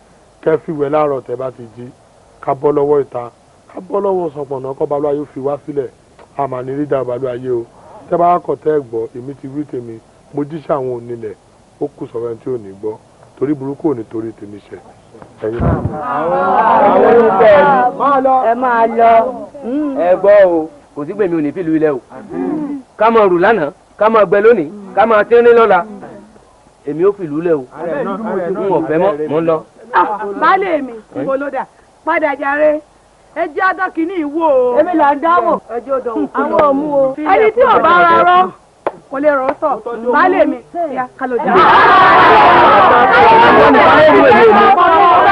kẹ fìwẹ̀ láàárọ̀ tẹ bá ti jí ká bọ́ lọ́wọ́ ìta ká bọ́ lọ́wọ́ sọpọ̀nà kọ́ balùwà yóò fi wá sílẹ̀ àmà ní rídà balùwà yé o tẹ bá kọ̀ tẹ́ ẹ̀ gbọ́ èmi ti wí tèmi mo jíṣẹ́ àwọn onílẹ̀ ó kù sọ̀rọ̀ ẹni tí ò ní gbọ́ torí burúkú ò ní torí tèmi ṣe ẹ̀yin. àwọn olùkọ́ ẹ máa lọ. ẹ gbọ́ o kò sí gbèmí ò ní fìlú ilẹ̀ o ká máa rù lánàá ká máa gbẹ lónìí ká máa tẹ́rín lọ́la èmi ò fìlú ilẹ̀ o n ò fẹ́ mọ́ ń lọ. baálé mi ibo ló dà padà jàre ẹ jẹ́ adọ́kì ní ìwò o. èmi là ń dáwọ̀ àwọn òmu o. ẹni tí ò bá rárọ́ kò lè rọ́ sọ baálé mi ya kálọ̀ jà.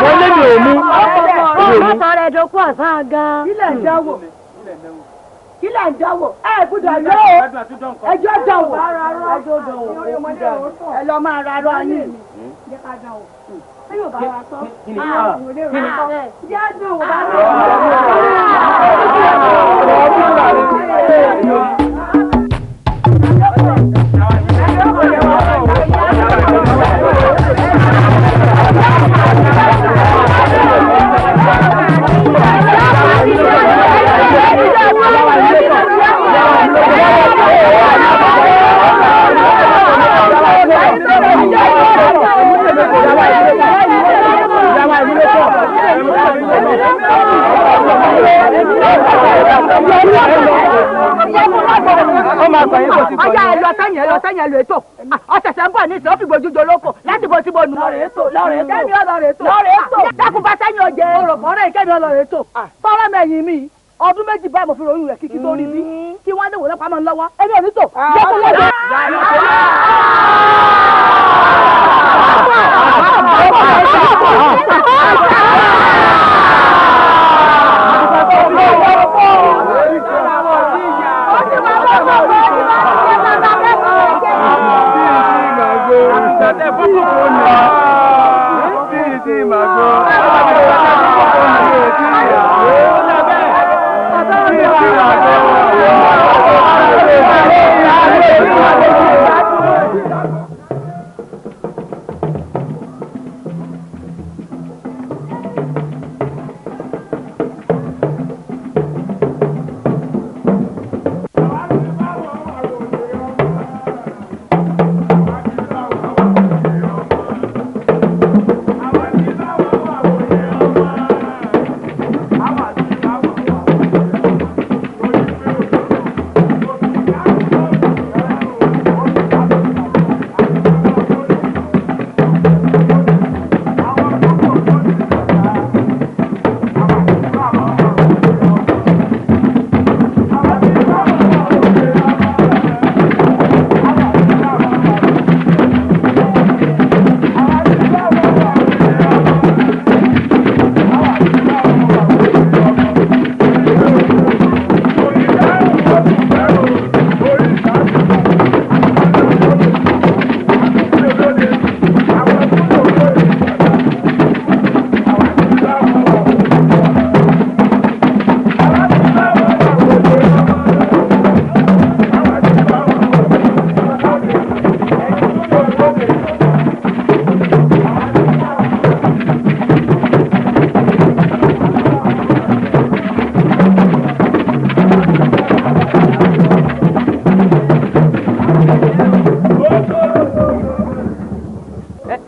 mo lé mi ò mú. ọmọ sọ̀rọ̀ ẹ̀dọ́kú ọ̀sán gan. kílẹ̀ ń dáwọ̀ kílẹ̀ ń dáwọ̀ ẹ gbọ́dọ̀ lọ o ẹjọ́ dáwọ̀ ẹ lọ máa rárọ́ yín. ọjà ẹlọ sẹ́yìn ẹlò ètò ọ̀sẹ̀sẹ̀ ń bọ̀ ní ìsìn ó fi gbójújọ lóko láti bó síbo nù. lọ́rẹ̀ ètò kẹ́mi ọlọ́rẹ̀ ètò dákun bá sẹ́yìn ọjẹ́ òròpọ̀rẹ́ kẹ́mi ọlọ́rẹ̀ ètò fọ́nrán mẹ́yìn mi ọdún méjì báyìí mo fi ròyìn rẹ̀ kíkí tó rí bí kí wọ́n lè wò lọ́pàá mọ́ lọ́wọ́ ẹni ò ní tò lọ́kùn lọ́dọ̀.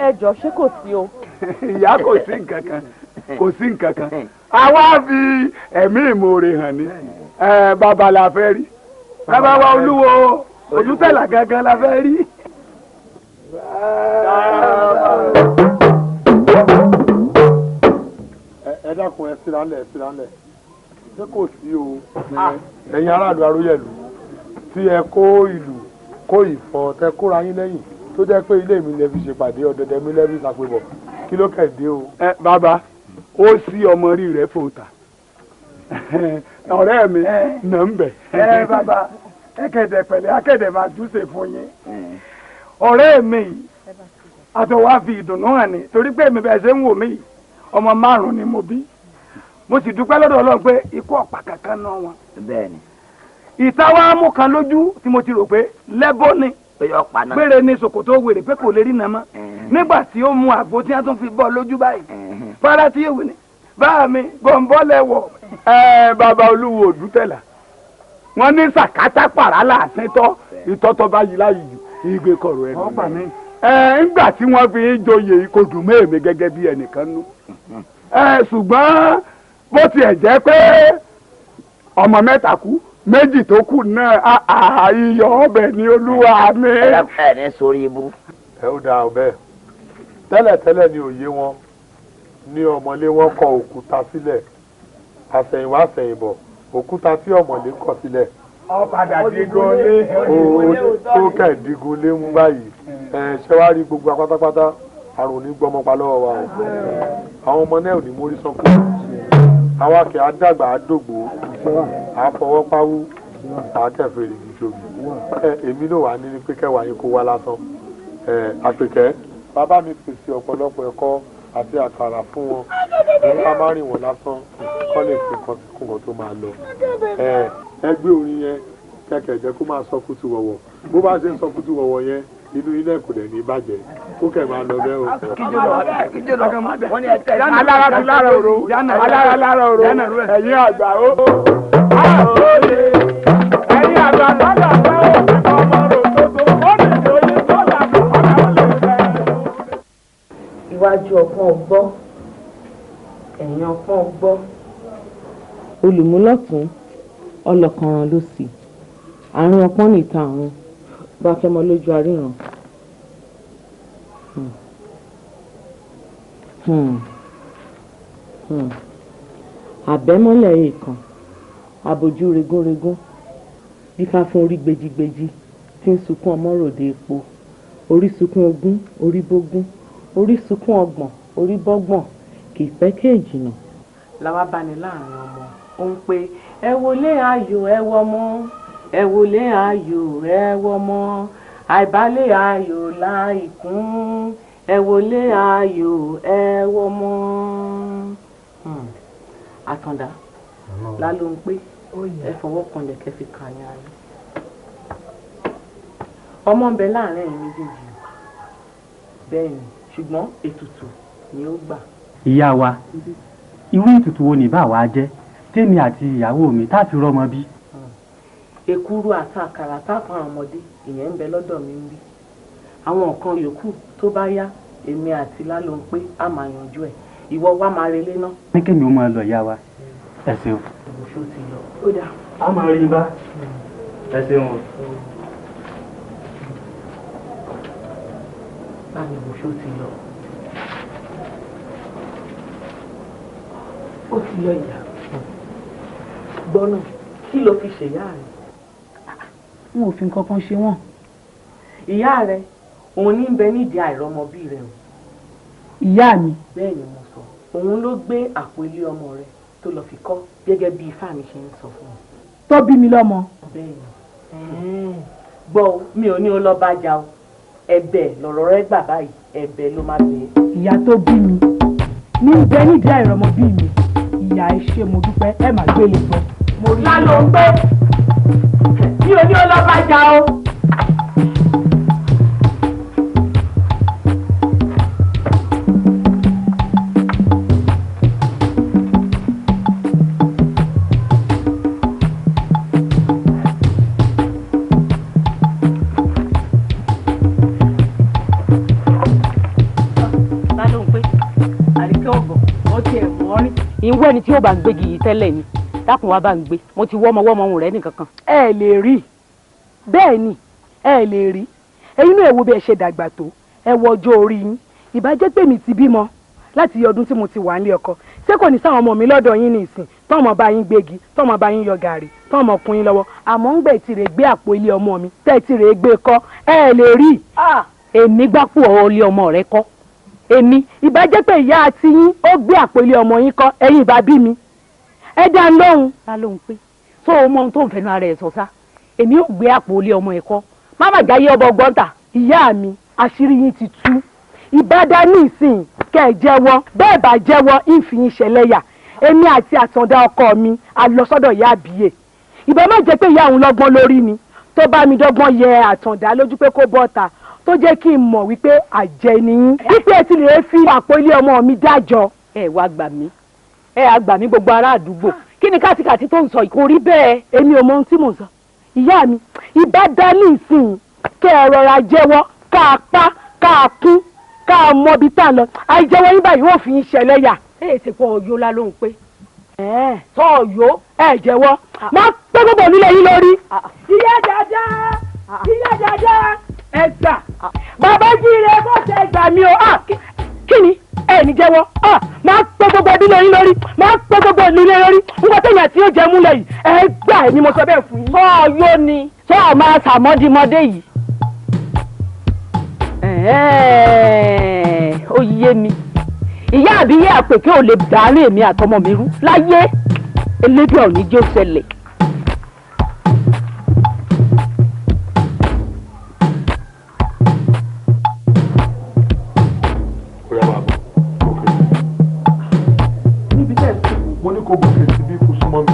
ẹjọ ṣé kò sí o. ìyá kò sí nǹkan kan kò sí nǹkan kan àwa fi ẹ̀mí ìmoore hàn ní bàbá la fẹ́ rí bàbá wa olúwo olùtẹ̀là gangan la fẹ́ rí. ẹ dákun ẹ sílánlẹ̀ ṣé kò sí o ẹ̀yin aráàlú Aróyẹ̀lú tí ẹ kó ìlú kó ìfọ̀ tẹ kóra yín lẹ́yìn tó jẹ́ pé ilé mi lè fi ṣèpàdé ọ̀dẹ̀dẹ̀ mi lẹ́bí ṣàpébọ̀ kí ló kẹ̀dé o. bàbá ó sí ọmọ rí rẹ fòǹtà ọ̀rẹ́ mi nà ń bẹ̀. bàbá ẹ̀kẹ̀dẹ̀ pẹ̀lẹ́ akẹ̀dẹ̀ máa túnṣe fún yín ọ̀rẹ́ mi àtọwá fi ìdùnnú hàn ní torí pé mi bẹ́ẹ̀ ṣe ń wò mí ọmọ 5 ni mo bí mo sì dúpẹ́ lọ́dọ̀ Ọlọ́run pé ikú ọ̀pá kankan náà wọn. bẹ́ẹ̀ni. ìtawá mú kan lójú tí mo ti rò pé lẹ́bọ́ ni gbére ní ṣòkòtò wèrè pé kò lè rí nàmọ́ nígbà tí ó mu àgbo tí wọ́n tún fi bọ́ lójú báyìí fara tí yóò ní bá mi gbọ̀nbọ́ lẹ́wọ̀. bàbá olúwo òdútẹ̀là wọ́n ní sàkátà pàrà láàṣẹ tọ́ ìtọ́tọ́ bá yí láyé jù ìgbé kọ̀rọ̀ ẹ̀. ńgbà tí wọ́n fi ń joyè yìí kò dùn mọ́ èmi gẹ́gẹ́ bí ẹnìkan nú. ṣùgbọ́n bó tiẹ̀ jẹ́ pé ọmọ mẹ́ta kú méjì tó kù náà iyọ̀ ọbẹ̀ ní olúwa mi. ẹ ní sórí ibú. ẹ ó dáa ọbẹ̀ tẹ́lẹ̀tẹ́lẹ̀ ni òye wọn ní ọmọlé wọn kọ òkúta sílẹ̀ àsẹ̀yìnwá àsẹ̀yìnbọ̀ òkúta tí ọmọlé kọ sílẹ̀. ọ̀padà digun lé. ó kẹ̀ digun lé mú báyìí ṣé wàá rí gbogbo apátápátá àrùn ní gbọmọpa lọ́wọ́ wa o àwọn ọmọ náà ò ní mórí sọ́kù àwa kì á dàgbà á dògbò á fọwọ́ páwú á kẹfẹ́ èrìgì jòbì èmi ló wà ní pé kẹwàá yín kó wá lásán àpèkẹ́ bàbá mi pèsè ọ̀pọ̀lọpọ̀ ẹ̀kọ́ àti àkàrà fún wọn ní ká má rìn wọ́n lásán kọ́ lè fi nǹkan sí kùnkàn tó máa lọ ẹgbẹ́ orin yẹn kẹ̀kẹ́ jẹ́ kó máa sọ kútu wọ̀wọ̀ bó bá ṣe ń sọ kútu wọ̀wọ̀ yẹn inú ilé kò dẹ̀ ní bàjẹ́ kó kẹ̀ máa lọ bẹ́ẹ̀ o. alára tu lára òru alára lára òru ẹ̀yin àgbà ó. ẹ̀yin àgbà lọ́dọ̀ bá ọmọ rò tótó ó lè ṣe oyè tó yàtọ̀ ọ̀nà ó lè fẹ́. iwájú ọpọ́n ọgbọ́ ẹ̀yìn ọpọ́n ọgbọ́ olùmúlọ́tún ọlọ́kànràn ló sì àárín ọpọ́n nìta àrùn bá fẹ́ mọ lójú aríran. àbẹ́mọ́lẹ̀ èèkàn àbòjú regúnregún bí ká fún orí gbejigbeji tí ń sunkún ọmọròde epo orí sunkún ogún orí bógún orí sunkún ọgbọ̀n orí bọ́gbọ̀n kì í pẹ́ kéèjìnà. làwa bá ní láàrin ọmọ ó ń pe ẹ wọlé ayò ẹ wọmọ ẹ wọlé ayò ẹ wọmọ àìbálẹ̀ ayò láìkún ẹ wọlé ayò ẹ wọmọ. àtàndá la ló ń pé ẹ fọwọ́ kanlẹ̀ kẹ́ fi kàn ní ayé ọmọ ń bẹ láàrin ẹ̀yin méjèèjì bẹ́ẹ̀ ni ṣùgbọ́n ètùtù ni ó gbà. ìyá wa irú ètùtù wo ní bá wa jẹ́ tèmi àti ìyàwó mi tá a fi rọ́mọ bí. èkuru àti àkàrà táwọn ọmọdé ìyẹn ń bẹ lọ́dọ̀ mi ń bí àwọn nǹkan yòókù tó bá yá èmi àti lálọ́ ń pé a máa yanjú ẹ̀ ìwọ wá máa relé náà. ní kémi ó máa lọ ìyá wa ẹ ṣeun. ìbùsùn ti lọ ó dà. a máa rí bá ẹ ṣeun. báwo ìbùsùn ti lọ. ó ti lọ ìyá gbọ́nà kí ló fi ṣèyá rẹ̀. n ò fi nǹkan kan ṣe wọ́n. ìyá rẹ̀ òun ní bẹ nídìí àìrọ́mọbí rẹ̀ o. ìyá mi. bẹ́ẹ̀ ni mo sọ òun ló gbé àpò ilé ọmọ rẹ̀ tó lọ fi kọ́ gẹ́gẹ́ bí ifá mi ṣe ń sọ fún un. tó bí mi lọ́mọ. bẹ́ẹ̀ ni gbọ́ mi ò ní o lọ bá jà o ẹ̀bẹ̀ lọ̀rọ̀ rẹ̀ gbà báyìí ẹ̀bẹ̀ ló máa bẹ̀. ìyá tó bí mi ní bẹ nídìí àìrọ́mọbí mi ìyá ẹ ṣé mo dúpẹ́ ẹ má gbé lè gbọ́. mo rí i ló ń gbé mi ò ní o lọ bá jà o. ìwọ ẹni tí ó bá ń gbégi yìí tẹ́lẹ̀ ni dákun wá bá ń gbé mo ti wọ́mọ òun rẹ̀ nìkan kan. ẹ lè rí bẹ́ẹ̀ ni ẹ lè rí ẹ̀yin náà ẹ wo bí ẹ ṣe dàgbà tó ẹ wo ọjọ́ orí yín ìbàjẹ́ pé mi ti bímọ láti ọdún tí mo ti wà nílé ọkọ ṣé kò ní sáwọn ọmọ mi lọ́dọ̀ yín ní ìsìn tọ́mọ bá yín gbégi tọ́mọ bá yín yọ gàrí tọ́mọ kún yín lọ́wọ́ àmọ́ ń gbẹ̀ tí rè gbé àpò ilé ọmọ mi tẹ́ tí rè gbé kọ́ ẹ lè rí. èmi gbápò ilé ọmọ rẹ kọ́ èmi ìbàjẹ́ pé ìyá àti yín ó gbé àpò ilé ọmọ yín kọ́ ẹ̀yin ìbá bí mi ẹ dá ń lóhùn. ta ló ń pé tó o mọ ohun tó ń fẹnu ara ẹ sọ sá èmi ò gbé àpò ilé ọmọ ẹ kọ́ má má jáyé ọbọ gbọ́ntà. ìyá mi àṣírí yín ti tú ìbádá ní ìsìn kẹ́ ẹ jẹ́wọ́ bẹ́ẹ̀ bá jẹ́wọ́ ìfìyín ṣẹlẹ́yà èmi àti àtàndá ọkọ mi a lọ sọ́dọ̀ ìyá àbíyè ìbá má jẹ́ pé ìyá òun lọ́gbọ́n lórí ni tó bá mi dọ́gbọ́n yẹ àtàndá lójú pé kó bọ́ta tó jẹ́ kí n mọ̀ wípé àjẹ́ nìyí wípé ẹ ti lè fi àpò ilé ọmọ mi dájọ́. ẹ wá gbà mí àgbà mí gbogbo ará àdúgbò kí ni kátikàti tó ń sọ kò rí bẹ́ẹ̀. èmi ò mọ ohun tí mò ń sọ ìyá mi ìbá dá ní ìsìn kẹ́ ẹ rọra jẹ́wọ́ ká a pa ká kún ká mọ ibi tá a lọ àìjẹ́wọ́ yín báyìí wọ́n fi ń ṣẹlẹ́yà. ẹ ṣe pọ ọyọ la ló ń pé. tọ́ ọ̀yọ́ ẹ jẹ́wọ́ máa pẹ́ gbogbo nílé yín lórí. ìyá dáadáa ẹ gbà bàbá jíire bó ṣe gbà mí o. kí ni ẹ ní jẹ́wọ́ máa pẹ́ gbogbo nílé yín lórí máa pẹ́ gbogbo nílé lórí nǹkan tẹ̀yìn àti yóò jẹ́ múlẹ̀ yìí ẹ gbà ẹ ni mo sọ bẹ́ẹ̀ fún yín. tọ́ ọ̀yọ́ ni tọ́ ọ máa ṣàmọ́dìmọ́dé yìí. ó yé mi ìyá àbíyé àpèké ò lè dàárín èmi àtọmọ mi rú láyé elédùn ò ní jẹ́ ó ṣẹlẹ̀. níbi tẹ́ mo ní kó gòkè sí bí kò súnmọ́ mi.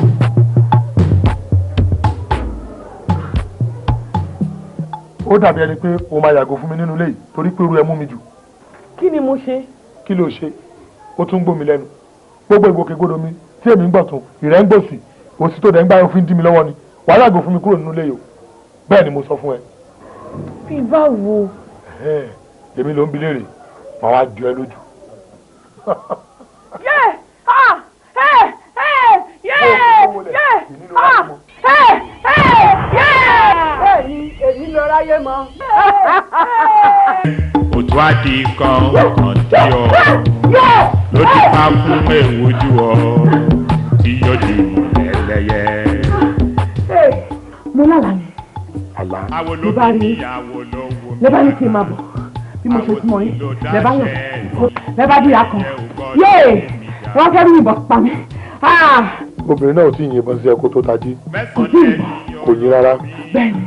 ó dàbí ẹni pé o máa yàgò fún mi nínú ilé yìí torí pé irú ẹ mú mi jù. kí ni mo ṣe. kí ló ṣe ó tún gbó mi lẹ́nu gbogbo ìgbòkègbodò mi tí èmi ń gbọ̀tún ìrẹ́ ń gbòsì òsì tó dẹ̀ ń gbá òfin dí mi lọ́wọ́ ni wàá yàgò fún mi kúrò nínú ilé yìí o bẹ́ẹ̀ ni mo sọ fún ẹ. bí báwo. èmi ló ń bi léèrè màá wá jọ ẹ lójú. èyí lọ ráyé mọ́. òtún àdì kan ọkàn tí ọ ló ti pa fún èwòjú ọ tí yóò di ẹlẹ́yẹ. mo lálà ni mo bá rí lẹ bá ní kí n máa bọ̀ bí mo ṣe túmọ̀ yín lẹ bá yàn lẹ bá dìyà kan yéè wọ́n fẹ́ rí ìbọn pa mí. obìnrin náà ò tí ì yìnbọn sí ẹ kó tó tají kò yín rárá. bẹ́ẹ̀ni.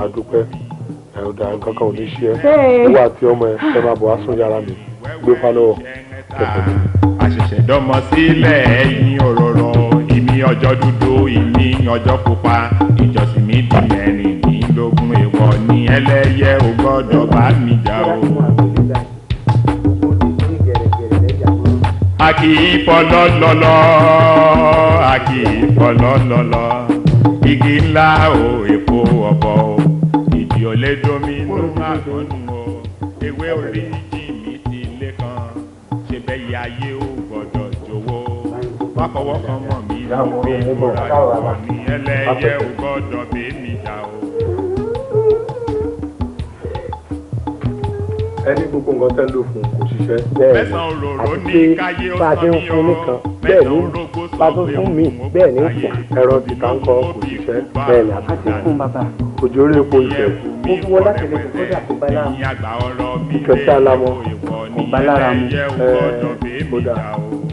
àdúpẹ́ ẹ̀rọ̀dà kankan ò ní ṣe ẹ́ owó àti ọmọ ẹ máa bọ̀ wá sún yàrá mi gbé fálọ́wọ́ kẹfẹ́ mi. àṣẹ̀ṣẹ̀ dọ́mọ sílẹ̀ ẹ̀yìn òróró ìmí ọjọ́ dúdú ìmí ọjọ́ pupa ìjọsìn mi di mẹ́rìndínlógún èèwọ̀ ní ẹlẹ́yẹ ò gbọ́dọ̀ bá mi jà o. a kì í fọlọ́lọ́lọ́ a kì í fọlọ́lọ́lọ́ igi ńlá o èpo ọ̀bọ o ìdí ọ̀lẹ́dọ́mí ló máa gbọ́nù o ewé orí jì mí ti lé kan ṣe bẹ́ẹ̀ yẹ ayé o gbọ́dọ̀ jọ̀wọ́ wá fọwọ́ kan mọ̀ mí lórí ìmúra ìwọ̀ ní ẹlẹ́yẹ o gbọ́dọ̀ bẹ́ẹ̀ mi jà o. ẹni gbogbo nǹkan tẹ́ ń lò fún kò ṣiṣẹ́. mẹ́sàn-án òróró ní káyé ó sọ mí o mẹ́sàn-án orógbó sọ pé fún mi bẹ́ẹ̀ ní fún. ẹ̀rọ tìta ń kọ́ kò ṣiṣẹ́. bẹ́ẹ̀ ni àti fún bàbá. òjò orí epo ìfẹ́. mo fi wọ́n láti lè kọjá kó bá lára. ìkẹsẹ́ alámọ̀ kò bá lára mu. kódà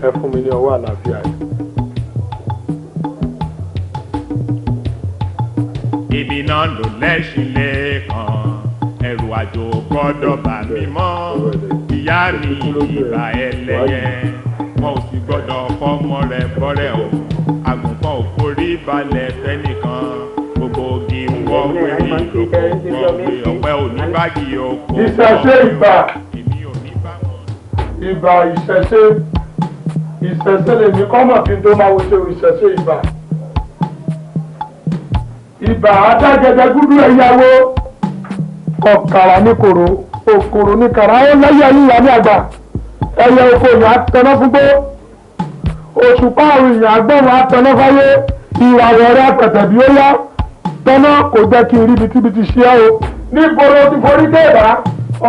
ẹ fún mi ní ọwọ́ àlàáfíà yìí. ibi náà ló lẹ́sìn lẹ́ẹ̀kan ẹrù àjò gbọ́dọ̀ bà mí mọ́ ìyá mi ìbà ẹlẹ́yẹ wọn ò sì gbọ́dọ̀ fọmọ rẹ̀ bọ́rẹ̀ o àgùnfọ̀n ò forí balẹ̀ fẹ́nìkan gbogbo ogi wọ́wé ìlòkò wọ́wé ọ̀pẹ oníbàgì oko. ìṣẹ̀ṣe ìbà ìbà ìṣẹ̀ṣe lèmi kọ́ mọ̀ kí n tó máa wo ṣe ìṣẹ̀ṣe ìbà ìbà adágẹdẹ gúdú ẹ̀yàwó kọkàrà ní kòrò òkòrò ní kàrà ó lẹ́yìn ẹ̀yìnlá ní àgbà ẹyẹ oko ìyàn àtẹná fún gbó òṣùpá àwọn èèyàn àgbọ̀rún àtẹná fáyé ìràwọ̀ rẹ̀ pẹ̀tẹ̀ bí ó yá tẹ́ná kò jẹ́ kí n rí ibikíbi ti ṣe é o níbo ló ti forí kéèbá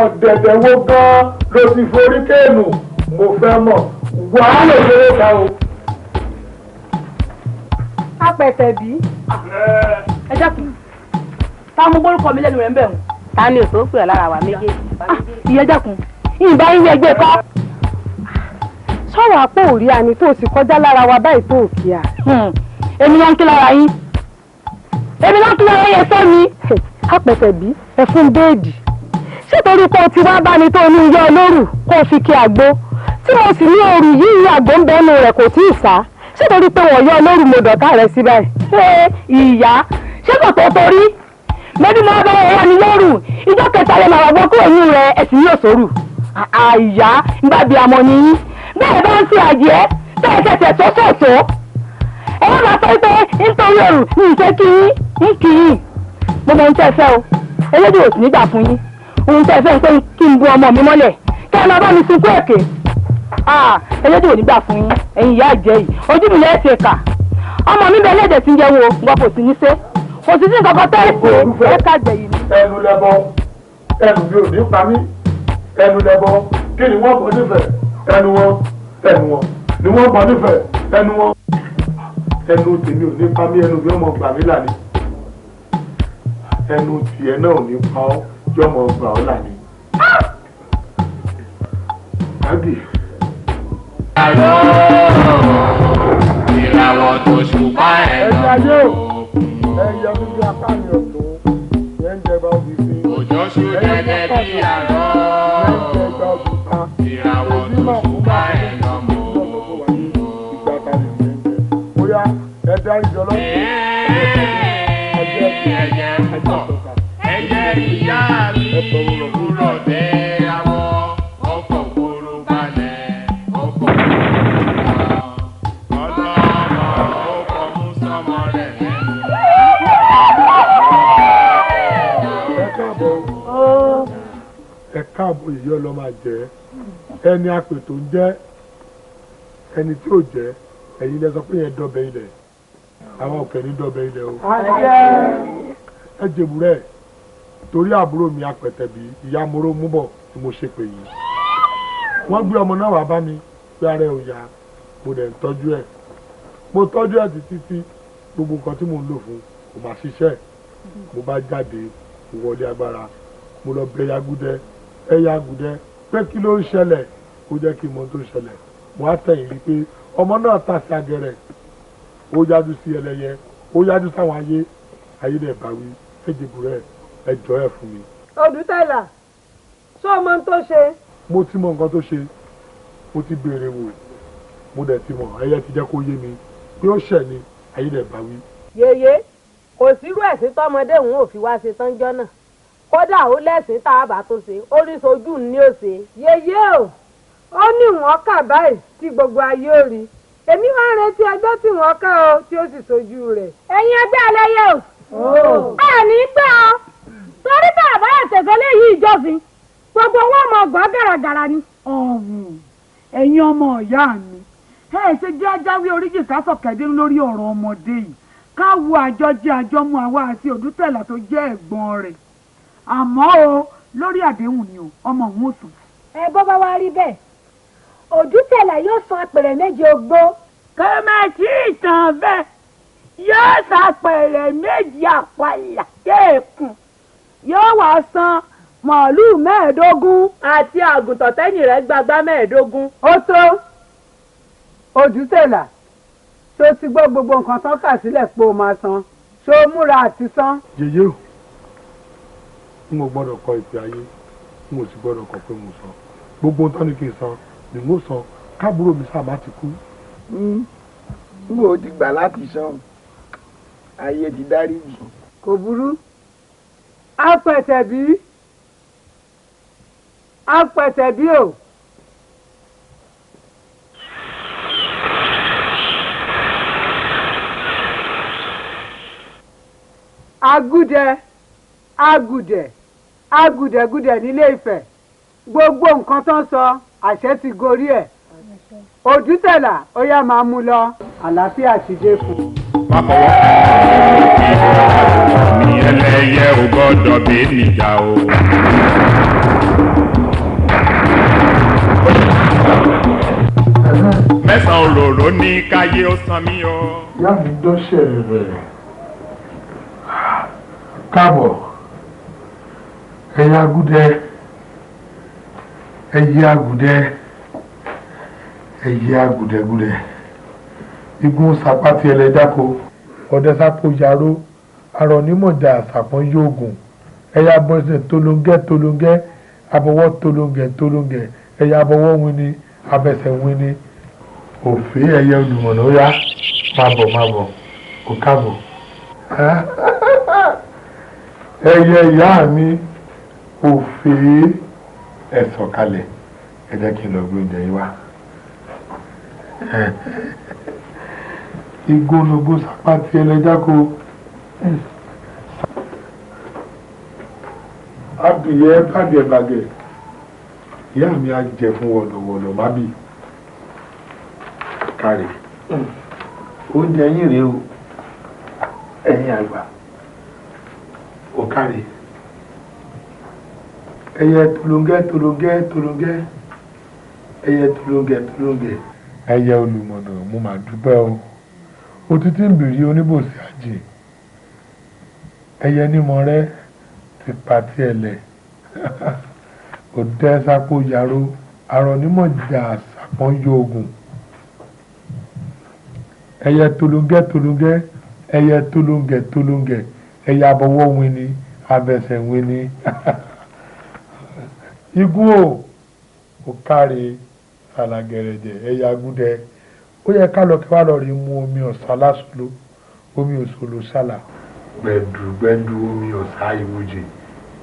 ọ̀dẹ̀dẹ̀ wo gan-an ló ti forí kéènù mo fẹ́ mọ̀ wàá lè fowó ká o. apẹ̀tẹ̀ bí ẹ jẹ́kun táwọn mo gbórúkọ mi lẹ́nu rẹ̀ ń bẹ̀ wọ́n. ta ni òṣòro pè ọ́ lára wa méjèèjì. ìyẹn jẹ́kun ìyìnbá yín ẹgbẹ́ kọ́. sọ̀rọ̀ àpò òrí àní tó sì kọjá lára wa báyìí tó kí a. èmi ló ń kí lára yín èmi ló ń kí lára yẹn sọ mi. apẹ̀tẹ̀ bí ẹ fún béèdì ṣé torí kó o ti wá bá ní tó ní iye olóòrù kó o fi kí àgbo tí mo sì ní òrù yìí àgbo ń bẹ́nu rẹ̀ kò tí ì sá ṣé torí pé wọ́n yọ olóòrù mo dọ̀tá rẹ̀ sí báyìí. ṣé ìyá ṣé kò tó torí mẹ́bí máa bá wọn ní lóru ìjọ kẹta lè máa gbọ́ kúrò ní rẹ̀ ẹ̀sìn yóò sòrù. àyà nígbà bíi àmọ́ ni yín bẹ́ẹ̀ bá ń ṣe àjẹ́ bẹ́ẹ̀ kẹsẹ̀ sọ́sọ̀ọ̀sọ̀ ẹ wọ́n máa sọ pé nítorí òrù ní ìfẹ́ kí yín ń kì í mo mọ ohun tẹ́ ẹ fẹ́ o elédè òsì nígbà fún yín ohun tẹ́ fẹ́ ń pé kí n bu ọmọ mi mọ́lẹ̀ kẹ́ ẹ lọ bá mi sunkún èké ẹlẹ́dẹ̀ ò ní gbà fún yín ẹ̀yin ìyá àjẹ́ yìí ojú mi lẹ́ẹ̀tì ẹ̀ka ọmọ mi bẹ ẹlẹ́dẹ̀ tí ń jẹ́ wo wọn kò sí ní sé kò sí sí nǹkan kan tẹ́ ẹ̀ ká jẹ yìí. ẹnu lẹbọ ẹnu mi ò ní pa mí ẹnu lẹbọ kí ni wọ́n bọ nífẹ̀ẹ́ ẹnu wọn ni wọ́n bọ nífẹ̀ẹ́ ẹnu wọn ẹnu tèmi ò ní pa mí ẹnu mi ọmọ gbà mí là ní ẹnu tiẹ̀ náà ò ní pa ọ́ yọmọ gbà ọ́ là ní. ìràwọ̀ tó ṣùpá ẹ̀ lọ. ẹyẹ ojú apá mi ọ̀tún yẹn ń jẹ bá òbí sí. òjò ṣú gẹ́gẹ́ bí àrọ́. ìràwọ̀ tó ṣùpá ẹ̀ lọ mọ́. bóyá ẹ dárí jọ lọ. ẹyẹ púpọ̀ ẹyẹ ìyá mi kúrò dé àwọn ọkọ̀ kúrò balẹ̀ ọkọ̀ ẹ káàbọ̀ èyí ọlọ́mọ àjẹ́ ẹni àpè tó ń jẹ́ ẹni tí ò jẹ́ ẹ̀yin lẹ sọ pé yẹn dọ́bẹ̀ ilẹ̀ àwọn òkè ní dọ́bẹ̀ ilẹ̀ o. ẹ jẹ̀bù rẹ̀ torí àbúrò mi apẹ̀tẹ̀bí ìyá moro múbọ̀ tí mo ṣe pè yìí wọ́n gbé ọmọ náà wá bá mi pé ara ẹ̀ ò yá mo dẹ̀ ń tọ́jú ẹ̀ mo tọ́jú ẹ̀ títí tí gbogbo nǹkan tí mò ń lò fún kò máa ṣiṣẹ́ mo bá jáde ìwọlé agbára mo lọ bẹ Yagudẹ pé kí ló ń ṣẹlẹ̀ ó jẹ́ kí n mọ tó ń ṣẹlẹ̀ mo á tẹ̀yìn rí pé ọmọ náà tà sí agẹrẹ ó yájú sí ẹlẹ́yẹ ó yájú sáwọn ayé dẹ̀ bá wí ẹ̀jẹ̀bù rẹ̀ ẹjọ́ ẹ̀ fún mi. Odùtẹ̀là ṣé ọmọ tó ṣe. mo ti mọ nǹkan tó ṣe mo ti béèrè wò mo dẹ̀ ti mọ̀ ẹyẹ ti jẹ́ kó yé mi pé ó ṣẹ̀ ni ayé dẹ̀ bá wí. yèyé kò sírú ẹ̀sìn tọmọdé òun ò fi wá ṣe tánjọ́ náà kódà ó lẹ́sìn tá a bá tó ṣe orí sojú ní òṣè. yèyé o ó ní wọn kà báyìí tí gbogbo ayé ò rí èmi máa ń retí ọjọ́ tí wọ́n ká o tí ó sì sojú rẹ̀. ẹ̀yin ẹgbẹ́ ẹlẹ́yẹ o ẹ̀ ní pẹ́ o torí bàbá ẹ̀sẹ̀fẹ́ léyìí ìjọsìn gbogbo owó ọmọ ọgbọ́n gàràgàrà ni. ẹ̀yin ọmọ ìyá mi ẹ ṣe jẹ́ ajáwé oríjì kásọ̀kẹ́dé lórí ọ̀rọ̀ ọmọdé yìí ká wo àjọjẹ àjọmú àwa àti Odùtẹ̀là tó jẹ́ ẹ̀gbọ́n rẹ̀ àmọ́ o lórí àdéhùn ni o ọmọ òun ò sùn. ẹ bọ́ bá wá rí bẹ́ẹ̀ Odùtẹ̀là yóò san apẹ̀rẹ̀ méje ogbó. kò má tí ì tàn bẹ́ẹ̀ yóò san apẹ̀rẹ̀ méjì àpàlà kéèkùn yóò wá san màálùú 15 àti àgùntàn tẹ́yìn rẹ̀ gbàgbá 15. ó tó Odùtẹ̀là ṣó ti gbọ́ gbogbo nǹkan tán kà sílẹ̀ pé ó máa san ṣó múra àti san. yèyé o n ò gbọ́dọ̀ kọ ìpè ayé n ò sì gbọ́dọ̀ kọ pé mo san gbogbo tán ni kì í san ni mo san káàbúrò mi sábà ti kú. n ò ti gbà láti san ayé ti dáríjì. kò burú apẹ̀tẹ̀bí o. agùdẹ̀gùdẹ̀ nílé Ifẹ̀ gbogbo nǹkan tó ń sọ àṣẹ ti gorí ẹ̀. Odùtẹ̀là ó yá máa mú lọ àlàáfíà ti dé fún. mi ẹlẹ́yẹ ò gbọ́dọ̀ bí níjà o. mẹ́sàn-án òróró ní káyé ó san mí o. ìyá mi dọ́ṣẹ̀ rẹ̀ káàbọ̀ ẹ̀yà agùdẹ ẹ̀yẹ agùdẹ̀gùdẹ igun sàpàtì ẹlẹ́dàkọ ọ̀dẹ sápò yaró arọ̀nímọ̀jà àsàpọ̀n yóògùn ẹ̀yà bọ́sẹ̀ tolóńgẹ́ abọ́wọ́ tolóńgẹ́ ẹ̀yà abọ́wọ́ wini abẹ́sẹ̀ wini òfé ẹ̀yẹ olùmọ̀nà ó yá máa bọ̀ kò káàbọ̀ ẹ̀yẹ ìyá mi òfé ẹ̀ sọ̀kalẹ̀ ẹ jẹ́ kí n lọ gbé oúnjẹ yìí wá. igologo sàpàtì ẹlẹ́dàkọ abìyẹ bàgẹ̀ bàgẹ̀ ìyá mi á jẹ fún wọ̀lọ̀wọ̀lọ̀ má bì kárí oúnjẹ yín rèé o ẹ̀yin àgbà ò kárí ẹyẹ tolóńgẹ́ tolóńgẹ́ tolóńgẹ́ ẹyẹ tolóńgẹ́ tolóńgẹ́ ẹyẹ olùmọ̀nà mo mà dúpẹ́ o òtítí ń bìrì oníbòsí àjè ẹyẹ nímọ̀ rẹ ti pa tí ẹ lẹ̀ òdẹ sápò yàrá arọ nímọ̀ jà sàpọ̀n yọ ogun ẹyẹ tolóńgẹ́ tolóńgẹ́ ẹyẹ tolóńgẹ́ tolóńgẹ́ ẹyẹ abọwọ́ wini abẹsẹ̀ wini igun ò kárí alagẹrẹjẹ ẹyẹ agúdẹ ó yẹ ká lọ kí wàá lọ rí mu omi ọ̀sán lásòló omi òṣòlò sálà gbẹdùgbẹdù omi ọ̀sán ìwòjì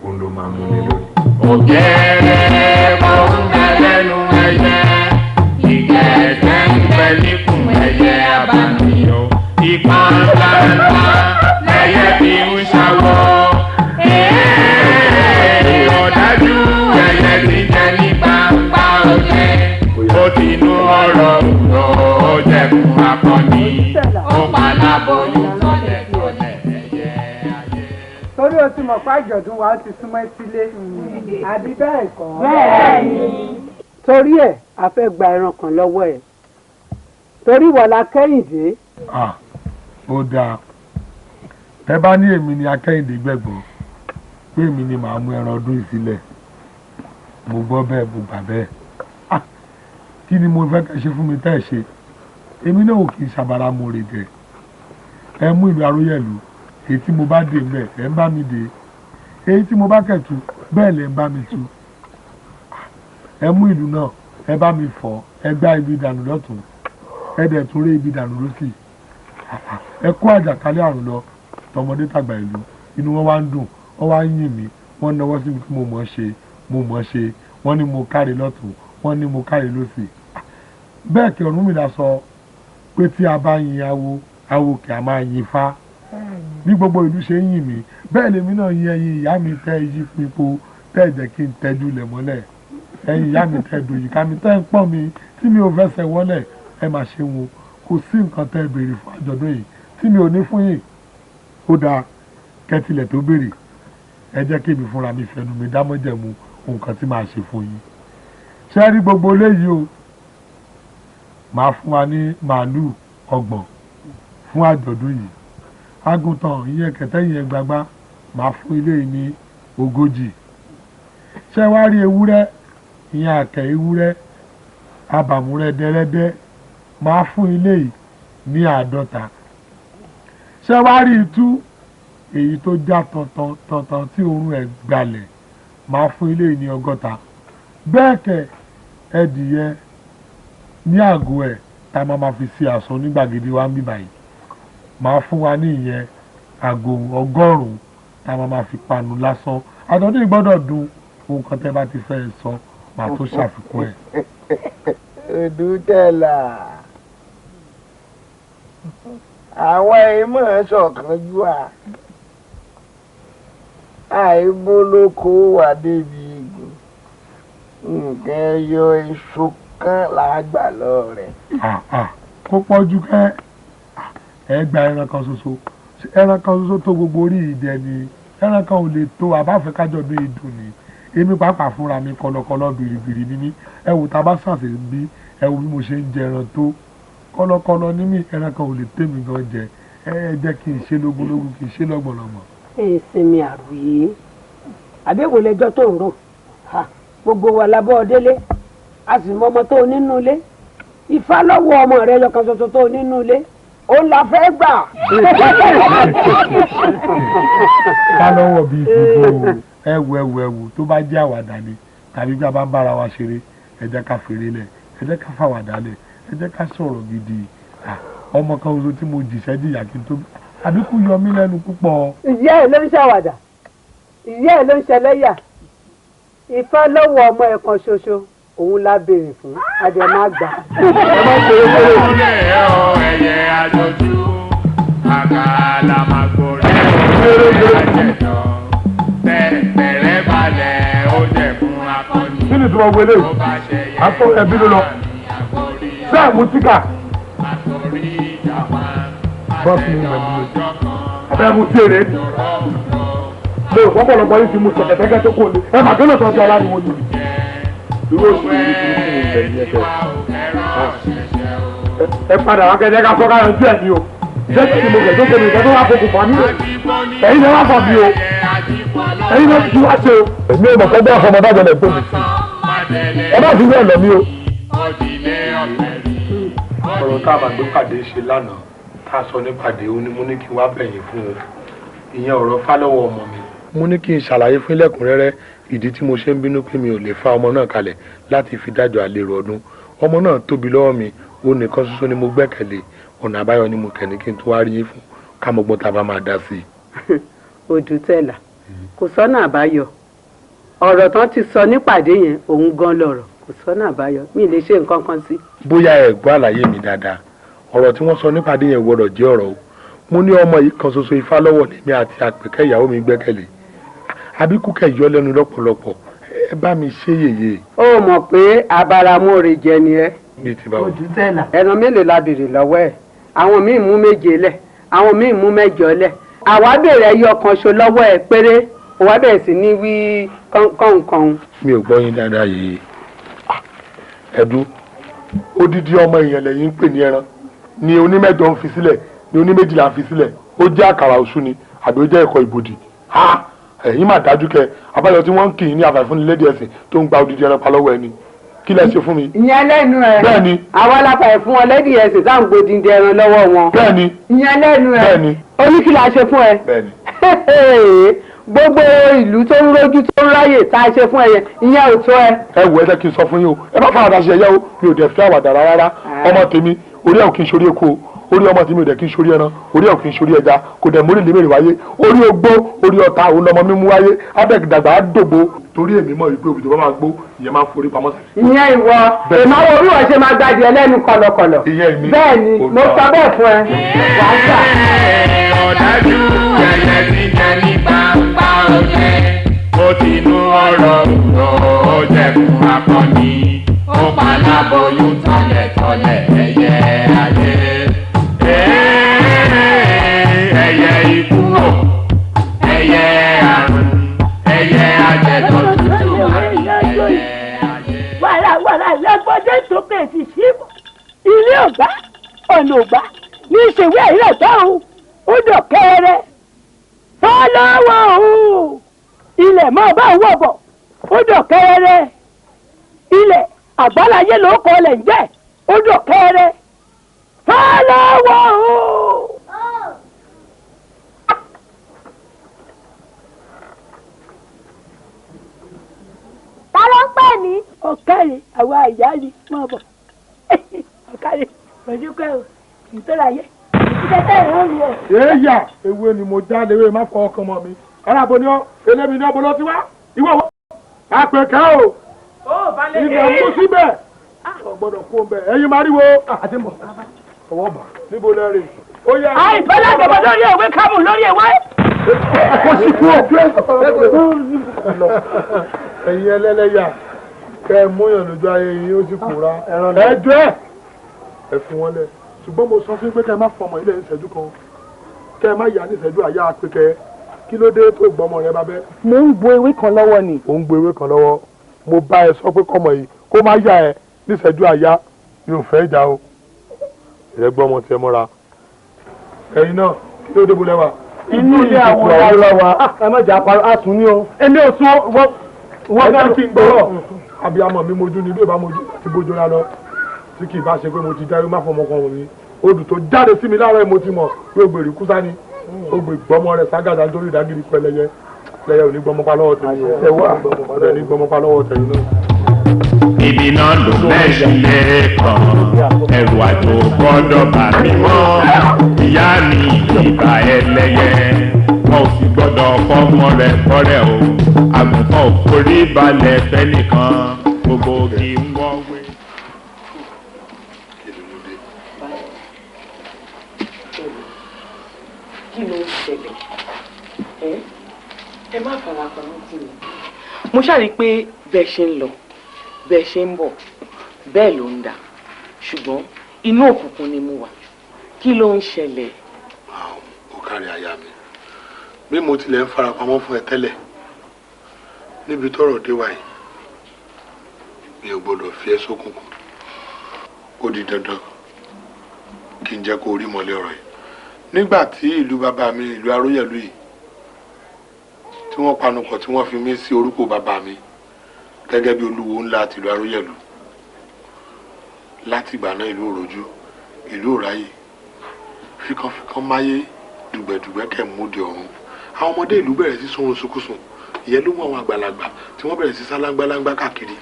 òun ló máa mú mi lórí. ògẹ́rẹ́ mo ń bẹ lẹ́nu ẹyẹ ìgẹ̀ẹ́sẹ̀ ń bẹ níkùn ẹyẹ abàmìyọ ìkan ńláńlá lẹ́yẹ bí ń ṣàwọ̀ ọ̀dájú ẹyẹ ti jẹ ní gbangba òjé ó ti nú ọ̀rọ̀ òwúrọ̀ ó jẹ̀kùn akọni ó paláboyún tọ́lẹ̀ tọ́lẹ̀ ẹyẹ ayé. torí o ti mọ̀ pé àjọ̀dún wa ti súnmọ́ sílé àbí bẹ́ẹ̀ kọ́. bẹ́ẹ̀ ni. torí ẹ̀ a fẹ́ gba ẹran kan lọ́wọ́ ẹ̀ torí wọ̀lá kẹ́hìndé. ó dáa ẹ bá ní èmi ni akẹ́hìndé gbẹ̀gbọ́n pé èmi ni màá mú ẹran ọdún ìsílẹ̀ mo gbọ́ bẹ́ẹ̀ mo gbà bẹ́ẹ̀ kí ni mo fẹ́ kẹ́ ṣe fún mi tẹ́ ẹ̀ ṣe èmi náà ò kì í ṣàbàrà mo rè dẹ̀ ẹ mú ìlú Aróyẹ̀lú èyí tí mo bá dé mbẹ ẹ ń bá mi dé èyí tí mo bá kẹ̀tù bẹ́ẹ̀ lẹ ń bá mi tú ẹ mú ìlú náà ẹ bá mi fọ̀ ẹ gbá ibi dànù lọ́tún ẹ dẹ̀ tún rí ibi dànù lọ́sì ẹ kó àjàkálẹ̀ àrùn lọ tọmọdé tàgbà ìlú inú wọn wá ń dùn wọn wá ń yìn mí wọn náwó sí mi kí mo mọ̀ ṣe wọn ní mo kárí lọ́tún wọn ní mo kárí lọ́sì bẹ́ẹ̀ kí Ọ̀rúnmìlà sọ pé tí a bá yin awo kì a máa yin fá bí gbogbo ìlú ṣe ń yìn mí bẹ́ẹ̀ lèmi náà yin ẹyin ìyá mi tẹ́ yí pipo tẹ́ jẹ́ kí n tẹ́jú lẹ̀ mọ́lẹ̀ ẹyin ìyá mi tẹ́ dòyìká mi tẹ́ ń pọ́n mi tí mi ò fẹsẹ̀ wọlẹ̀ ẹ máa ṣe wọn kò sí nǹkan tẹ́ béèrè fún àjọ̀dún yìí tí mi ò ní fún yìí ó dáa kẹ́tìlẹ̀ tó béèrè ẹ jẹ́ kí èmi fúnra mi fẹnu mi dámọ́jẹ̀mú nǹkan tí màá ṣe fún yín ṣé rí gbogbo léyìí o màá fún wa ní màálù 30 fún àjọ̀dún yìí àgùntàn ìyẹn kẹ̀tẹ́ ìyẹn gbagbá màá fún ilé yìí ní 40 ṣé wá rí ewúrẹ́ ìyẹn àkẹ́ ewúrẹ́ abàmúrẹ́ dẹ́rẹ́dẹ́ màá fún ilé yìí ní 50 ṣé wá rí itú èyí tó já tọ̀tàn tí òórùn ẹ̀ gbalẹ̀ màá fún ilé yìí ní 60 bẹ́ẹ̀ kẹ̀ ẹdìyẹ ní àgọ́ ẹ̀ tá a máa fi ṣe àsọ ní gbàgede wa ń bí báyìí màá fún wa ní ìyẹn àgọ́ 100 tá a máa fi panu lásán àtọ́jú gbọ́dọ̀ dùn ohun kan tẹ́ bá ti fẹ́ sọ màá tó ṣàfikún ẹ̀. Odùtẹ̀là àwọn ìmọ̀ ṣọ̀kan jù à àìbólókò wà débi igun nǹkan ẹyọ èso kan làgbà lọ rẹ̀. kó pọ́jú kẹ́ ẹ gba ẹran kan ṣoṣo tó gbogbo orí ìdẹ ni ẹran kan ò lè tó àbáfẹ́ kájọ bí ìdùn ni èmi pàápàá fúnra mi kọlọkọlọ bìrìbìrì ní mí ẹ wò tá a bá ṣàṣẹ bí ẹ wò bí mo ṣe ń jẹ ẹran tó kọlọkọlọ ní mí ẹran kan ò lè tèmi gan jẹ ẹ jẹ́ kí n ṣe lógúnlógún kí n ṣe lọ́gbọ̀nlọ́gbọ̀n. ìsinmi àròyé àbẹ̀wò lẹjọ́ tó ń rò gbogbo wa labọ́ délé a sì mọ ọmọ tó nínú ilé Ifá lọ́wọ́ ọmọ rẹ yọkan ṣoṣo tó nínú ilé ó la fẹ́ gbà. ká lọ́wọ́ bíi gbogbo ẹwù tó bá jẹ́ àwàdà ni tàbí bí a bá ń bára wa ṣeré ẹ jẹ́ ká fèrè lẹ̀ ẹ jẹ́ ká fàwàdà lẹ̀ ẹ jẹ́ ká sọ̀rọ̀ gidi ọmọ kan oṣù tí mo jìṣẹ́ jìyà kí n tó àbíkú yọ mí lẹ́nu púpọ̀. ìyá ẹ̀ ló ń ṣàwàdà ìyá ẹ̀ ló ń ṣẹlẹ́yà Ifá lọ́wọ́ ọmọ ẹ̀ kan ṣoṣo òun la béèrè fún adé má gbà. ẹyẹ àjọjú àkàlà màgbò rẹ̀ ẹ̀jẹ̀ lọ tẹ̀tẹ̀rẹ̀ balẹ̀. ni ìtumọ̀ wọlé àtọ ẹbí ló lọ bẹ́ẹ̀ mú tíkà bọ́ọ̀sì ní ìwẹ̀lú lójú abẹ́ mú sí èrè lè pọ́pọ̀lọpọ̀ yìí ti mú tẹ̀kẹ́tẹ́kẹ́ tó kò lè ẹ mà gbọ́dọ̀ tọ́jú ara ni wọ́n ní. irú oṣù yìí ti kú ìgbẹ̀yìn ẹ̀fẹ̀ ẹ padà wá kẹ́kẹ́ ká sọ́ká yanjú ẹ̀ ní o jẹ́ kí mo gẹ̀ tó kéde ìgbẹ́ tó wá fokùn fún mi ẹ̀yin náà wá fọ̀ mi o ẹ̀yin náà ti wá ṣe o. èmi ò mọ̀ pé bẹ́ẹ̀ fọmọ bá jẹlẹ̀ tó mi sí ẹ má fi bẹ́ẹ̀ lọ mí o. ọ̀rọ̀ tá a máa gbé pàdé ṣe lánàá tá a sọ nípàdé ó ní mo ní kí n wá bẹ̀yìn fún o ìyẹn ọ̀rọ̀ Fálọ́wọ́ ọmọ mi. mo ní kí n ṣàlàyé fún lẹ́kùnrẹ́rẹ́ ìdí tí mo ṣe ń bínú pé mi ò lè fa ọmọ náà kalẹ̀ láti fi dájọ́ àlèrò ọdún ọmọ náà tóbi lọ́wọ́ mi ó nìkan ṣoṣo ni mo gbẹ́kẹ̀lé ọ̀nà àbáyọ ni mo kẹ̀ní kí n tó wá rí yín fún kámọ́gbọ́n tá a bá máa dá sí i. Odùtẹ̀là kò sọ́nà àbáyọ ọ̀rọ̀ tán ti sọ nípàdé yẹn òun gan lọ̀rọ̀ kò sọ́nà àbáyọ mi lè ṣe nǹkan kan sí. bóyá ẹ gbọ́ àlàyé mi dáadáa ọ̀rọ̀ tí wọ́n sọ nípàdé yẹn gbọ́dọ̀ jẹ́ ọ̀rọ̀ o mo ní ọmọ yìí kan ṣoṣo Ifálọ́wọ̀ lèmi àti Àpèkẹ́ ìyàwó mi gbẹ́kẹ̀lé àbíkúkẹ́ yọ lẹ́nu lọ́pọ̀lọpọ̀ ẹ bá mi ṣe yèyé. ó mọ̀ pé abaramóore jẹ ni ẹ. bíi ti báwo. Odùtẹ̀là ẹran mélòó la béèrè lọ́wọ́ ẹ̀ àwọn míì mú 7 lẹ̀ àwọn míì mú 8 lẹ̀ àwa béèrè ẹyọ kan ṣo lọ́wọ́ ẹ̀ péré òwa bẹ̀rẹ̀ sí ní wí kọ̀ǹkọ̀ǹ. mi ò gbọ́ yín dáadáa yìí ẹ̀dú odidi ọmọ èèyàn lẹ́yìn ń pè ní ẹran ni onímẹ́jọ ń fi sílẹ̀ ni oníméjìlá ń fi sílẹ̀ ó jẹ́ àkàrà òṣù ni àbí ó jẹ́ ẹ̀kọ́ ìbòdì ẹ̀yin mà dájú kẹ abájọ tí wọ́n ń kì í ní àfàìfúnnilédè ẹ̀sìn tó ń gba odidi ẹran pa lọ́wọ́ ẹni kí lẹ ṣe fún mi. ìyẹn lẹ́nu ẹ̀ bẹ́ẹ̀ni àwa lápá ẹ̀ fún wọn lẹ́dí ẹ̀sìn tá à ń gbòdìdì ẹran lọ́wọ́ wọn. bẹ́ẹ̀ni ìyẹn lẹ́nu ẹ̀ bẹ́ẹ̀ni ó ní kí la ṣe fún ẹ. bẹ́ẹ̀ni gbogbo ìlú tó ń rójú tó ń ráyè tá a ṣe fún ẹ yẹn ìyẹn ò tó ẹ. ẹ wò ẹ jẹ́ kí n sọ fún yín o ẹ má fàwọ̀dà ṣe ẹyẹ o mi ò dẹ̀ fi àwàdà rárá ọmọ tèmi orí ẹ̀ ò kí n ṣorí èkó orí ọmọ tèmi ò dẹ̀ kí n ṣorí ẹran orí ẹ̀ ò kí n ṣorí ẹja kò dẹ̀ mórí lèmèrè wáyé orí ogbó orí ọ̀tá òun lọmọ mímú wáyé abẹ́gidàgbà á dògbò torí èmi mọ̀ wípé òbí tó bá máa gbó ìyẹn máa forí pamọ́ sí. ìyẹn ìwọ ìmọ̀ orí wọn ṣe máa gbàdí ẹlẹ́nu kọlọkọlọ bẹ́ẹ̀ ni mo sọ bẹ́ẹ̀ fún ẹ wàá gbà. ọ̀dájú ẹyẹ ti jẹ ní pápá òjẹ́ ó ti nú ọ̀rọ̀ ó jẹ́ fún akọni ó pa láboyún tọ́lẹ̀tọ́lẹ̀ ẹyẹ ayé ẹyẹ ikú o ẹyẹ àrùn ẹyẹ ajẹtọ̀ tútù ẹyẹ ayé. wàràwàrà lẹ́gbọ́dé sókè ti ṣí ilé ọ̀gbá ọ̀nà ọ̀gbá ní ìṣèwé ìrẹ̀ tọ́hún ó dọ̀kẹ́rẹ́ Fálọ́wọ́ òun ilẹ̀ mọ́ bá wọ̀ bọ̀ ó dọ̀kẹ́rẹ́ ilẹ̀ àgbáláyé ló kọ́ lẹ̀ ń jẹ́ ó dọ̀kẹ́rẹ́ Fálọ́wọ́ òun. ta ló ń pè mí. ọ̀kàrẹ̀ àwa àyà ni mọ̀ bọ̀ ọ̀kàrẹ̀ ọ̀dúnkẹ́ o ìtọ́ra yẹ ìtẹ́tẹ́ ìrọ̀ mi o. èèyà ewé ni mo já léwé má fọ ọkàn mọ́ mi aláàbò ni ọ elémi ní ọbọ lọ ti wá ìwọ wọ Àpèkẹ́ o ilẹ̀ mú síbẹ̀ ọgbọ́dọ̀ kó bẹ̀ ẹ̀yin máa rí wo àti mọ̀ ọwọ́ bà níbo lẹ́rìn. àìfẹ́ lágbàbọ̀ lórí ìwé kámù lórí ìwé. kò sí kú ẹ̀yin ẹlẹ́lẹ́yà kẹ́ ẹ múyàn lójú ayé yín ó sì kúra ẹjọ́ ẹ fi wọn lẹ̀ ṣùgbọ́n mo sọ fún pé kẹ́ ẹ má fọmọ ilé ìṣẹ́jú kan kẹ́ ẹ má yà ní ìṣẹ́jú àyà Àpèkẹ́ kí ló dé tó gbọ́mọ rẹ bá bẹ́. mo ń gbo ewé kan lọ́wọ́ ni. ò ń gbo ewé kan lọ́wọ́ mo bá ẹ sọ pé kọ́mọ yìí kó má yà ẹ ní ìṣẹ́jú àyà mi ò fẹ́ ìjà o ìrẹ́ gbọ́mọ tiẹ̀ mọ́ra ẹ̀yin náà kí ló dé bolẹ̀ wa. inú ilé àwọn ọ̀rọ̀ wa ẹ má jà pa àtún ní o. èmi ò sún wọ́n fẹ́ kí n gbọ́rọ̀ abiyamọ mi mojú ni bí ìbá mojú ti bójú ra lọ tí kì í bá ṣe pé mo ti dárí má fọmọ kan wọ̀nyí odù tó jáde sí mi láàárọ̀ mo ti mọ̀ pé ògbèrè kúsá ni ògbè gbọ́mọ rẹ̀ ságàdá nítorí ìdágìrì pẹlẹyẹ lẹyẹ ò ní gbọ́mọ pa lọ́wọ́ tẹ̀yìn ẹ̀wọ́ ọ̀rẹ́ ní gbọ́mọ pa lọ́wọ́ tẹ̀yìn náà. ibi náà ló mẹ́sì lẹ́ẹ̀kan ẹrù àjò gbọ́dọ̀ bà mí mọ́ ìyá mi ìbà ẹlẹ́yẹ wọn ò sì gbọ́dọ̀ fọ́mọ rẹ̀ kọ́rẹ́ o àgùntàn ò forí balẹ̀ fẹ́nìkan gbogbo kì í wọ́wé. kí ló ń ṣẹlẹ̀ ẹ má fara pamọ́ sí mi. mo ṣàrí pé bẹ́ẹ̀ ṣe ń lọ bẹ́ẹ̀ ṣe ń bọ̀ bẹ́ẹ̀ ló ń dà ṣùgbọ́n inú òkùnkùn ni mo wà kí ló ń ṣẹlẹ̀. ó kárí aya mi bí mo tilẹ̀ ń farapamọ́ fún ẹ tẹ́lẹ̀ níbi tọ́rọ̀ dé wáyé mi ò gbọ́dọ̀ fi ẹ́ sókùnkùn ó di dandan kí n jẹ́ kó rí mọ́lẹ̀ ọ̀rọ̀ yìí nígbà tí ìlú bàbá mi ìlú Aróyẹ̀lú yìí tí wọ́n panupọ̀ tí wọ́n fi mí sí orúkọ bàbá mi gẹ́gẹ́ bí olúwo ńlá tìlú Aróyẹ̀lú láti ìgbà náà ìlú òròjú ìlú òráyè fíkanfíkan máyé dùgbẹ̀dùgbẹ̀ kẹ̀ múdi ọ̀run àwọn ọmọdé ìlú bẹ̀rẹ̀ sí sọ̀rọ̀ sókùsùn ìyẹn ló mú àwọn àgbàlagbà tí wọ́n bẹ̀rẹ̀ sí sálángbalángba káàkiri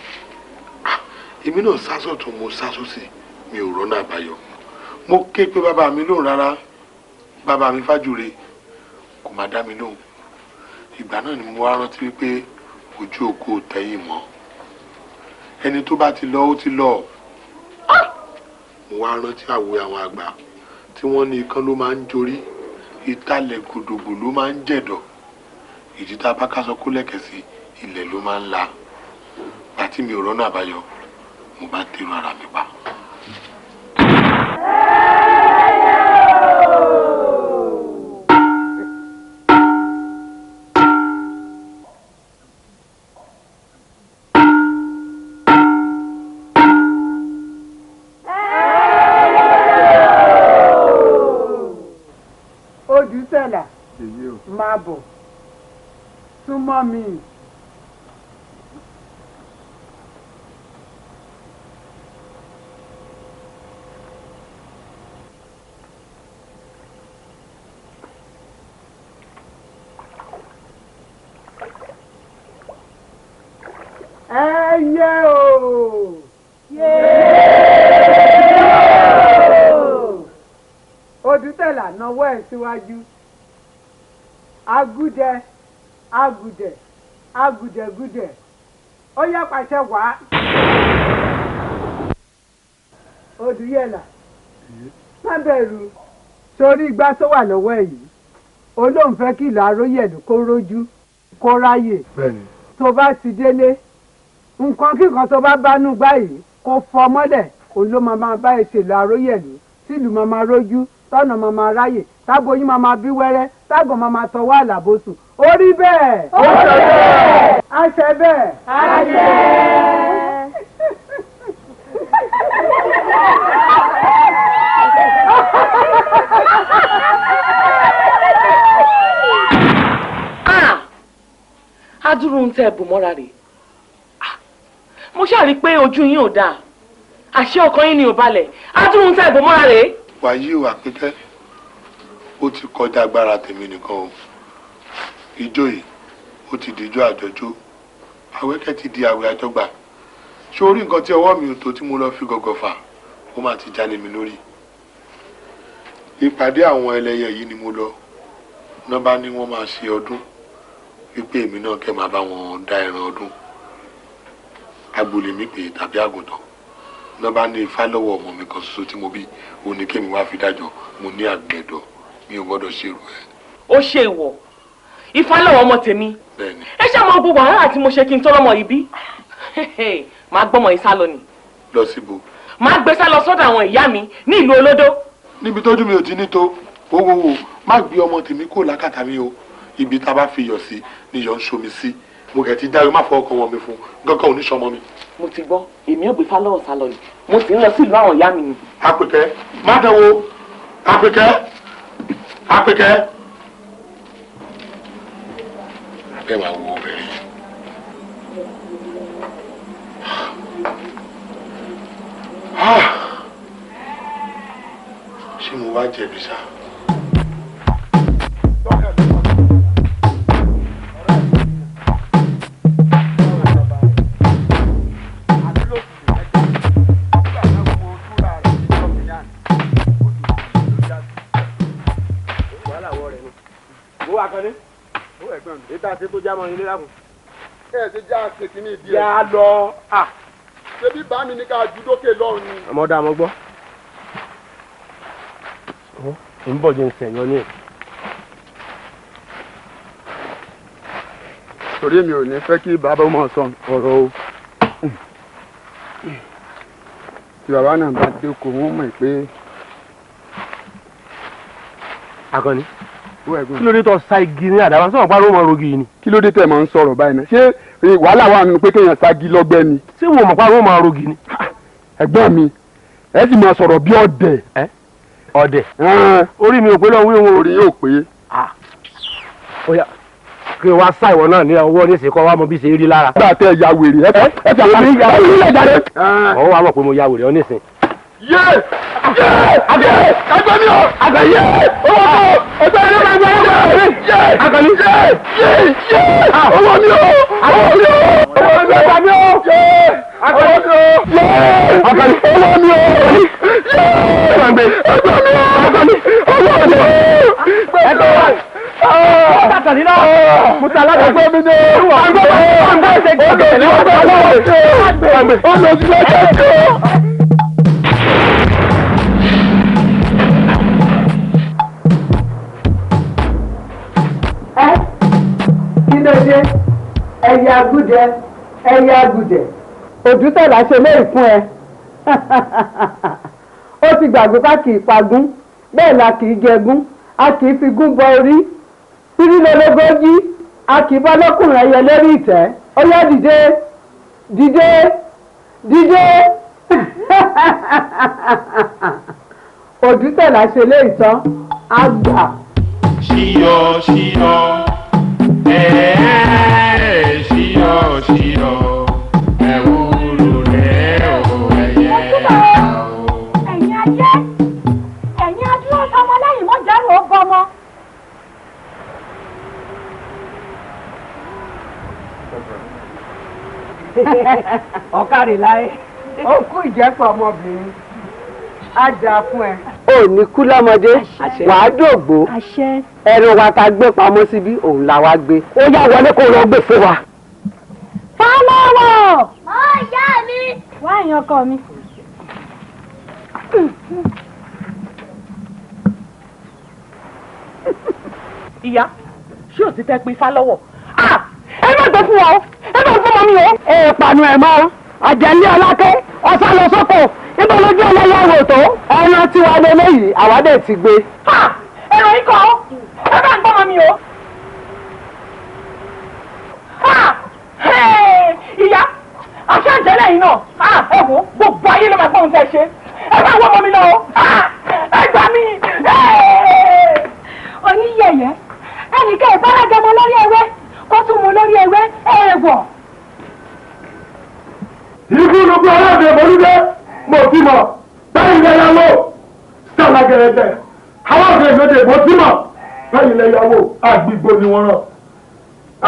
èmi náà sásọ̀tún mo sásọ̀sì mi ò rọ́nà àbáyọ mo ké pé bàbá mi lóhùn rárá bàbá mi Fájùre kò má dá mi lóhùn ìgbà náà ni mo wá rántí wípé ojú òkú ò tẹ́yìn mọ́ ẹni tó bá ti lọ ó ti lọ mo wá rántí àwòrán àwọn àgbà tí wọ́n ní ikán ló máa ń jorí ìtàlẹ̀ gòdògbò ló máa ń jẹ̀dọ̀ ìdí tá a bá ká sọ kó lẹ́kẹ̀ẹ́ sí ilẹ̀ ló máa ń la àti mi ò rọ́nà àbáyọ mo bá tẹ̀rù ara mi pa. Odùsẹ̀là máa bọ̀ súnmọ́ mi. Ẹyẹ o. Odùsẹ̀là nawọ́ ẹ̀ síwájú. Agúdẹ agùdẹ agùdẹgùdẹ ó yá pàṣẹ wá. Odùyẹlà má bẹ̀rù sórí igbá tó wà lọ́wọ́ ẹ̀ yìí olóhùn fẹ́ kí ìlú Aróyẹ̀lú kó rójú kó ráyè tó bá ti délé nǹkan kíkan tó bá bánú gbá yìí kó fọ mọ́lẹ̀ òun ló máa bá ẹ ṣèlú Aróyẹ̀lú sílùú máa rójú tọ́nà máa ráyè tágbóyún máa bí wẹ́rẹ́ tágàn máa tọwọ́ àlàbòsùn ó rí bẹ́ẹ̀. ó sọ bẹ́ẹ̀. a ṣe bẹ́ẹ̀. a ṣe. adúrú ń tẹ ẹ̀bùn mọ́ra rè mo ṣáà rí i pé ojú yín ò dáa àṣé ọkàn yín ni ò balẹ̀ adúrú ń tẹ ẹ̀bùn mọ́ra rè. wàyí o Àpínkẹ́ ó ti kọjá agbára tèmi nìkan o ijó yìí ó ti di ijó àjọjó àwẹ́kẹ́ ti di àwẹ̀ àjọgbà ṣé orí nǹkan tí ọwọ́ mi ò tó tí mo lọ fi gọ̀gọ̀ fà ó máa ti jálè mi lórí ìpàdé àwọn ẹlẹ́yẹ yìí ni mo lọ náà bá ní wọ́n máa ṣe ọdún wípé èmi náà kẹ́ máa bá wọn dá ẹran ọdún agbolè mi pè tàbí àgùntàn náà bá ní ifá lọ́wọ́ ọmọ mi kan ṣoṣo tí mo bí òun ni kémi wá fi dájọ́ mo ní àgbẹ̀dọ̀ mi ò gbọ́dọ̀ ṣerú ẹ̀. ó ṣe ìwọ ifá lọ́wọ́ ọmọ tèmi ẹ ṣe mọ gbogbo wàhálà tí mo ṣe kí n tó lọ́mọ yìí bí máa gbọ́mọ yìí sá lọ ni. lọ síbo. máa gbé sá lọ sọ́dọ̀ àwọn ìyá mi ní ìlú olódó. níbi tójú mi ò ti ní tó wowowo má gbé ọmọ tèmi kó lákàtà mi o ibi tá a bá fi yọ̀ sí ni yọ̀ ń ṣomi sí mo kẹ̀ ti dáre má fọ ọkàn wọn mi fún gángan oníṣọmọ mi. mo ti gbọ́ èmi ò gbé fá lọ́wọ́ sá lọ ni mo sì ń lọ sí ìlú àwọn ìyá mi ni. Àpínkẹ́ má dánwò Àpínkẹ́ Àpínkẹ́. ẹ máa wo obìnrin ṣé mo wá jẹ̀bi sá. ètò àti tó jámọ ilé lákùn. ẹ ṣe já ṣètì ní ìdí ẹ. yà á lọ. ṣebí bá mi ní ká ju dókè lọ́rùn ni. ọmọdé àmọ́ gbọ́. ń bọ̀ jẹ́ ń sẹ̀yán ní ẹ̀. torí mi ò ní fẹ́ kí bàbá ọmọ sọ ọ̀rọ̀ o. tí bàbá náà bá jókòó wọ́n mọ̀ pé. Akànnì kí ló dé tó sa igi ní àdàbà sọ̀rọ̀ pariwo mọ́ rogi ni. kí ló dé tẹ̀ máa ń sọ̀rọ̀ báyìí náà ṣé wàhálà wà nínú pé kéèyàn ságí lọ́gbẹ́ ni. ṣé wọn mọ̀ pariwo mọ́ rogi ni. ẹ̀gbọ́n mi ẹ sì máa sọ̀rọ̀ bí ọ̀dẹ̀. ọ̀dẹ̀ orí mi ò pé lọ́wọ́ wọn. orí yóò pé. kí wàá sá ìwọ náà ní ọwọ́ nísìnyí kọ́ wa mọ bí ṣe rí lára. nígbà tẹ ya wèrè ẹ tẹ àmì ya wèrè jáde. ọwọ́ wa mọ̀ pé mo ya wèrè ọ nísìnyí. yé àgbẹ̀ ẹgbẹ́ mi ò àgbẹ̀ yé owó tó ẹgbẹ́ mi ò àgbẹ̀ yé àgbẹ̀ mi yé owó mi ò owó mi ò owó mi ò àgbẹ̀ mi ò àgbẹ̀ mi ò àgbẹ̀ mi owó mi ò àgbẹ̀ mi ò àgbẹ̀ mi owó mi ò Bákan náà, mo ta alágbègbè mi ní àgbẹ̀ ṣe gbọ́dọ̀ ní ọjọ́ àgbẹ̀ ọ̀nà ìṣẹ̀lẹ̀ kẹ́kọ̀ọ́. Kí ló dé? Ẹyẹ agúdẹ, ẹyẹ agúdẹ. Òdútẹ̀lá ṣe léyìí fún ẹ. Ó ti gbàgbé ká kì í pagún, bẹ́ẹ̀ la kì í jẹgún, a kì í fi gún bọ orí. Irílélógójì, a kì í bá lọ́kùnrin ẹyẹ lórí ìtẹ́. Ó yá dìde, dìde, dìde. Òdútẹ̀lá ṣe léyìí tán, á gbà. Ṣíyọ ṣíyọ ṣíyọ ṣíyọ ẹ̀wúrú rẹ̀ ò ẹ̀yẹ o. ẹ̀yin ayé ẹ̀yin adúró sọmọ lẹ́yìn mọ́ jẹ́rù ó bọ́mọ. Ọ̀kàrì láyé ó kú ìjẹ́pọ̀ ọmọbìnrin á dáa fún ẹ. ò ní kú lọ́mọdé wàá dògbó ẹnu wa ta gbé pamọ́ síbí òun là wá gbé ó yá wọlé kó lọ gbé fún wa. fọlọ́wọ̀. ó yá mi. wá èèyàn ọkọ mi. ìyá ṣé ò ti tẹ́ pé ifá lọ́wọ́. ẹ má gbé fún wa o ẹ má fún ọmọ mi o. ẹ pàánù ẹ mọ àjẹlé ọlákẹ́ ọ̀sán lọ sọ́kò níbo lójú ọlọ́yà wò tó ẹran tí wàá lé léyìí àwádẹ́ ti gbé. ẹ̀rọ ikọ̀ ẹ bá ń gbọ́ ọmọ mi o. ìyá àṣà ìjẹ́lẹ̀ yìí náà ẹ wo gbogbo ayé ló máa gbọ́ ohun tẹ́ ṣe ẹ bá wọ ọmọ mi náà o ẹ gbà mí. oníyẹyẹ ẹnìkan ìbárajọmọ lórí ewé kó tún mú lórí ewé èèwọ̀. ikú ló gbé aláàbẹ̀ mọ́lúdé mo ti mọ̀ báyìí lẹ́yà wò sàlá gẹ̀rẹ́gẹ̀ àwọn ọ̀gá ìgbẹ́dẹ̀ mo ti mọ̀ báyìí lẹ́yà wò àgbìgbò ni wọ́n rán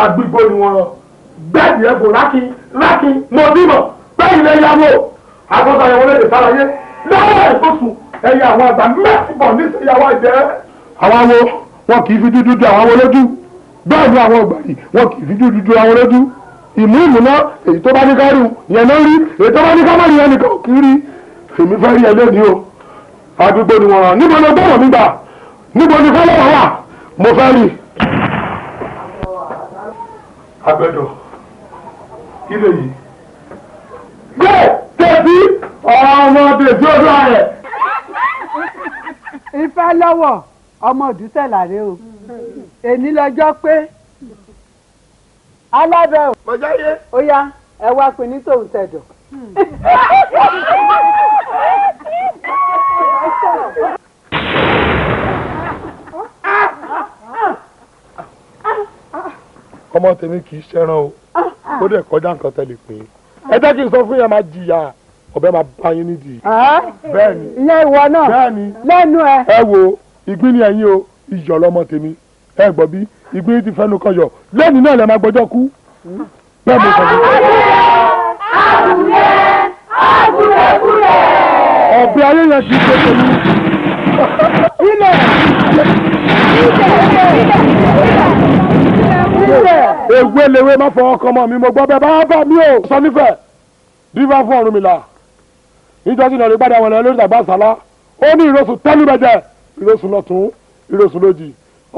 àgbìgbò ni wọ́n rán bẹ́ẹ̀ni ẹ̀fọ́ lákì mo ti mọ̀ báyìí lẹ́yà wò àkọsọ àyẹ̀wò lè sàlàyé lọ́wọ́ ìfọ̀sùn ẹ̀yà àwọn àgbà mẹ́sìbọ̀ níṣẹ́yàwó ìjẹ́. àwọn awo wọn kì í fi dúdú du àwọn lójú bẹ́ẹ̀ ni àwọn ọ̀gbàdì wọn kì í fi dúdú du àwọn lójú ìmú ìmúná èyí tó bá ní kárù yẹn ló rí èyí tó bá ní kámárì yẹn nìkan kì í rí èmi fẹ́ rí ẹlẹ́ni o àdúgbò ni wọ́n rán níbo ni gbọ́dọ̀ mi gbà níbo ni fọlọ́wọ́ wà mo fẹ́ rí. agbẹ́dọ̀ ilé yìí bẹ́ẹ̀ tẹ̀sí ọmọ tẹ̀sí ọdún ààrẹ. Ifá lọ́wọ́ ọmọ Òdútẹ̀lá rẹ o èní lọ́jọ́ pé alábẹ́ ò mọ̀jáyé ó yá ẹ wá pin ní tòun tẹ̀dọ̀. ọmọ tèmi kì í ṣẹran o ó dẹ̀ kọjá nǹkan tẹ́lẹ̀ pé ẹ jẹ́ kí n sọ fún yẹn máa jìyà ọ̀bẹ máa bá yín nídìí. bẹ́ẹ̀ni ìyẹn ìwọ náà bẹ́ẹ̀ni lẹ́nu ẹ. ẹ wo ìgbín ni ẹ̀yin o ìyọ̀ lọ́mọ tèmi ẹ gbọ́ bí ìgbín ti fẹ́nu kan yọ lẹ́ni náà lẹ máa gbọ́jọ́ kú. bẹ́ẹ̀ mo sọ fún yín. ọ̀bẹ ayé yẹn ti ṣe tèmi. ilẹ̀ ewé lewé má fọ ọkọ ọmọ mi mo gbọ́ bẹ́ẹ̀ bá bá mi ò sọ nífẹ̀ẹ́ dífá fún Ọ̀rúnmìlà níjọ́sí náà lè gbádùn àwọn ẹ̀rọ lórí ìdàgbà sálá ó ní ìrosùn tẹ́lúbẹ̀jẹ̀ ìrosùn lọ́tún ìrosùn lójì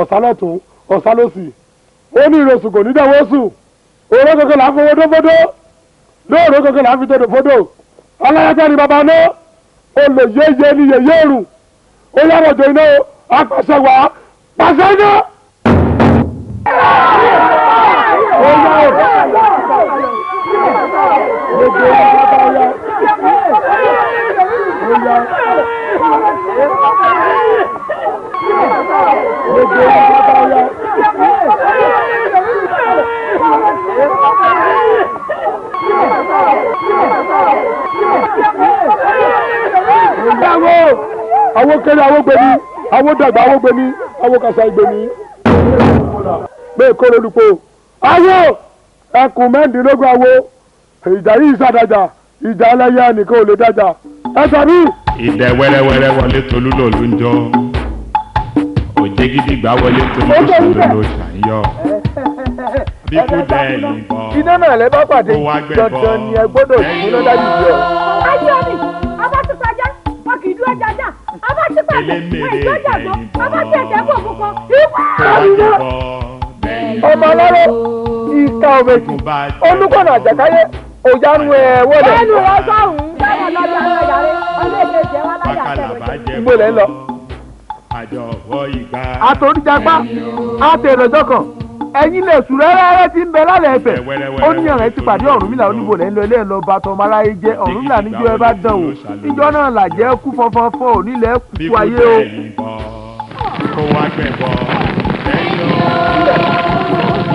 ọ̀sán lọ́tún ọ̀sán lọ́sì ó ní ìrosùn kò ní dẹ̀wọ́ sùn òró kankan là ń fowó dó fódó lóòró kankan là ń fi tòdò fódò aláyàtọ̀ ni bàbá náà olè yéye ni yèyé rùn ó yàrá iná apàṣẹ wá pàṣẹ iná. Àwọn kéré àwọn gbẹmí àwọn dàgbà àwọn gbẹmí àwọn kàṣà gbẹmí bẹ́ẹ̀ kó lórúkọ àwọn ẹkùn mẹ́rìndínlógún àwọn ìjà yìí ṣàdájà ìjà ẹlẹ́yà nìkan ò lè dájà ẹ sàbí. ìdẹ wẹ́rẹ́wẹ́rẹ́ wọlé tolú lòlú ń jọ òjé gidi gbà wọlé tolú lòlú ló ṣàyọ bíkú dẹ ìbọn iná náà lẹ bá pàdé dandan ni ẹ gbọ́dọ̀ ìgbóná dájú jẹ. ayé mi ọba ti pàjá wọn kì í dúró jájá ọba ti pàjá wọn ìjọ jàgbọ́ ọba ti ẹ̀jẹ̀ bọ̀ púpọ̀ ìwọ. ọmọ aláró ìka òmèjì olùkọ́nà àjàkáyé òjánu ẹ̀ wọlé. ẹnu rẹ sọ̀hún bẹ́ẹ̀ lọ́jọ́ àwọn ìyàrá ọlọ́ọ̀dẹ jẹ́ wọn láyà tẹ̀lé. ibo lẹ́ ń lọ. àtòríjàgbá àtẹ̀rẹ̀jọ́ kan ẹ̀yin lè sùn rẹ́rẹ́rẹ́ tí ń bẹ lálẹ́ ẹ̀fẹ̀ ó ní ọ̀rẹ́ ti pàdé Ọ̀rúnmìlà oníbò lẹ́ ń lọ ilé ẹ̀ lọ bá tọmọ aráyé jẹ́ Ọ̀rúnmìlà níjọ́ ẹ bá dán o níjọ́ náà làjẹ́ kú fọ́nfọ́nfọ́ ò nílẹ̀ kú ayé o. kó wá gbẹ̀bọ̀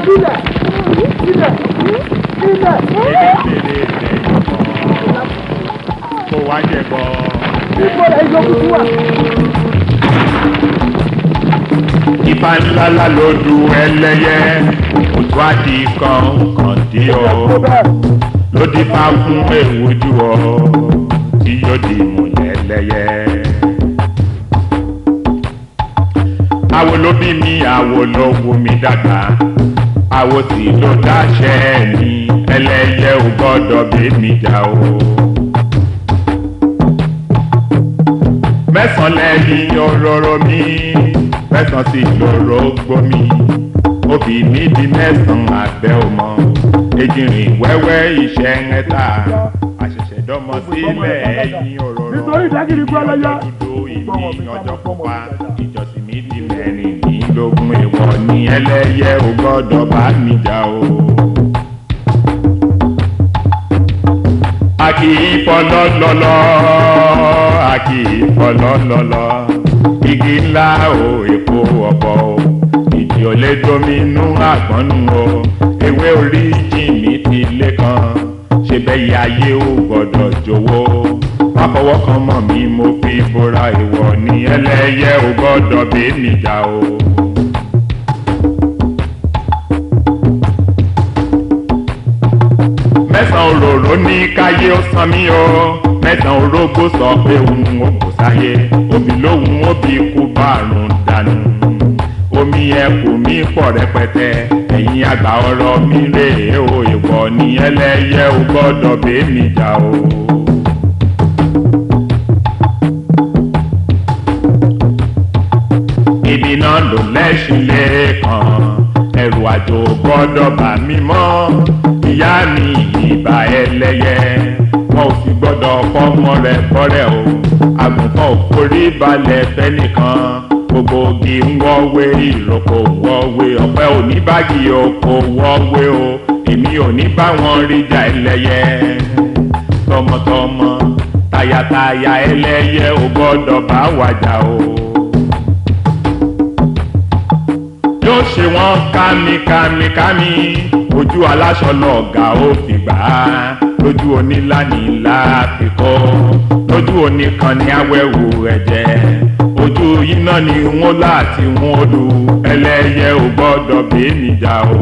sílẹ̀ sílẹ̀ sílẹ̀. kó wá gbẹ̀bọ̀. ipò rẹ̀ yọ kúkú wà. Ifá ńláńlá ló du ẹlẹ́yẹ òtún àti kọ̀ọ̀kan dí ọ ló dífá fún èwújú ọ tí yóò di ìmùlẹ̀ ẹlẹ́yẹ. Àwo ló bí mi àwo ló wù mí dàgbà àwo sì ló dáṣẹ́ mi ẹlẹ́yẹ ò gbọ́dọ̀ bí mi jà o. Mẹ́sàn-án lẹ́yìn òróró mi mẹ́sàn-án sì lóró gbómi obì mi di mẹ́sàn-án àgbẹ̀ ọmọ ejìnrìn wẹ́wẹ́ iṣẹ́ ẹ̀ta àṣẹ̀ṣẹ̀ dọ́mọ sílẹ̀ ẹ̀yìn òróró ìjọ dúdú ìní ọjọ́ pupa ìjọsìn mi di mẹ́rìndínlógún èèwọ̀ ní ẹlẹ́yẹ ò gbọ́dọ̀ bá mi jà o. a kì í fọlọ́ lọ́lọ́ a kì í fọlọ́ lọ́lọ́ igi ńlá o èpo ọ̀pọ̀ o ìdí ò lè dominú àgbọ̀nù o ewé orí jìnnì ti lé kan ṣe bẹ́ẹ̀ ayé ò gbọ́dọ̀ jọ̀wọ́ má fọwọ́ kan mọ́ mi mo fi bora ìwọ ní ẹlẹ́yẹ ò gbọ́dọ̀ bẹ́ẹ̀ mi jà o. mẹ́sàn-án òróró ní káyé ó san mí o mẹ́sàn-án orógbó sọ pé òun ò kò sáyé omi lóhun ó bí kú bárùn dànù omi ẹkùn mi pọ̀ rẹpẹtẹ ẹ̀yin àgbà ọ̀rọ̀ mi rèé o ìwọ ní ẹlẹ́yẹ ò gbọ́dọ̀ bẹ́ẹ̀ mi jà o. ibi náà ló lẹ́sìn lẹ́ẹ̀kan ẹrù àjò gbọ́dọ̀ bà mí mọ́ ìyá mi ìbà ẹlẹ́yẹ wọn ò sì gbọ́dọ̀ fọmọ rẹ̀ bọ́rẹ̀ o àgùntàn ò forí balẹ̀ fẹ́nìkan gbogbo igi ń wọ́wé ìrókò wọ́wé ọ̀pẹ oníbàgì oko wọ́wé o èmi ò ní bá wọn ríjà ẹlẹ́yẹ tọmọtọmọ tayataya ẹlẹ́yẹ ò gbọ́dọ̀ bá wàjà o. yóò ṣe wọ́n kámi ojú aláṣọ lọ́ọ̀gá ó fi gbà á lójú onílànìlà àfikọ́ lójú oníkan ní awẹ́wò ẹ̀jẹ̀ ojú yìí náà ni wọ́n láti wọ́n lu ẹlẹ́yẹ ò gbọ́dọ̀ bẹ́ẹ̀ níjà o.